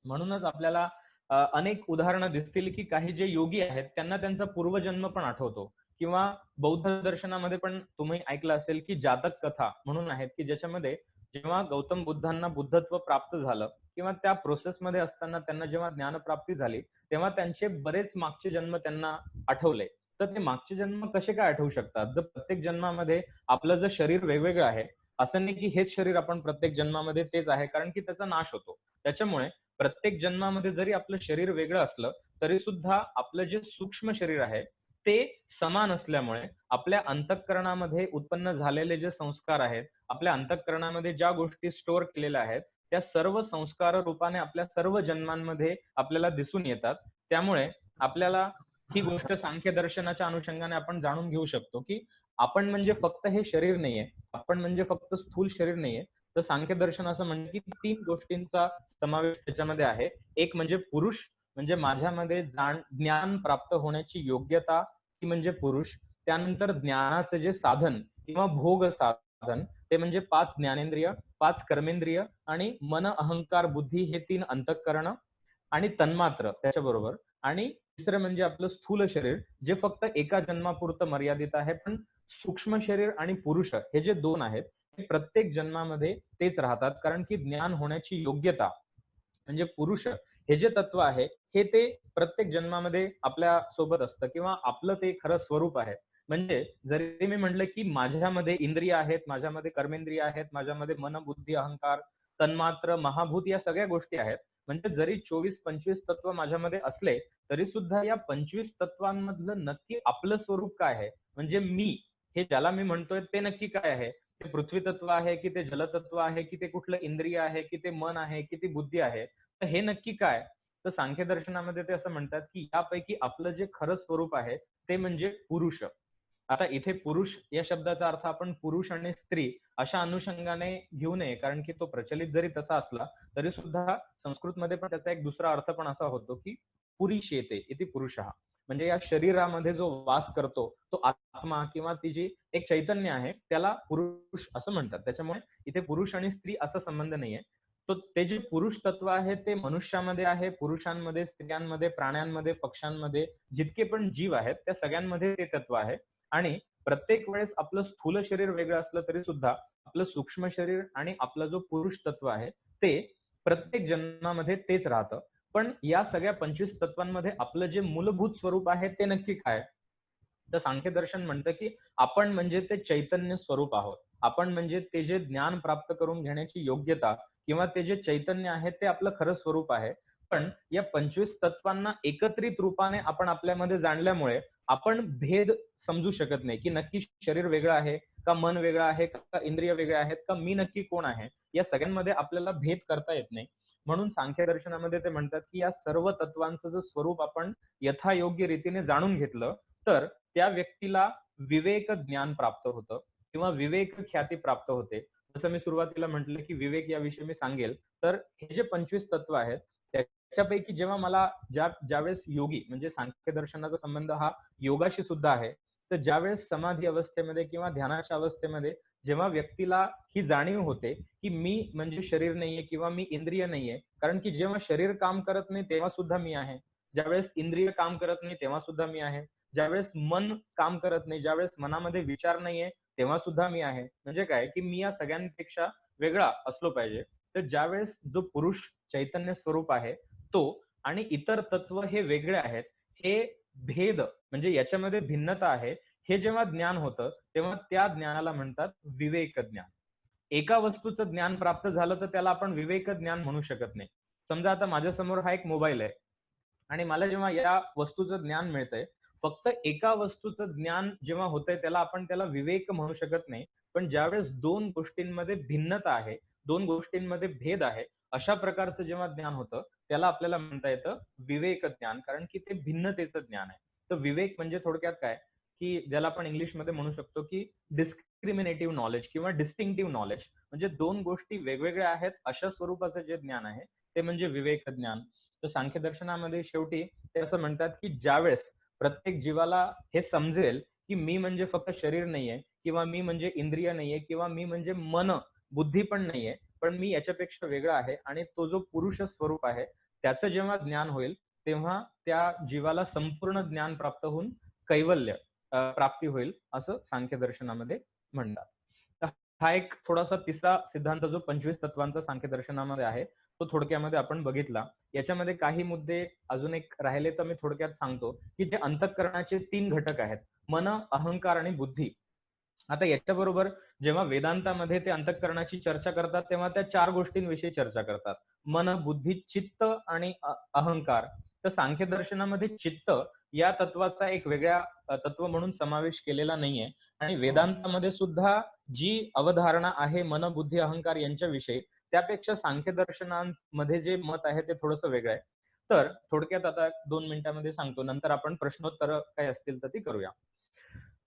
म्हणूनच आपल्याला अनेक उदाहरणं दिसतील, की काही जे योगी आहेत, त्यांना त्यांचा पूर्वजन्म पण आठवतो किंवा बौद्ध दर्शनामध्ये पण तुम्ही ऐकलं असेल, की जातक कथा म्हणून आहेत, की ज्याच्यामध्ये जेव्हा गौतम बुद्धांना बुद्धत्व प्राप्त झालं किंवा त्या प्रोसेसमध्ये असताना त्यांना जेव्हा ज्ञानप्राप्ती झाली, तेव्हा त्यांचे बरेच मागचे जन्म त्यांना आठवले. तर ते मागचे जन्म कसे काय आठवू शकतात? जर प्रत्येक जन्मामध्ये आपलं जर शरीर वेगवेगळं आहे, असं नाही की हेच शरीर आपण प्रत्येक जन्मामध्ये तेच आहे, कारण की त्याचा नाश होतो. त्याच्यामुळे प्रत्येक जन्मामध्ये जरी आपलं शरीर वेगळं असलं, तरी सुद्धा आपलं जे सूक्ष्म शरीर आहे, ते समान असल्यामुळे आपल्या अंतःकरणामध्ये उत्पन्न झालेले जे संस्कार आहेत, आपल्या अंतःकरणामध्ये ज्या गोष्टी स्टोअर केलेल्या आहेत, त्या सर्व संस्कार रूपाने आपल्या सर्व जन्मांमध्ये आपल्याला दिसून येतात. त्यामुळे आपल्याला ही गोष्ट सांख्य दर्शनाच्या अनुषंगाने आपण जाणून घेऊ शकतो, की आपण म्हणजे फक्त हे शरीर नाहीये. आपण म्हणजे फक्त स्थूल शरीर नाहीये. तर सांख्य दर्शन असं म्हणतं, की 3 गोष्टींचा समावेश त्याच्यामध्ये आहे. एक म्हणजे पुरुष, म्हणजे माझ्यामध्ये ज्ञान प्राप्त होण्याची योग्यता, ती म्हणजे पुरुष. त्यानंतर ज्ञानाचं जे साधन किंवा भोग साधन, ते म्हणजे 5 ज्ञानेंद्रिय, 5 कर्मेंद्रिय आणि मन, अहंकार, बुद्धी हे 3 अंतःकरणं आणि तन्मात्र त्याच्याबरोबर आणि तिसरं म्हणजे आपलं स्थूल शरीर, जे फक्त एका जन्मापुरतं मर्यादित आहे. पण सूक्ष्म शरीर आणि पुरुष हे जे 2 आहेत, हे प्रत्येक जन्मामध्ये तेच राहतात. कारण की ज्ञान होण्याची योग्यता म्हणजे पुरुष हे जे तत्व आहे, हे ते प्रत्येक जन्मामध्ये आपल्या सोबत असतं किंवा आपलं ते खरं स्वरूप आहे. म्हणजे जरी मी म्हटलं, की माझ्यामध्ये इंद्रिय आहेत, माझ्यामध्ये कर्मेंद्रिय आहेत, माझ्यामध्ये मन, बुद्धी, अहंकार, तन्मात्र, महाभूत या सगळ्या गोष्टी आहेत. म्हणजे जरी 24-25 तत्व माझ्यामध्ये असले, तरी सुद्धा या 25 तत्वांमधलं नक्की आपलं स्वरूप काय आहे? म्हणजे मी, हे ज्याला मी म्हणतोय ते नक्की काय आहे? ते पृथ्वी तत्व आहे, की ते जलतत्व आहे, की ते कुठलं इंद्रिय आहे, की ते मन आहे, की ती बुद्धी आहे? तर हे नक्की काय? तर सांख्य दर्शनामध्ये ते असं म्हणतात, की यापैकी आपलं जे खरं स्वरूप आहे, ते म्हणजे पुरुष. आता इथे पुरुष या शब्दाचा अर्थ आपण पुरुष आणि स्त्री अशा अनुषंगाने घेऊ नये, कारण की तो प्रचलित जरी तसा असला, तरी सुद्धा संस्कृतमध्ये पण त्याचा एक दुसरा अर्थ पण असा होतो, की पुरीशेते इति पुरुषः. म्हणजे या शरीरामध्ये जो वास करतो, तो आत्मा किंवा ती जी एक चैतन्य आहे, त्याला पुरुष असं म्हणतात. त्याच्यामुळे इथे पुरुष आणि स्त्री असा संबंध नाहीये. तो ते जे पुरुष तत्व आहे ते मनुष्यामध्ये आहे, पुरुषांमध्ये, स्त्रियांमध्ये, प्राण्यांमध्ये, पक्ष्यांमध्ये जितके पण जीव आहेत, त्या सगळ्यांमध्ये ते तत्व आहे. आणि प्रत्येक वेळेस आपलं स्थूल शरीर वेगळं असलं तरी सुद्धा आपलं सूक्ष्म शरीर आणि आपला जो पुरुष तत्व आहे, ते प्रत्येक जन्मामध्ये तेच राहतं. पण या सगळ्या 25 तत्वांमध्ये आपलं जे मूलभूत स्वरूप आहे ते नक्की काय? तर सांख्य दर्शन म्हणतं, की आपण म्हणजे ते चैतन्य स्वरूप आहोत. आपण म्हणजे ते जे ज्ञान प्राप्त करून घेण्याची योग्यता किंवा ते जे चैतन्य आहे ते आपलं खरं स्वरूप आहे. पण या 25 तत्वांना एकत्रित रूपाने आपण आपल्यामध्ये जाणल्यामुळे आपण भेद समजू शकत नाही, की नक्की शरीर वेगळं आहे का मन वेगळं आहे, का इंद्रिय वेगळे आहेत, का मी नक्की कोण आहे, या सगळ्यांमध्ये आपल्याला भेद करता येत नाही. म्हणून सांख्य दर्शनामध्ये ते म्हणतात की या सर्व तत्वांचं जर स्वरूप आपण यथायोग्य रीतीने जाणून घेतलं तर त्या व्यक्तीला विवेक ज्ञान प्राप्त होतं किंवा विवेक ख्याती प्राप्त होते. जसं मी सुरुवातीला म्हटलं की विवेक याविषयी मी सांगेल. तर हे जे 25 तत्व आहेत त्याच्यापैकी जेव्हा मला ज्यावेळेस योगी म्हणजे सांख्य दर्शनाचा संबंध हा योगाशी सुद्धा आहे. तर ज्यावेळेस समाधी अवस्थेमध्ये किंवा ध्यानाच्या अवस्थेमध्ये जेव्हा व्यक्तीला ही जाणीव होते की मी म्हणजे शरीर नाहीये किंवा मी इंद्रिय नाहीये, कारण की जेव्हा शरीर काम करत नाही तेव्हा सुद्धा मी आहे. ज्यावेळेस इंद्रिय काम करत नाही तेव्हा सुद्धा मी आहे. ज्यावेळेस मन काम करत नाही, ज्यावेळेस मनामध्ये विचार नाहीये तेव्हा सुद्धा मी आहे. म्हणजे काय की मी या सगळ्यांपेक्षा वेगळा असलो पाहिजे. तर ज्यावेळेस जो पुरुष चैतन्य स्वरूप आहे तो आणि इतर तत्व हे वेगळे आहेत, हे भेद म्हणजे याच्यामध्ये भिन्नता आहे, हे जेव्हा ज्ञान होतं तेव्हा त्या ज्ञानाला म्हणतात विवेक ज्ञान. एका वस्तूचं ज्ञान प्राप्त झालं तर त्याला आपण विवेक ज्ञान म्हणू शकत नाही. समजा आता माझ्यासमोर हा एक मोबाईल आहे आणि मला जेव्हा या वस्तूचं ज्ञान मिळतंय, फक्त एका वस्तूचं ज्ञान जेव्हा होतंय त्याला विवेक म्हणू शकत नाही. पण ज्यावेळेस 2 गोष्टींमध्ये भिन्नता आहे, 2 गोष्टींमध्ये भेद आहे, अशा प्रकारचं जेव्हा ज्ञान होतं, त्याला आपल्याला म्हणता येतं विवेक ज्ञान, कारण की ते भिन्नतेचं ज्ञान आहे. तर विवेक म्हणजे थोडक्यात काय, की ज्याला आपण इंग्लिशमध्ये म्हणू शकतो, की डिस्क्रिमिनेटिव्ह नॉलेज किंवा डिस्टिंक्टिव्ह नॉलेज. म्हणजे 2 गोष्टी वेगवेगळ्या आहेत अशा स्वरूपाचं जे ज्ञान आहे, ते म्हणजे विवेक ज्ञान. तर सांख्य दर्शनामध्ये शेवटी ते असं म्हणतात, की ज्यावेळेस प्रत्येक जीवाला हे समजेल, की मी म्हणजे फक्त शरीर नाहीये किंवा मी म्हणजे इंद्रिय नाहीये किंवा मी म्हणजे मन, बुद्धी पण नाहीये, पण मी याच्यापेक्षा वेगळा आहे आणि तो जो पुरुष स्वरूप आहे, त्याचं जेव्हा ज्ञान होईल, तेव्हा त्या जीवाला संपूर्ण ज्ञान प्राप्त होऊन कैवल्य प्राप्ती होईल, असं सांख्य दर्शनामध्ये म्हणतात. तर हा एक थोडासा तिसरा सिद्धांत जो 25 तत्वांचा सांख्य दर्शनामध्ये आहे, तो थोडक्यामध्ये आपण बघितला. याच्यामध्ये काही मुद्दे अजून एक राहिले तर मी थोडक्यात सांगतो, की जे अंतःकरणाचे 3 घटक आहेत, मन, अहंकार आणि बुद्धी. आता याच्याबरोबर जेव्हा वेदांतामध्ये ते अंतःकरणाची चर्चा करतात, तेव्हा त्या 4 गोष्टींविषयी चर्चा करतात. मन, बुद्धी, चित्त आणि अहंकार. तर सांख्य दर्शनामध्ये चित्त या तत्वाचा एक वेगळ्या तत्व म्हणून समावेश केलेला नाहीये आणि वेदांतामध्ये सुद्धा जी अवधारणा आहे मन, बुद्धी, अहंकार यांच्याविषयी, त्यापेक्षा सांख्य दर्शनांमध्ये जे मत आहे ते थोडंसं वेगळं आहे. तर थोडक्यात आता 2 मिनिटांमध्ये सांगतो. नंतर आपण प्रश्नोत्तरं काही असतील तर ती करूया.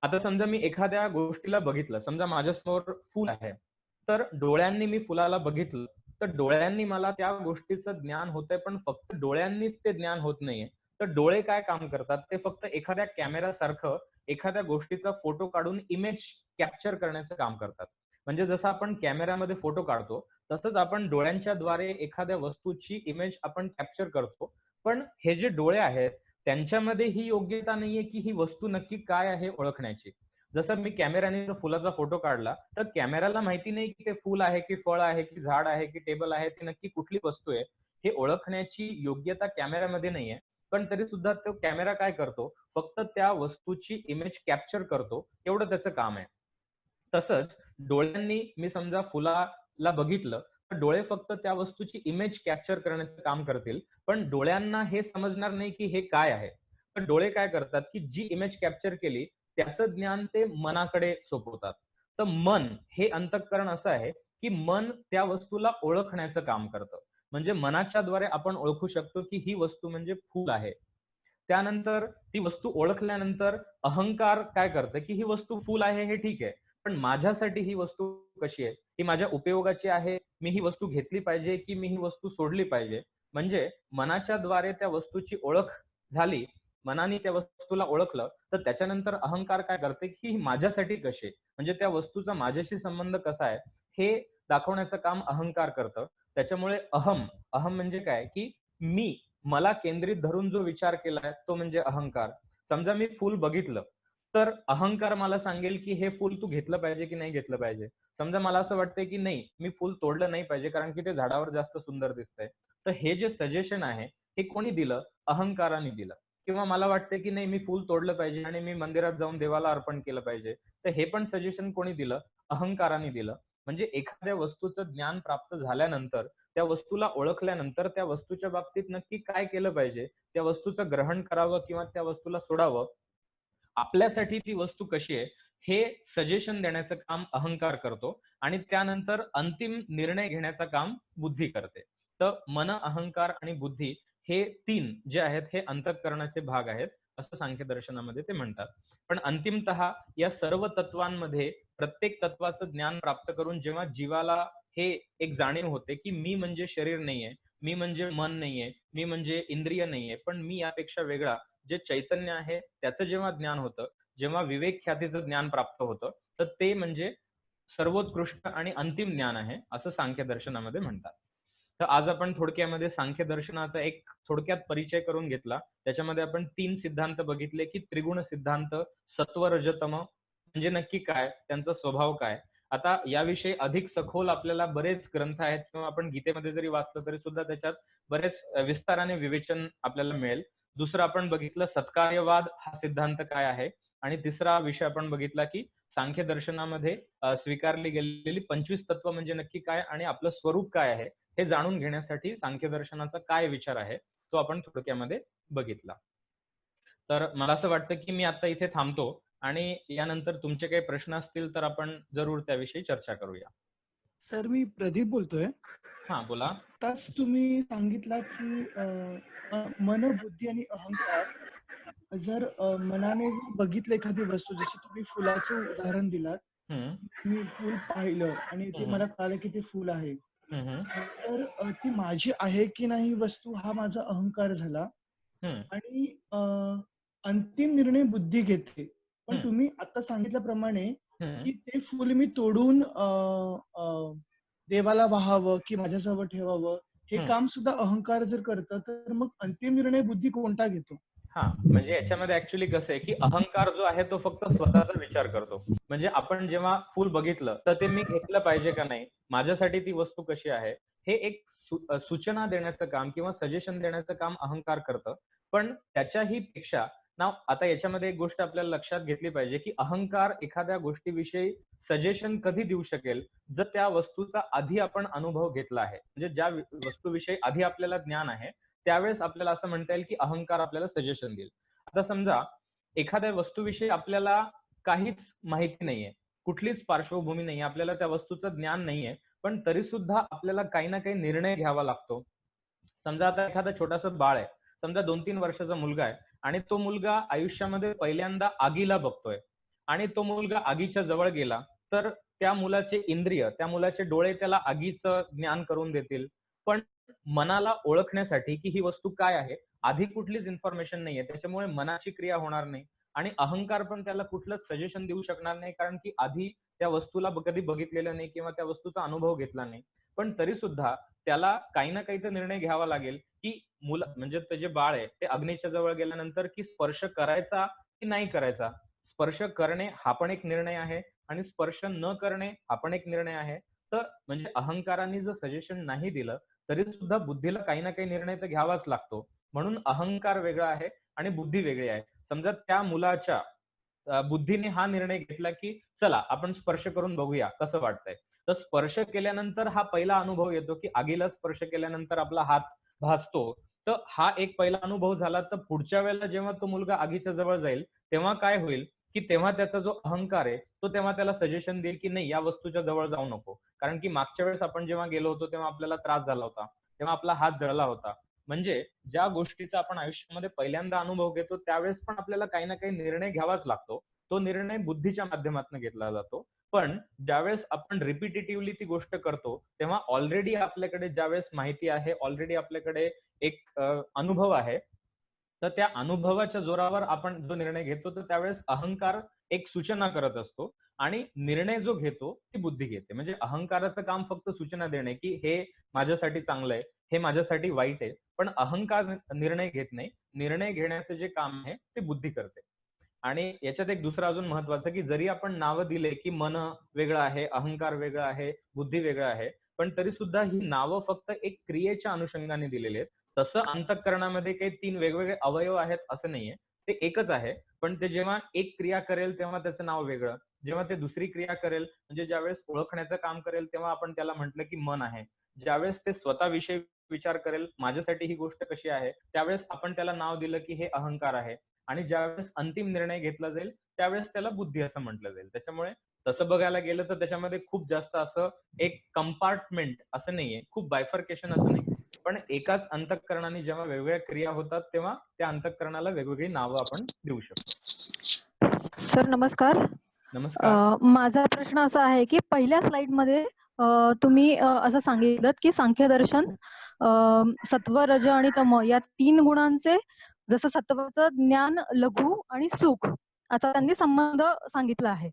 आता समजा मी एखाद्या गोष्टीला बघितलं, समजा माझ्यासमोर फूल आहे. तर डोळ्यांनी मी फुलाला बघितलं, तर डोळ्यांनी मला त्या गोष्टीचं ज्ञान होतंय, पण फक्त डोळ्यांनीच ते ज्ञान होत नाहीये. तर डोळे काय काम करतात, ते फक्त एखाद्या कॅमेरासारखं एखाद्या गोष्टीचा फोटो काढून इमेज कॅप्चर करण्याचं काम करतात. म्हणजे जसं आपण कॅमेरामध्ये फोटो काढतो, तसंच आपण डोळ्यांच्या द्वारे एखाद्या वस्तूची इमेज आपण कॅप्चर करतो. पण हे जे डोळे आहेत, त्यांच्यामध्ये ही योग्यता नाहीये, की ही वस्तू नक्की काय आहे ओळखण्याची. जसं मी कॅमेराने जर फुलाचा फोटो काढला, तर कॅमेराला माहिती नाही, की ते फूल आहे, की फळ आहे, की झाड आहे, की टेबल आहे, ती नक्की कुठली वस्तू आहे. हे ओळखण्याची योग्यता कॅमेरामध्ये नाहीये. पण तरी सुद्धा तो कॅमेरा काय करतो, फक्त त्या वस्तूची इमेज कॅप्चर करतो, एवढं त्याचं काम आहे. तसंच डोळ्यांनी मी समजा फुलाला बघितलं, तर डोळे फक्त त्या वस्तूची इमेज कॅप्चर करण्याचं काम करतील. पण डोळ्यांना हे समजणार नाही, की हे काय आहे. पण डोळे काय करतात, की जी इमेज कॅप्चर केली, त्याचं ज्ञान ते मनाकडे सोपवतात. तर मन हे अंतःकरण असं आहे, की मन त्या वस्तूला ओळखण्याचं काम करतं. म्हणजे मनाच्याद्वारे आपण ओळखू शकतो, की ही वस्तू म्हणजे फूल आहे. त्यानंतर ती वस्तू ओळखल्यानंतर अहंकार काय करतं, की ही वस्तू फूल आहे हे ठीक आहे. पण माझ्यासाठी ही वस्तू कशी आहे? ही माझ्या उपयोगाची आहे, मी ही वस्तू घेतली पाहिजे, की मी ही वस्तू सोडली पाहिजे? म्हणजे मनाच्या द्वारे त्या वस्तूची ओळख झाली, मनाने त्या वस्तूला ओळखलं, तर त्याच्यानंतर अहंकार काय करते, की ही माझ्यासाठी कशी आहे? म्हणजे त्या वस्तूचा माझ्याशी संबंध कसा आहे, हे दाखवण्याचं काम अहंकार करतं. त्याच्यामुळे अहम म्हणजे काय, की मी, मला केंद्रित धरून जो विचार केलाय तो म्हणजे अहंकार. समजा मी फूल बघितलं, तर अहंकार मला सांगेल, की हे फूल तू घेतलं पाहिजे की नाही घेतलं पाहिजे. समजा मला असं वाटतंय, की नाही मी फूल तोडलं नाही पाहिजे कारण की ते झाडावर जास्त सुंदर दिसतंय. तर हे जे सजेशन आहे, हे कोणी दिलं? अहंकाराने दिलं. किंवा मला वाटतंय, की नाही मी फूल तोडलं पाहिजे आणि मी मंदिरात जाऊन देवाला अर्पण केलं पाहिजे. तर हे पण सजेशन कोणी दिलं? अहंकाराने दिलं. म्हणजे एखाद्या वस्तूचं ज्ञान प्राप्त झाल्यानंतर, त्या वस्तूला ओळखल्यानंतर त्या वस्तूच्या बाबतीत नक्की काय केलं पाहिजे? त्या वस्तूचं ग्रहण करावं किंवा त्या वस्तूला सोडावं. आपल्यासाठी ती वस्तू कशी आहे हे सजेशन देण्याचं काम अहंकार करतो आणि त्यानंतर अंतिम निर्णय घेण्याचं काम बुद्धी करते. तर मन, अहंकार आणि बुद्धी हे 3 जे आहेत हे अंतःकरणाचे भाग आहेत, असं सांख्य दर्शनामध्ये ते म्हणतात. पण अंतिमतः या सर्व तत्वांमध्ये प्रत्येक तत्वाचं ज्ञान प्राप्त करून जेव्हा जीवाला हे एक जाणीव होते, की मी म्हणजे शरीर नाहीये, मी म्हणजे मन नाहीये, मी म्हणजे इंद्रिय नाहीये, पण मी यापेक्षा वेगळा जे चैतन्य आहे त्याचं जेव्हा ज्ञान होतं, जेव्हा विवेक ख्यातीचं ज्ञान प्राप्त होतं, तर ते म्हणजे सर्वोत्कृष्ट आणि अंतिम ज्ञान आहे, असं सांख्य दर्शनामध्ये म्हणतात. तर आज आपण थोडक्यामध्ये सांख्य दर्शनाचा एक थोडक्यात परिचय करून घेतला. त्याच्यामध्ये आपण 3 सिद्धांत बघितले, की त्रिगुण सिद्धांत, सत्व, रजतम म्हणजे नक्की काय? त्यांचा स्वभाव काय? आता याविषयी अधिक सखोल आपल्याला बरेच ग्रंथ आहेत किंवा आपण गीतेमध्ये जरी वाचलं तरी सुद्धा त्याच्यात बरेच विस्ताराने विवेचन आपल्याला मिळेल. दुसरं आपण बघितलं सत्कार्यवाद हा सिद्धांत काय आहे? आणि तिसरा विषय आपण बघितला, की सांख्य दर्शनामध्ये स्वीकारली गेलेली 25 तत्व म्हणजे नक्की काय आणि आपलं स्वरूप काय आहे? हे जाणून घेण्यासाठी सांख्य दर्शनाचा काय विचार आहे, तो आपण थोडक्यामध्ये बघितला. तर मला असं वाटतं, की मी आता इथे थांबतो आणि यानंतर तुमचे काही प्रश्न असतील तर आपण जरूर त्याविषयी चर्चा करूया. सर, मी प्रदीप बोलतोय. हां, बोला. आताच तुम्ही सांगितलात की मन, बुद्धी आणि अहंकार जर मनाने जर बघितलं एखादी वस्तू, जशी तुम्ही फुलाचं उदाहरण दिलात, हं, मी फुल पाहिलं आणि ते हं, हं, मला कळालं की ते फुल आहे. हं, हं, तर ती माझी आहे की नाही वस्तू हा माझा अहंकार झाला हं, आणि अंतिम निर्णय बुद्धी घेते. पण हं, तुम्ही आता सांगितल्याप्रमाणे हं. की ते फुल मी तोडून अ, देवाला वाहावं की माझ्याजवळ ठेवावं, हे हं. काम सुद्धा अहंकार जर करतं, तर मग अंतिम निर्णय बुद्धी कोणता घेतो? हां, म्हणजे याच्यामध्ये ॲक्चुअली कसं आहे, की अहंकार जो आहे तो फक्त स्वतःचा विचार करतो. म्हणजे आपण जेव्हा फूल बघितलं, तर ते मी घेतलं पाहिजे का नाही? माझ्यासाठी ती वस्तू कशी आहे? हे एक सूचना देण्याचं काम किंवा सजेशन देण्याचं काम अहंकार करतं. पण त्याच्याही पेक्षा ना आता याच्यामध्ये एक गोष्ट आपल्याला लक्षात घेतली पाहिजे, की अहंकार एखाद्या गोष्टीविषयी सजेशन कधी देऊ शकेल, जर त्या वस्तूचा आधी आपण अनुभव घेतला आहे. म्हणजे ज्या वस्तूविषयी आधी आपल्याला ज्ञान आहे, त्यावेळेस आपल्याला असं म्हणता येईल, की अहंकार आपल्याला सजेशन देईल. आता समजा एखाद्या वस्तूविषयी आपल्याला काहीच माहिती नाहीये, कुठलीच पार्श्वभूमी नाहीये, आपल्याला त्या वस्तूचं ज्ञान नाहीये, पण तरीसुद्धा आपल्याला काही ना काही निर्णय घ्यावा लागतो. समजा आता एखादं छोटंसं बाळ आहे, समजा 2-3 वर्षाचा मुलगा आहे आणि तो मुलगा आयुष्यामध्ये पहिल्यांदा आगीला बघतोय आणि तो मुलगा आगीच्या जवळ गेला, तर त्या मुलाचे इंद्रिय, त्या मुलाचे डोळे त्याला आगीचं ज्ञान करून देतील. पण मनाला ओळखण्यासाठी, की ही वस्तू काय आहे, आधी कुठलीच इन्फॉर्मेशन नाहीये. त्याच्यामुळे मनाची क्रिया होणार नाही आणि अहंकार पण त्याला कुठलंच सजेशन देऊ शकणार नाही, कारण की आधी त्या वस्तूला कधी बघितलेलं नाही किंवा त्या वस्तूचा अनुभव घेतला नाही. पण तरीसुद्धा त्याला काही ना काही तर निर्णय घ्यावा लागेल, की मुलं म्हणजे ते जे बाळ आहे, ते अग्नीच्या जवळ गेल्यानंतर की स्पर्श करायचा की नाही करायचा? स्पर्श करणे हा पण एक निर्णय आहे आणि स्पर्श न करणे हा पण एक निर्णय आहे. तर म्हणजे अहंकाराने जर सजेशन नाही दिलं, तरी सुद्धा बुद्धीला काही ना काही निर्णय तर घ्यावाच लागतो. म्हणून अहंकार वेगळा आहे आणि बुद्धी वेगळी आहे. समजा त्या मुलाच्या बुद्धीने हा निर्णय घेतला, की चला आपण स्पर्श करून बघूया कसं वाटतंय. तर स्पर्श केल्यानंतर हा पहिला अनुभव येतो, की आगीला स्पर्श केल्यानंतर आपला हात भाजतो. तर हा एक पहिला अनुभव झाला. तर पुढच्या वेळेला जेव्हा तो मुलगा आगीच्या जवळ जाईल, तेव्हा काय होईल, की तेव्हा त्याचा जो अहंकार आहे, तो तेव्हा त्याला सजेशन देईल, की नाही या वस्तूच्या जवळ जाऊ नको. कारण की मागच्या वेळेस आपण जेव्हा गेलो होतो, तेव्हा आपल्याला त्रास झाला होता. तेव्हा आपला हात जळला होता. म्हणजे ज्या गोष्टीचा आपण आयुष्यामध्ये पहिल्यांदा अनुभव घेतो, त्यावेळेस पण आपल्याला काही ना काही निर्णय घ्यावाच लागतो. तो निर्णय बुद्धीच्या माध्यमातून घेतला जातो. पण ज्यावेळेस आपण रिपिटेटिव्हली ती गोष्ट करतो, तेव्हा ऑलरेडी आपल्याकडे ज्यावेळेस माहिती आहे, ऑलरेडी आपल्याकडे एक अनुभव आहे. तर त्या अनुभवाच्या जोरावर आपण जो निर्णय घेतो, तर त्यावेळेस अहंकार एक सूचना करत असतो आणि निर्णय जो घेतो, ती बुद्धी घेते. म्हणजे अहंकाराचं काम फक्त सूचना देणे, की हे माझ्यासाठी चांगलं आहे, हे माझ्यासाठी वाईट आहे. पण अहंकार निर्णय घेत नाही. निर्णय घेण्याचं जे काम आहे, ते बुद्धी करते. आणि याच्यात एक दुसरं अजून महत्वाचं, की जरी आपण नावं दिले, की मन वेगळं आहे, अहंकार वेगळं आहे, बुद्धी वेगळं आहे. पण तरी सुद्धा ही नावं फक्त एक क्रियेच्या अनुषंगाने दिलेली आहेत. तसं अंतःकरणामध्ये काही 3 वेगवेगळे अवयव आहेत असं नाहीये. ते एकच आहे. पण ते जेव्हा एक क्रिया करेल तेव्हा त्याचं नाव वेगळं. जेव्हा ते दुसरी क्रिया करेल म्हणजे ज्यावेळेस ओळखण्याचं काम करेल तेव्हा आपण त्याला म्हटलं, की मन आहे. ज्यावेळेस ते स्वतःविषयी विचार करेल, माझ्यासाठी ही गोष्ट कशी आहे, त्यावेळेस आपण त्याला नाव दिलं, की हे अहंकार आहे. आणि ज्यावेळेस अंतिम निर्णय घेतला जाईल त्यावेळेस त्याला बुद्धी असं म्हटलं जाईल. त्याच्यामुळे तसं बघायला गेलं तर त्याच्यामध्ये खूप जास्त असं एक कंपार्टमेंट असं नाहीये, खूप बायफर्केशन असं नाही. पण एकाच अंतःकरणाने जेव्हा वेगवेगळ्या क्रिया होतात तेव्हा त्या अंतःकरणाला वेगवेगळी नावं आपण देऊ शकतो. सर नमस्कार. नमस्कार. माझा प्रश्न असा आहे की पहिल्या स्लाइडमध्ये तुम्ही असं सांगितलं की सांख्यदर्शन सत्व, रज आणि तम या 3 गुणांचे, जसं सत्वाचं ज्ञान, लघु आणि सुख असा त्यांनी संबंध सांगितला आहे.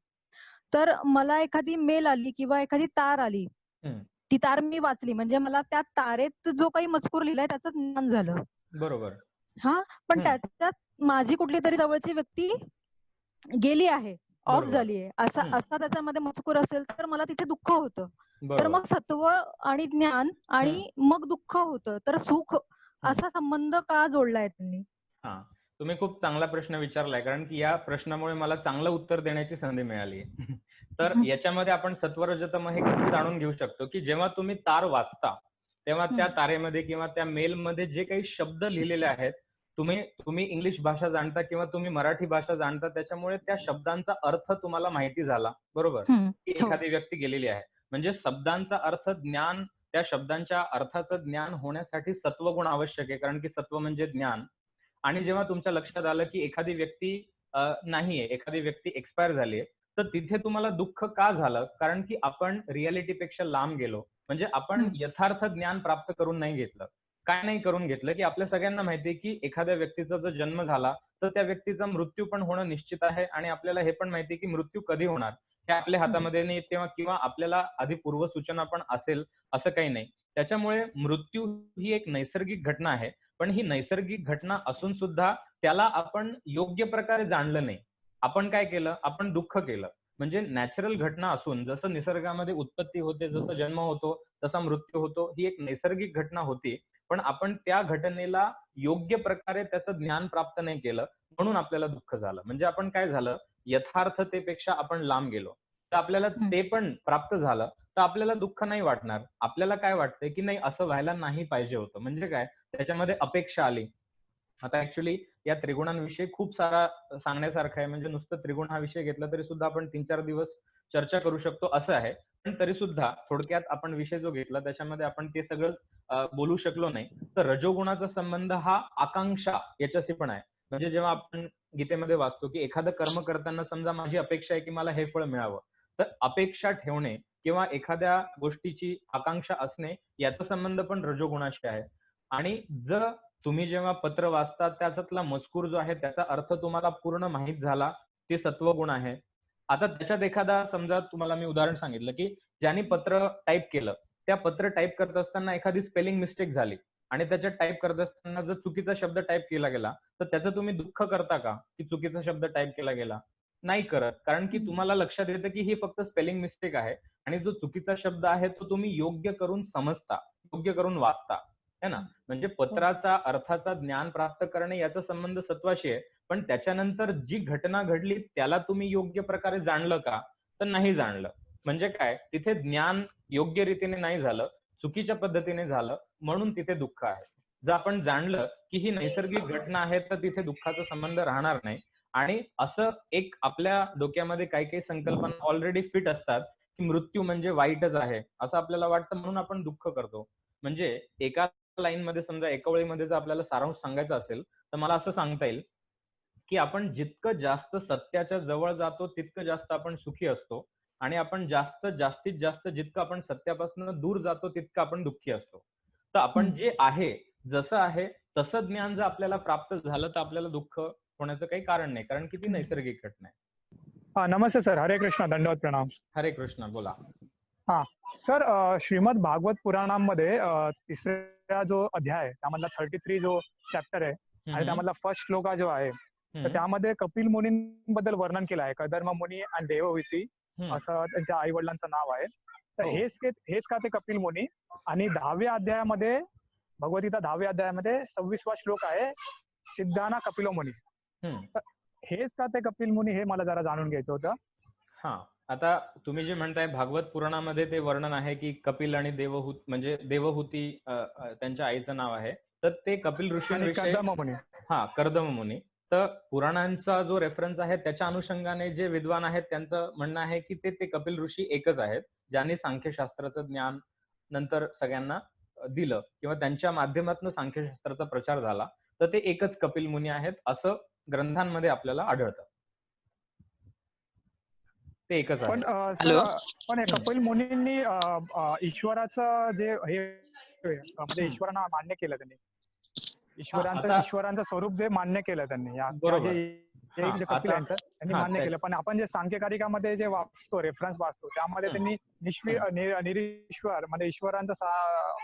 तर मला एखादी मेल आली किंवा एखादी तार आली, हं. ती तार मी वाचली म्हणजे मला त्या तारेत जो काही मजकूर लिहिलाय त्याचं ज्ञान झालं. बरोबर. हां, पण हं. त्याच्यात माझी कुठली तरी जवळची व्यक्ती गेली आहे, ऑफ बरोबर. झाली आहे, असा हं. असा त्याच्यामध्ये मजकूर असेल तर मला तिथे दुःख होतं. तर बरोबर. मग सत्व आणि ज्ञान आणि मग दुःख होतं. तर सुख असा संबंध का जोडलाय त्यांनी? हां. तुम्ही खूप चांगला प्रश्न विचारलाय, कारण की या प्रश्नामुळे मला चांगलं उत्तर देण्याची संधी मिळाली आहे. तर याच्यामध्ये आपण सत्व, रज, तम हे कसं जाणून घेऊ शकतो, की जेव्हा तुम्ही तार वाचता, तेव्हा त्या तारेमध्ये किंवा त्या मेलमध्ये जे काही शब्द लिहिलेले आहेत, तुम्ही तुम्ही इंग्लिश भाषा जाणता किंवा तुम्ही मराठी भाषा जाणता, त्याच्यामुळे त्या शब्दांचा अर्थ तुम्हाला माहिती झाला, बरोबर? की हो. एखादी व्यक्ती गेलेली आहे. म्हणजे शब्दांचा अर्थ ज्ञान, त्या शब्दांच्या अर्थाचं ज्ञान होण्यासाठी सत्वगुण आवश्यक आहे, कारण की सत्व म्हणजे ज्ञान. आणि जेव्हा तुमच्या लक्षात आलं की एखादी व्यक्ती नाहीये, एखादी व्यक्ती एक्सपायर झालीये, तर तिथे तुम्हाला दुःख का झालं? कारण की आपण रिअॅलिटीपेक्षा लांब गेलो. म्हणजे आपण यथार्थ ज्ञान प्राप्त करून नाही घेतलं. काय नाही करून घेतलं, की आपल्या सगळ्यांना माहिती आहे की एखाद्या व्यक्तीचा जर जन्म झाला, तर त्या व्यक्तीचा मृत्यू पण होणं निश्चित आहे आणि आपल्याला हे पण माहिती आहे की मृत्यू कधी होणार, हे आपल्या हातामध्ये नाही किंवा आपल्याला आधी पूर्वसूचना पण असेल, असं काही नाही. त्याच्यामुळे मृत्यू ही एक नैसर्गिक घटना आहे. पण ही नैसर्गिक घटना असून सुद्धा त्याला आपण योग्य प्रकारे जाणलं नाही. आपण काय केलं? आपण दुःख केलं. म्हणजे नॅचरल घटना असून जसं निसर्गामध्ये उत्पत्ती होते, जसं जन्म होतो, तसा मृत्यू होतो, ही एक नैसर्गिक घटना होती. पण आपण त्या घटनेला योग्य प्रकारे त्याचं ज्ञान प्राप्त नाही केलं, म्हणून आपल्याला दुःख झालं. म्हणजे आपण काय झालं? यथार्थतेपेक्षा आपण लांब गेलो. तर आपल्याला ते पण प्राप्त झालं, तर आपल्याला दुःख नाही वाटणार. आपल्याला काय वाटतंय, की नाही असं व्हायला नाही पाहिजे होतं. म्हणजे काय? त्याच्यामध्ये अपेक्षा आली. आता ऍक्च्युअली या त्रिगुणांविषयी खूप सारा सांगण्यासारखं आहे. म्हणजे नुसतं त्रिगुण हा विषय घेतला तरी सुद्धा आपण 3-4 दिवस चर्चा करू शकतो असं आहे. पण तरी सुद्धा थोडक्यात आपण विषय जो घेतला त्याच्यामध्ये आपण ते सगळं बोलू शकलो नाही. तर रजोगुणाचा संबंध हा आकांक्षा याच्याशी पण आहे. म्हणजे जेव्हा आपण गीतेमध्ये वाचतो, की एखादं कर्म करताना समजा माझी अपेक्षा आहे, की मला हे फळ मिळावं. तर अपेक्षा ठेवणे किंवा एखाद्या गोष्टीची आकांक्षा असणे याचा संबंध पण रजोगुणाशी आहे. आणि जर तुम्ही जेव्हा पत्र वाचता त्याच्यातला मजकूर जो आहे त्याचा अर्थ तुम्हाला पूर्ण माहीत झाला, ते सत्वगुण आहे. आता त्याच्यात एखादा समजा तुम्हाला मी उदाहरण सांगितलं, की ज्याने पत्र टाइप केलं, त्या पत्र टाइप करत असताना एखादी स्पेलिंग मिस्टेक झाली आणि त्याच्यात टाइप करत असताना जर चुकीचा शब्द टाइप केला गेला, तर त्याचं तुम्ही दुःख करता का? की चुकीचा शब्द टाइप केला गेला? नाही करत. कारण की तुम्हाला लक्षात येतं, की ही फक्त स्पेलिंग मिस्टेक आहे आणि जो चुकीचा शब्द आहे तो तुम्ही योग्य करून समजता, योग्य करून वाचता. है ना? म्हणजे पत्राचा अर्थाचा ज्ञान प्राप्त करणे याचा संबंध सत्वाशी आहे. पण त्याच्यानंतर जी घटना घडली त्याला तुम्ही योग्य प्रकारे जाणलं का? तर नाही जाणलं. म्हणजे काय? तिथे ज्ञान योग्य रीतीने नाही झालं, चुकीच्या पद्धतीने झालं, म्हणून तिथे दुःख आहे. जर आपण जाणलं, की ही नैसर्गिक घटना आहे, तर तिथे दुःखाचा संबंध राहणार नाही. आणि असं एक आपल्या डोक्यामध्ये काही-काही संकल्पना ऑलरेडी फिट असतात, की मृत्यू म्हणजे वाईटच आहे, असं आपल्याला वाटतं म्हणून आपण दुःख करतो. म्हणजे एका लाईनमध्ये समजा एका ओळीमध्ये जर आपल्याला सारांश सांगायचा असेल, तर मला असं सांगता येईल, की आपण जितकं जास्त सत्याच्या जवळ जातो, तितकं जास्त आपण सुखी असतो आणि आपण जास्तीत जास्त जितकं आपण सत्यापासून दूर जातो, तितकं आपण दुःखी असतो. तर आपण जे आहे, जसं आहे, तसं ज्ञान जर आपल्याला प्राप्त झालं, तर आपल्याला दुःख होण्याचं काही कारण नाही. कारण की ती नैसर्गिक घटना आहे. नमस्ते सर. हरे कृष्ण. दंडवत प्रणाम. हरे कृष्ण. बोला. हां. सर, श्रीमद भागवत पुराणामध्ये तिसरा जो अध्याय आहे, त्यामधला 33 जो चॅप्टर आहे आणि त्यामधला फर्स्ट श्लोका जो आहे, तर त्यामध्ये कपिल मुनींबद्दल वर्णन केलं आहे. कदर्म मुनी आणि देवहूती असं त्यांच्या आई वडिलांचं नाव आहे. तर हेच का ते कपिल मुनी? आणि 10व्या अध्यायामध्ये, भगवद्गीता 10व्या अध्यायामध्ये 26वा श्लोक आहे, सिद्धाना कपिलो मुनी. तर हेच का ते कपिल मुनी, हे मला जरा जाणून घ्यायचं होतं. हां. आता तुम्ही जे म्हणताय भागवत पुराणामध्ये ते वर्णन आहे, की कपिल आणि म्हणजे देवहूती त्यांच्या आईचं नाव आहे. तर ते कपिल ऋषींविषयी कर्दम मुनी. कर्दम मुनी. तर पुराणांचा जो रेफरन्स आहे त्याच्या अनुषंगाने जे विद्वान आहेत त्यांचं म्हणणं आहे की ते कपिल ऋषी एकच आहेत, ज्यांनी सांख्यशास्त्राचं ज्ञान नंतर सगळ्यांना दिलं किंवा त्यांच्या माध्यमातून सांख्यशास्त्राचा प्रचार झाला. तर ते एकच कपिल मुनी आहेत असं ग्रंथांमध्ये आपल्याला आढळतं. ते एकच पण आहे. सर, पण कपिल मुनींनी ईश्वराचं जे हे म्हणजे ईश्वरांना मान्य केलं त्यांनी, ईश्वरांचं स्वरूप जे मान्य केलं त्यांनी, बरोबर. जे कपिल यांचं त्यांनी मान्य केलं. पण आपण जे सांख्यकारिकामध्ये जे वाचतो, रेफरन्स वाचतो, त्यामध्ये त्यांनी निरीश्वर म्हणजे ईश्वरांचं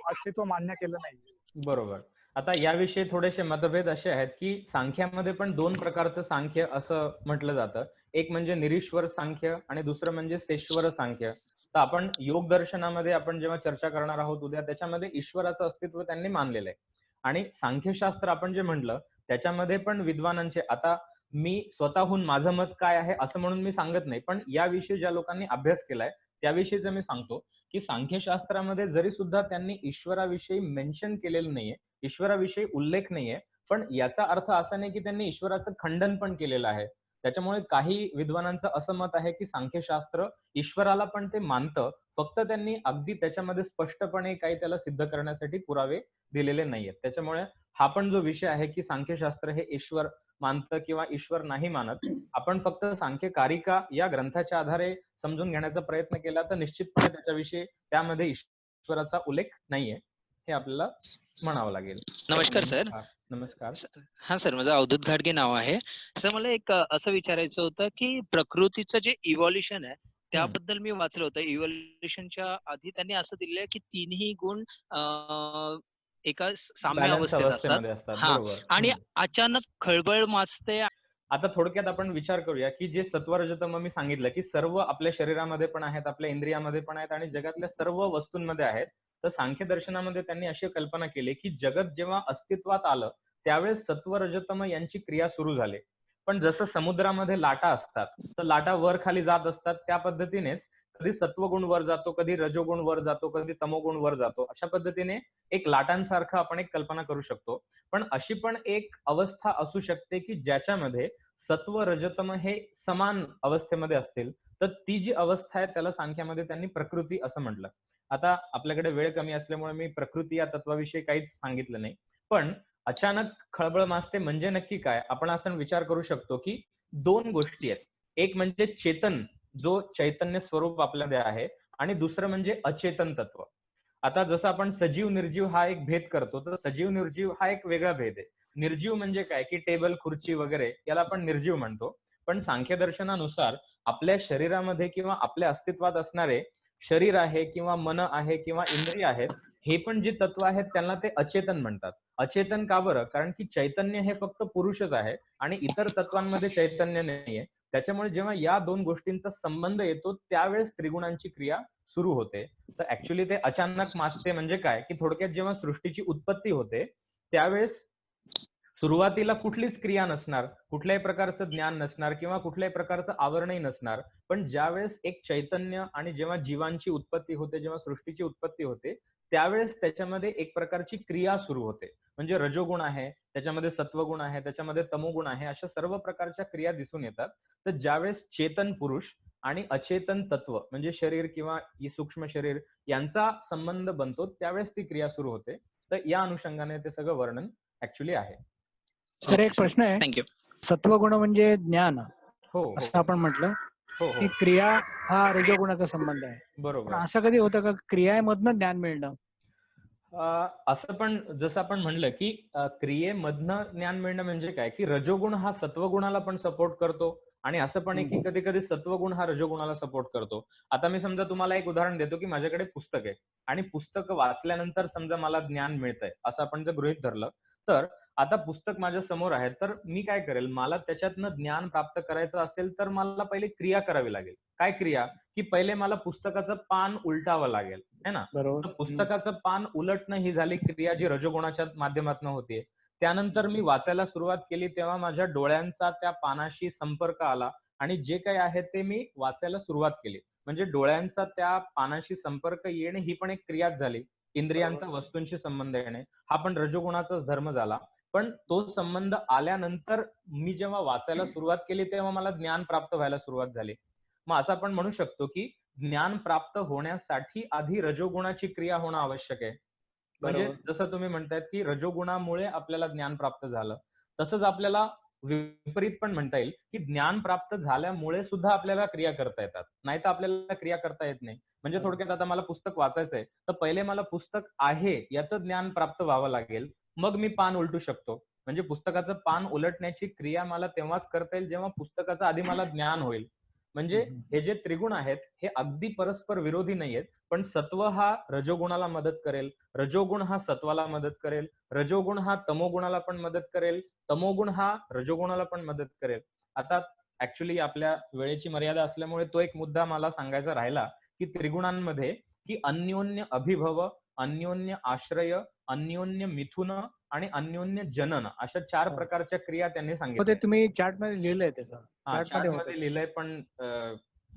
अस्तित्व मान्य केलं नाही. बरोबर. आता याविषयी थोडेसे मतभेद असे आहेत की सांख्यामध्ये पण 2 प्रकारचं सांख्य असं म्हटलं जातं. एक म्हणजे निरीश्वर सांख्य आणि दुसरं म्हणजे सेश्वर सांख्य. तर आपण योग दर्शनामध्ये आपण जेव्हा चर्चा करणार आहोत उद्या, त्याच्यामध्ये ईश्वराचं अस्तित्व त्यांनी मानलेलं आहे. आणि सांख्यशास्त्र आपण जे म्हटलं त्याच्यामध्ये पण विद्वानांचे, आता मी स्वतःहून माझं मत काय आहे असं म्हणून मी सांगत नाही, पण याविषयी ज्या लोकांनी अभ्यास केलाय त्याविषयीच मी सांगतो की सांख्यशास्त्रामध्ये जरी सुद्धा त्यांनी ईश्वराविषयी मेन्शन केलेलं नाहीये, ईश्वराविषयी उल्लेख नाहीये, पण याचा अर्थ असा नाही की त्यांनी ईश्वराचं खंडन पण केलेलं आहे. त्याच्यामुळे काही विद्वानांचं असं मत आहे की सांख्यशास्त्र ईश्वराला पण ते मानतं, फक्त त्यांनी अगदी त्याच्यामध्ये स्पष्टपणे काही त्याला सिद्ध करण्यासाठी पुरावे दिलेले नाहीयेत. त्याच्यामुळे हा पण जो विषय आहे की सांख्यशास्त्र हे ईश्वर मानतं किंवा ईश्वर नाही मानत, आपण फक्त सांख्यकारिका या ग्रंथाच्या आधारे समजून घेण्याचा प्रयत्न केला तर निश्चितपणे त्याच्याविषयी त्यामध्ये ईश्वराचा उल्लेख नाहीये, हे आपल्याला म्हणावं लागेल. नमस्कार सर. नमस्कार. हा सर, माझं अवधूत घाडगे नाव आहे. सर, मला एक असं विचारायचं होतं की प्रकृतीचं जे इव्हॉल्युशन आहे त्याबद्दल मी वाचलं होतं. इव्हॉल्युशनच्या आधी त्यांनी असं दिलेलं की तिन्ही गुण एका साम्य अवस्थेत असतात. हा, आणि अचानक खळबळ माजते. आता थोडक्यात आपण विचार करूया की जे सत्वरजतम मी सांगितलं की सर्व आपल्या शरीरामध्ये पण आहेत, आपल्या इंद्रियामध्ये पण आहेत आणि जगातल्या सर्व वस्तूंमध्ये आहेत. तर सांख्य दर्शनामध्ये त्यांनी अशी कल्पना केली की जगत जेव्हा अस्तित्वात आलं त्यावेळेस सत्वरजतम यांची क्रिया सुरू झाली. पण जसं समुद्रामध्ये लाटा असतात तर लाटा वर खाली जात असतात, त्या पद्धतीनेच कधी सत्वगुण वर जातो, कधी रजोगुण वर जातो, कधी तमोगुण वर जातो. अशा पद्धतीने एक लाटांसारखं आपण एक कल्पना करू शकतो. पण अशी पण एक अवस्था असू शकते की ज्याच्यामध्ये सत्व रजतम हे समान अवस्थेमध्ये असतील, तर ती जी अवस्था आहे त्याला सांख्यामध्ये त्यांनी प्रकृती असं म्हटलं. आता आपल्याकडे वेळ कमी असल्यामुळे मी प्रकृती या तत्वाविषयी काहीच सांगितलं नाही. पण अचानक खळबळ माजते म्हणजे नक्की काय, आपण असं विचार करू शकतो की 2 गोष्टी आहेत. एक म्हणजे चेतन, जो चैतन्य स्वरूप आपल्यामध्ये आहे, आणि दुसरं म्हणजे अचेतन तत्व. आता जसं आपण सजीव निर्जीव हा एक भेद करतो, तर सजीव निर्जीव हा एक वेगळा भेद आहे. निर्जीव म्हणजे काय की टेबल, खुर्ची वगैरे याला आपण निर्जीव म्हणतो. पण सांख्यदर्शनानुसार आपल्या शरीरामध्ये किंवा आपल्या अस्तित्वात असणारे शरीर आहे किंवा मन आहे किंवा इंद्रिय आहेत, हे पण जे तत्व आहेत त्यांना ते अचेतन म्हणतात. अचेतन का बरं? कारण की चैतन्य हे फक्त पुरुषच आहे आणि इतर तत्वांमध्ये चैतन्य नाहीये. त्याच्यामुळे जेव्हा या 2 गोष्टींचा संबंध येतो त्यावेळेस त्रिगुणांची क्रिया सुरू होते. तर ऍक्च्युली ते अचानक माजते म्हणजे काय की थोडक्यात जेव्हा सृष्टीची उत्पत्ती होते त्यावेळेस सुरुवातीला कुठलीच क्रिया नसणार, कुठल्याही प्रकारचं ज्ञान नसणार किंवा कुठल्याही प्रकारचं आवरणही नसणार. पण ज्यावेळेस एक चैतन्य आणि जेव्हा जीवांची उत्पत्ती होते, जेव्हा सृष्टीची उत्पत्ती होते, त्यावेळेस त्याच्यामध्ये एक प्रकारची क्रिया सुरू होते. म्हणजे रजोगुण आहे, त्याच्यामध्ये सत्वगुण आहे, त्याच्यामध्ये तमोगुण आहे, अशा सर्व प्रकारच्या क्रिया दिसून येतात. तर ज्यावेळेस चेतन पुरुष आणि अचेतन तत्व म्हणजे शरीर किंवा सूक्ष्म शरीर यांचा संबंध बनतो त्यावेळेस ती क्रिया सुरू होते. तर या अनुषंगाने ते सगळं वर्णन ऍक्च्युली आहे. सर, एक प्रश्न आहे. थँक्यू. सत्वगुण म्हणजे ज्ञान, हो, असं आपण म्हटलं हो, की हो, क्रिया हा रजोगुणाचा संबंध आहे. पण बरोबर. असं कधी होतं का क्रियामधनं ज्ञान मिळणं? असं पण जसं आपण म्हणलं की क्रियेमधनं ज्ञान मिळणं म्हणजे काय की रजोगुण हा सत्वगुणाला पण सपोर्ट करतो आणि असं पण आहे की कधी कधी सत्वगुण हा रजोगुणाला सपोर्ट करतो. आता मी समजा तुम्हाला एक उदाहरण देतो की माझ्याकडे पुस्तक आहे आणि पुस्तक वाचल्यानंतर समजा मला ज्ञान मिळतंय असं आपण जर गृहीत धरलं, तर आता पुस्तक माझ्या समोर आहे, तर मी काय करेल, मला त्याच्यातनं ज्ञान प्राप्त करायचं असेल तर मला पहिले क्रिया करावी लागेल. काय क्रिया? की पहिले मला पुस्तकाचं पान उलटावं लागेल, है ना? तर पुस्तकाचं पान उलटणं ही झाली क्रिया जी रजोगुणाच्या माध्यमातून होते. त्यानंतर मी वाचायला सुरुवात केली तेव्हा माझ्या डोळ्यांचा त्या पानाशी संपर्क आला आणि जे काही आहे ते मी वाचायला सुरुवात केली. म्हणजे डोळ्यांचा त्या पानाशी संपर्क येणे ही पण एक क्रियाच झाली. इंद्रियांचा वस्तूंशी संबंध येणे हा पण रजोगुणाचाच धर्म झाला. पण तो संबंध आल्यानंतर मी जेव्हा वाचायला सुरुवात केली तेव्हा मला ज्ञान प्राप्त व्हायला सुरुवात झाली. मग असं आपण म्हणू शकतो की ज्ञान प्राप्त होण्यासाठी आधी रजोगुणाची क्रिया होणं आवश्यक आहे. म्हणजे जसं तुम्ही म्हणतायत की रजोगुणामुळे आपल्याला ज्ञान प्राप्त झालं, तसंच आपल्याला विपरीत पण म्हणता येईल की ज्ञान प्राप्त झाल्यामुळे सुद्धा आपल्याला क्रिया करता येतात, नाही तर आपल्याला क्रिया करता येत नाही. म्हणजे थोडक्यात आता मला पुस्तक वाचायचंय, तर पहिले मला पुस्तक आहे याचं ज्ञान प्राप्त व्हावं लागेल, मग मी पान उलटू शकतो. म्हणजे पुस्तकाचं पान उलटण्याची क्रिया मला तेव्हाच करता येईल जेव्हा पुस्तकाचं आधी मला ज्ञान होईल. म्हणजे हे जे त्रिगुण आहेत हे अगदी परस्पर विरोधी नाहीयेत, पण सत्व हा रजोगुणाला मदत करेल, रजोगुण हा सत्वाला मदत करेल, रजोगुण हा तमोगुणाला पण मदत करेल, तमोगुण हा रजोगुणाला पण मदत करेल. आता ऍक्च्युली आपल्या वेळेची मर्यादा असल्यामुळे तो एक मुद्दा मला सांगायचा राहिला की त्रिगुणांमध्ये की अन्योन्य अभिभव, अन्योन्य आश्रय, अन्योन्य मिथुन आणि अन्योन्य जनन अशा 4 प्रकारच्या क्रिया त्यांनी सांगितल्या. ते तुम्ही चार्ट मध्ये लिहिलंय त्याचं. चार्ट मध्ये लिहिलंय, पण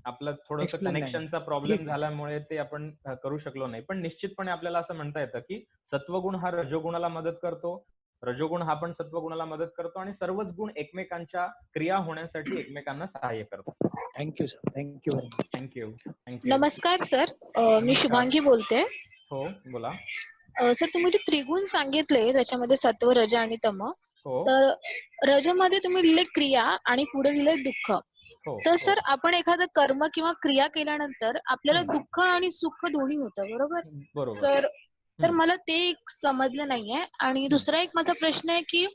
आपलं थोडंसं कनेक्शनचा प्रॉब्लेम झाल्यामुळे ते आपण करू शकलो नाही. पण निश्चितपणे आपल्याला असं म्हणता येतं की सत्वगुण हा रजोगुणाला मदत करतो, रजोगुण हा पण सत्वगुणाला मदत करतो आणि सर्वच गुण एकमेकांच्या क्रिया होण्यासाठी एकमेकांना सहाय्य करतात. Thank you sir. Thank you. Thank you. Thank you. नमस्कार सर, मी शुभांगी बोलते. हो, बोला. सर, तुम्ही जे त्रिगुण सांगितले त्याच्यामध्ये सत्व, रज आणि तम, हो. तर रज मध्ये तुम्ही लिहिले क्रिया आणि पुढे लिहिले दुःख. हो. तर सर, आपण एखादं कर्म किंवा क्रिया केल्यानंतर आपल्याला दुःख आणि सुख दोन्ही होतं, बरोबर? बरोबर. सर, तर मला ते एक समजलं नाहीये. आणि दुसरा एक माझा प्रश्न आहे की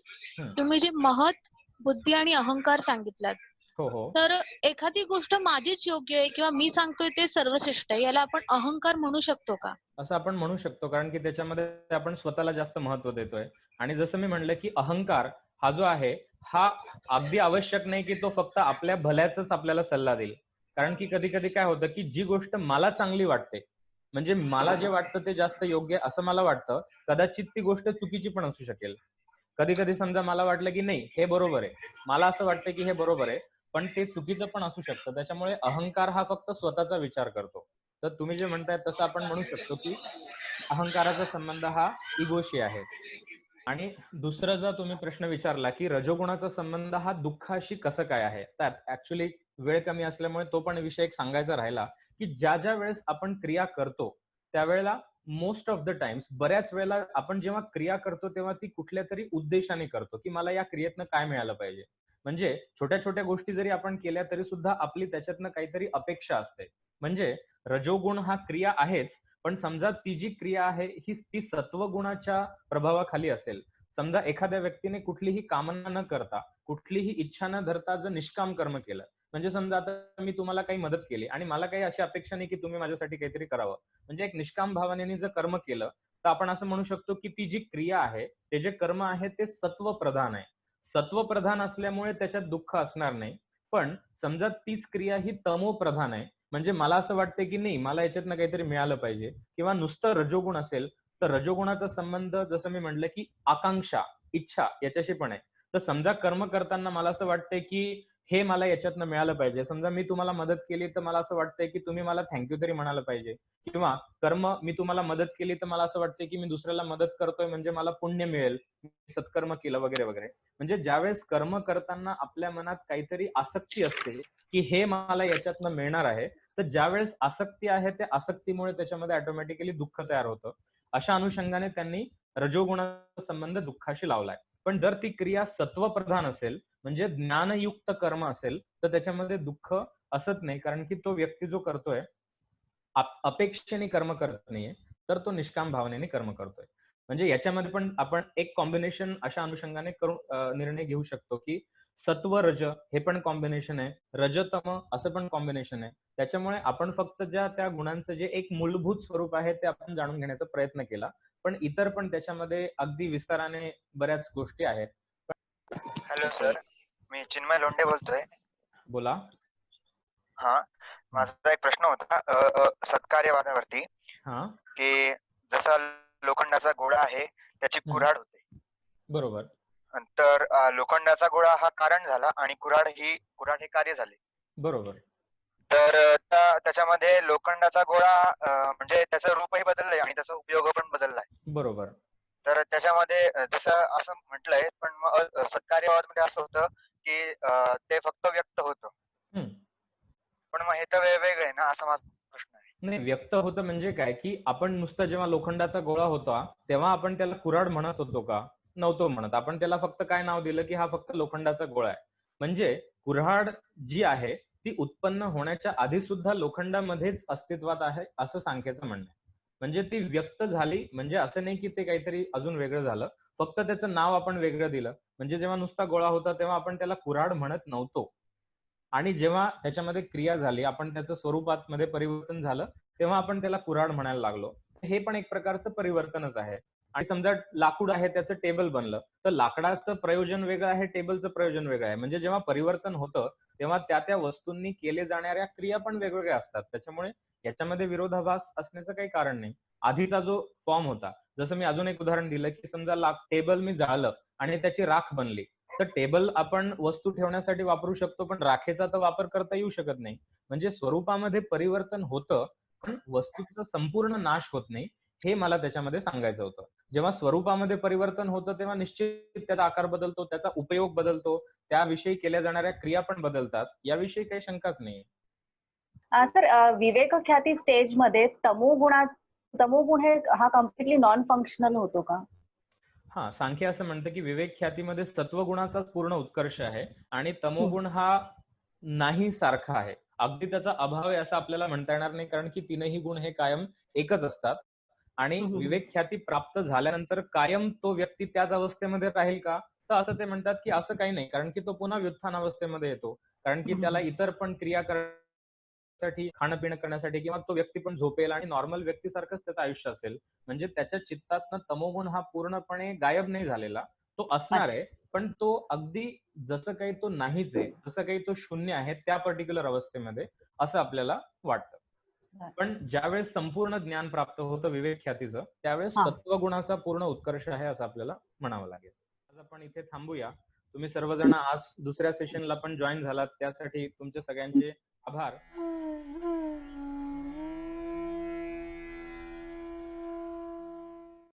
तुम्ही जे महत, बुद्धी आणि अहंकार सांगितलात, हो हो, तर एखादी गोष्ट माझीच योग्य आहे किंवा मी सांगतोय ते सर्वश्रेष्ठ आहे, याला आपण अहंकार म्हणू शकतो का? असं आपण म्हणू शकतो, कारण की त्याच्यामध्ये आपण स्वतःला जास्त महत्व देतोय. आणि जसं मी म्हणलं की अहंकार हा जो आहे हा अगदी आवश्यक नाही की तो फक्त आपल्या भल्याचाच आपल्याला सल्ला देईल. कारण की कधी कधी काय होतं की जी गोष्ट मला चांगली वाटते, म्हणजे मला जे वाटतं ते जास्त योग्य असं मला वाटतं, कदाचित ती गोष्ट चुकीची पण असू शकेल. कधी कधी समजा मला वाटलं की नाही हे बरोबर आहे, मला असं वाटतं की हे बरोबर आहे, पण ते चुकीचं पण असू शकतं. त्याच्यामुळे अहंकार हा फक्त स्वतःचा विचार करतो. तर तुम्ही जे म्हणताय तसं आपण म्हणू शकतो की अहंकाराचा संबंध हा इगोशी आहे. आणि दुसरा जर तुम्ही प्रश्न विचारला की रजोगुणाचा संबंध हा दुःखाशी कसं काय आहे, तर ऍक्च्युली वेळ कमी असल्यामुळे तो पण विषय एक सांगायचा राहिला की ज्या ज्या वेळेस आपण क्रिया करतो त्यावेळेला मोस्ट ऑफ द टाइम्स, बऱ्याच वेळेला आपण जेव्हा क्रिया करतो तेव्हा ती कुठल्या तरी उद्देशाने करतो की मला या क्रियेतनं काय मिळालं पाहिजे. म्हणजे छोट्या छोट्या गोष्टी जरी आपण केल्या तरी सुद्धा आपली त्याच्यातनं काहीतरी अपेक्षा असते. म्हणजे रजोगुण हा क्रिया आहेच, पण समजा ती जी क्रिया आहे ही ती सत्वगुणाच्या प्रभावाखाली असेल. समजा एखाद्या व्यक्तीने कुठलीही कामना न करता, कुठलीही इच्छा न धरता जर निष्काम कर्म केलं, म्हणजे समजा आता मी तुम्हाला काही मदत केली आणि मला काही अशी अपेक्षा नाही की तुम्ही माझ्यासाठी काहीतरी करावं, म्हणजे एक निष्काम भावनेने जर कर्म केलं तर आपण असं म्हणू शकतो की ती जी क्रिया आहे, ते जे कर्म आहे ते सत्व प्रधान आहे. सत्व प्रधान असल्यामुळे त्याच्यात दुःख असणार नाही. पण समजा तीच क्रिया ही तमो प्रधान आहे, म्हणजे मला असं वाटतं की नाही मला याच्यातनं काहीतरी मिळालं पाहिजे, किंवा नुसतं रजोगुण असेल तर रजोगुणाचा संबंध जसं मी म्हटलं की आकांक्षा, इच्छा याच्याशी पण आहे. तर समजा कर्म करताना मला असं वाटतंय की हे मला याच्यातनं मिळालं पाहिजे. समजा मी तुम्हाला मदत केली तर मला असं वाटतंय की तुम्ही मला थँक्यू तरी म्हणायला पाहिजे, किंवा कर्म मी तुम्हाला मदत केली तर मला असं वाटतंय की मी दुसऱ्याला मदत करतोय म्हणजे मला पुण्य मिळेल, सत्कर्म केलं वगैरे वगैरे. म्हणजे ज्यावेळेस कर्म करताना आपल्या मनात काहीतरी आसक्ती असते की हे मला याच्यातनं मिळणार आहे, तर ज्यावेळेस आसक्ती आहे त्या आसक्तीमुळे त्याच्यामध्ये ऑटोमॅटिकली दुःख तयार होतं. अशा अनुषंगाने त्यांनी रजोगुणाचा संबंध दुःखाशी लावलाय. पण जर ती क्रिया सत्वप्रधान असेल, म्हणजे ज्ञानयुक्त कर्म असेल, तर त्याच्यामध्ये दुःख असत नाही, कारण की तो व्यक्ती जो करतोय अपेक्षेने कर्म करत नाहीये, तर तो निष्काम भावनेने कर्म करतोय. म्हणजे याच्यामध्ये पण आपण एक कॉम्बिनेशन अशा अनुषंगाने करून निर्णय घेऊ शकतो की सत्व रज हे पण कॉम्बिनेशन आहे, रजतम असं पण कॉम्बिनेशन आहे. त्याच्यामुळे आपण फक्त त्या गुणांचं जे एक मूलभूत स्वरूप आहे ते आपण जाणून घेण्याचा प्रयत्न केला, पण इतर पण त्याच्यामध्ये अगदी विस्ताराने बऱ्याच गोष्टी आहेत. हॅलो सर, मी चिन्मय लोंढे बोलतोय. बोला. हा, माझा एक प्रश्न होता सत्कार्यवादावरती, की जसा लोखंडाचा गोळा आहे त्याची कुऱ्हाड होते, बरोबर. तर लोखंडाचा गोळा हा कारण झाला आणि कुऱ्हाड हे कार्य झाले, बरोबर. तर त्याच्यामध्ये लोखंडाचा गोळा म्हणजे त्याचं रूपही बदललंय आणि त्याचा उपयोग पण बदललाय. बरोबर. तर त्याच्यामध्ये जसं असं म्हटलंय, पण मग सत्कार्यवादमध्ये असं होतं की ते फक्त व्यक्त होतं. पण मग हे तर वेगवेगळं आहे ना, असा माझा प्रश्न आहे. नाही, व्यक्त होतं म्हणजे काय, की आपण नुसतं जेव्हा लोखंडाचा गोळा होता तेव्हा आपण त्याला कुऱ्हाड म्हणत होतो का? नव्हतो म्हणत. आपण त्याला फक्त काय नाव दिलं, की हा फक्त लोखंडाचा गोळा आहे. म्हणजे कुऱ्हाड जी आहे ती उत्पन्न होण्याच्या आधी सुद्धा लोखंडामध्येच अस्तित्वात आहे, असं सांख्याचं म्हणणं आहे. म्हणजे ती व्यक्त झाली म्हणजे असं नाही की ते काहीतरी अजून वेगळं झालं. फक्त त्याचं नाव आपण वेगळं दिलं. म्हणजे जेव्हा नुसता गोळा होता तेव्हा आपण त्याला कुऱ्हाड म्हणत नव्हतो. आणि जेव्हा त्याच्यामध्ये क्रिया झाली, आपण त्याचं स्वरूपामध्ये परिवर्तन झालं, तेव्हा आपण त्याला कुऱ्हाड म्हणायला लागलो. हे पण एक प्रकारचं परिवर्तनच आहे. आणि समजा लाकूड आहे, त्याचं टेबल बनलं, तर लाकडाचं प्रयोजन वेगळं आहे, टेबलचं प्रयोजन वेगळं आहे. म्हणजे जेव्हा परिवर्तन होतं, तेव्हा त्या वस्तूंनी केले जाणाऱ्या क्रिया पण वेगवेगळ्या असतात. त्याच्यामुळे याच्यामध्ये विरोधाभास असण्याचं काही कारण नाही. आधीचा जो फॉर्म होता, जसं मी अजून एक उदाहरण दिलं, की समजा टेबल मी जाळलं आणि त्याची राख बनली. तर टेबल आपण वस्तू ठेवण्यासाठी वापरू शकतो, पण राखेचा तर वापर करता येऊ शकत नाही. म्हणजे स्वरूपामध्ये परिवर्तन होतं, पण वस्तूचा संपूर्ण नाश होत नाही. हे मला त्याच्यामध्ये सांगायचं होतं. जेव्हा स्वरूपामध्ये परिवर्तन होतं, तेव्हा निश्चित त्याचा आकार बदलतो, त्याचा उपयोग बदलतो, त्याविषयी केल्या जाणाऱ्या क्रिया पण बदलतात. याविषयी काही शंकाच नाही. सर, विवेक ख्याती स्टेजमध्ये तमोगुण हा कम्प्लिटली नॉन फंक्शनल होतो का? हा, सांख्य असं म्हणतं की विवेक ख्यातीमध्ये सत्वगुणाचाच पूर्ण उत्कर्ष आहे आणि तमोगुण हा नाही सारखा आहे. अगदी त्याचा अभाव आहे असं आपल्याला म्हणता येणार नाही, कारण की तीनही गुण हे कायम एकच असतात. आणि विवेक ख्याती प्राप्त झाल्यानंतर कायम तो व्यक्ती त्याच अवस्थेमध्ये राहील का? तर असं ते म्हणतात की असं काही नाही, कारण की तो पुन्हा व्युत्थान अवस्थेमध्ये येतो. कारण की त्याला इतर पण क्रिया करण्यासाठी, खाणं पिणं करण्यासाठी, किंवा तो व्यक्ती पण झोपेल आणि नॉर्मल व्यक्तीसारखंच त्याचं आयुष्य असेल. म्हणजे त्याच्या चित्तातनं तमोगुण हा पूर्णपणे गायब नाही झालेला, तो असणार आहे. पण तो अगदी जसं काही तो नाहीच आहे, जसं काही तो शून्य आहे त्या पर्टिक्युलर अवस्थेमध्ये, असं आपल्याला वाटतं. पण ज्यावेळेस संपूर्ण ज्ञान प्राप्त होतं विवेक ख्यातीचं, त्यावेळेस सत्वगुणाचा पूर्ण उत्कर्ष आहे असं आपल्याला म्हणावं लागेल. आज आपण इथे थांबूया. तुम्ही सर्वजण आज दुसऱ्या सेशनला पण जॉईन झालात, त्यासाठी तुमचे सगळ्यांचे आभार.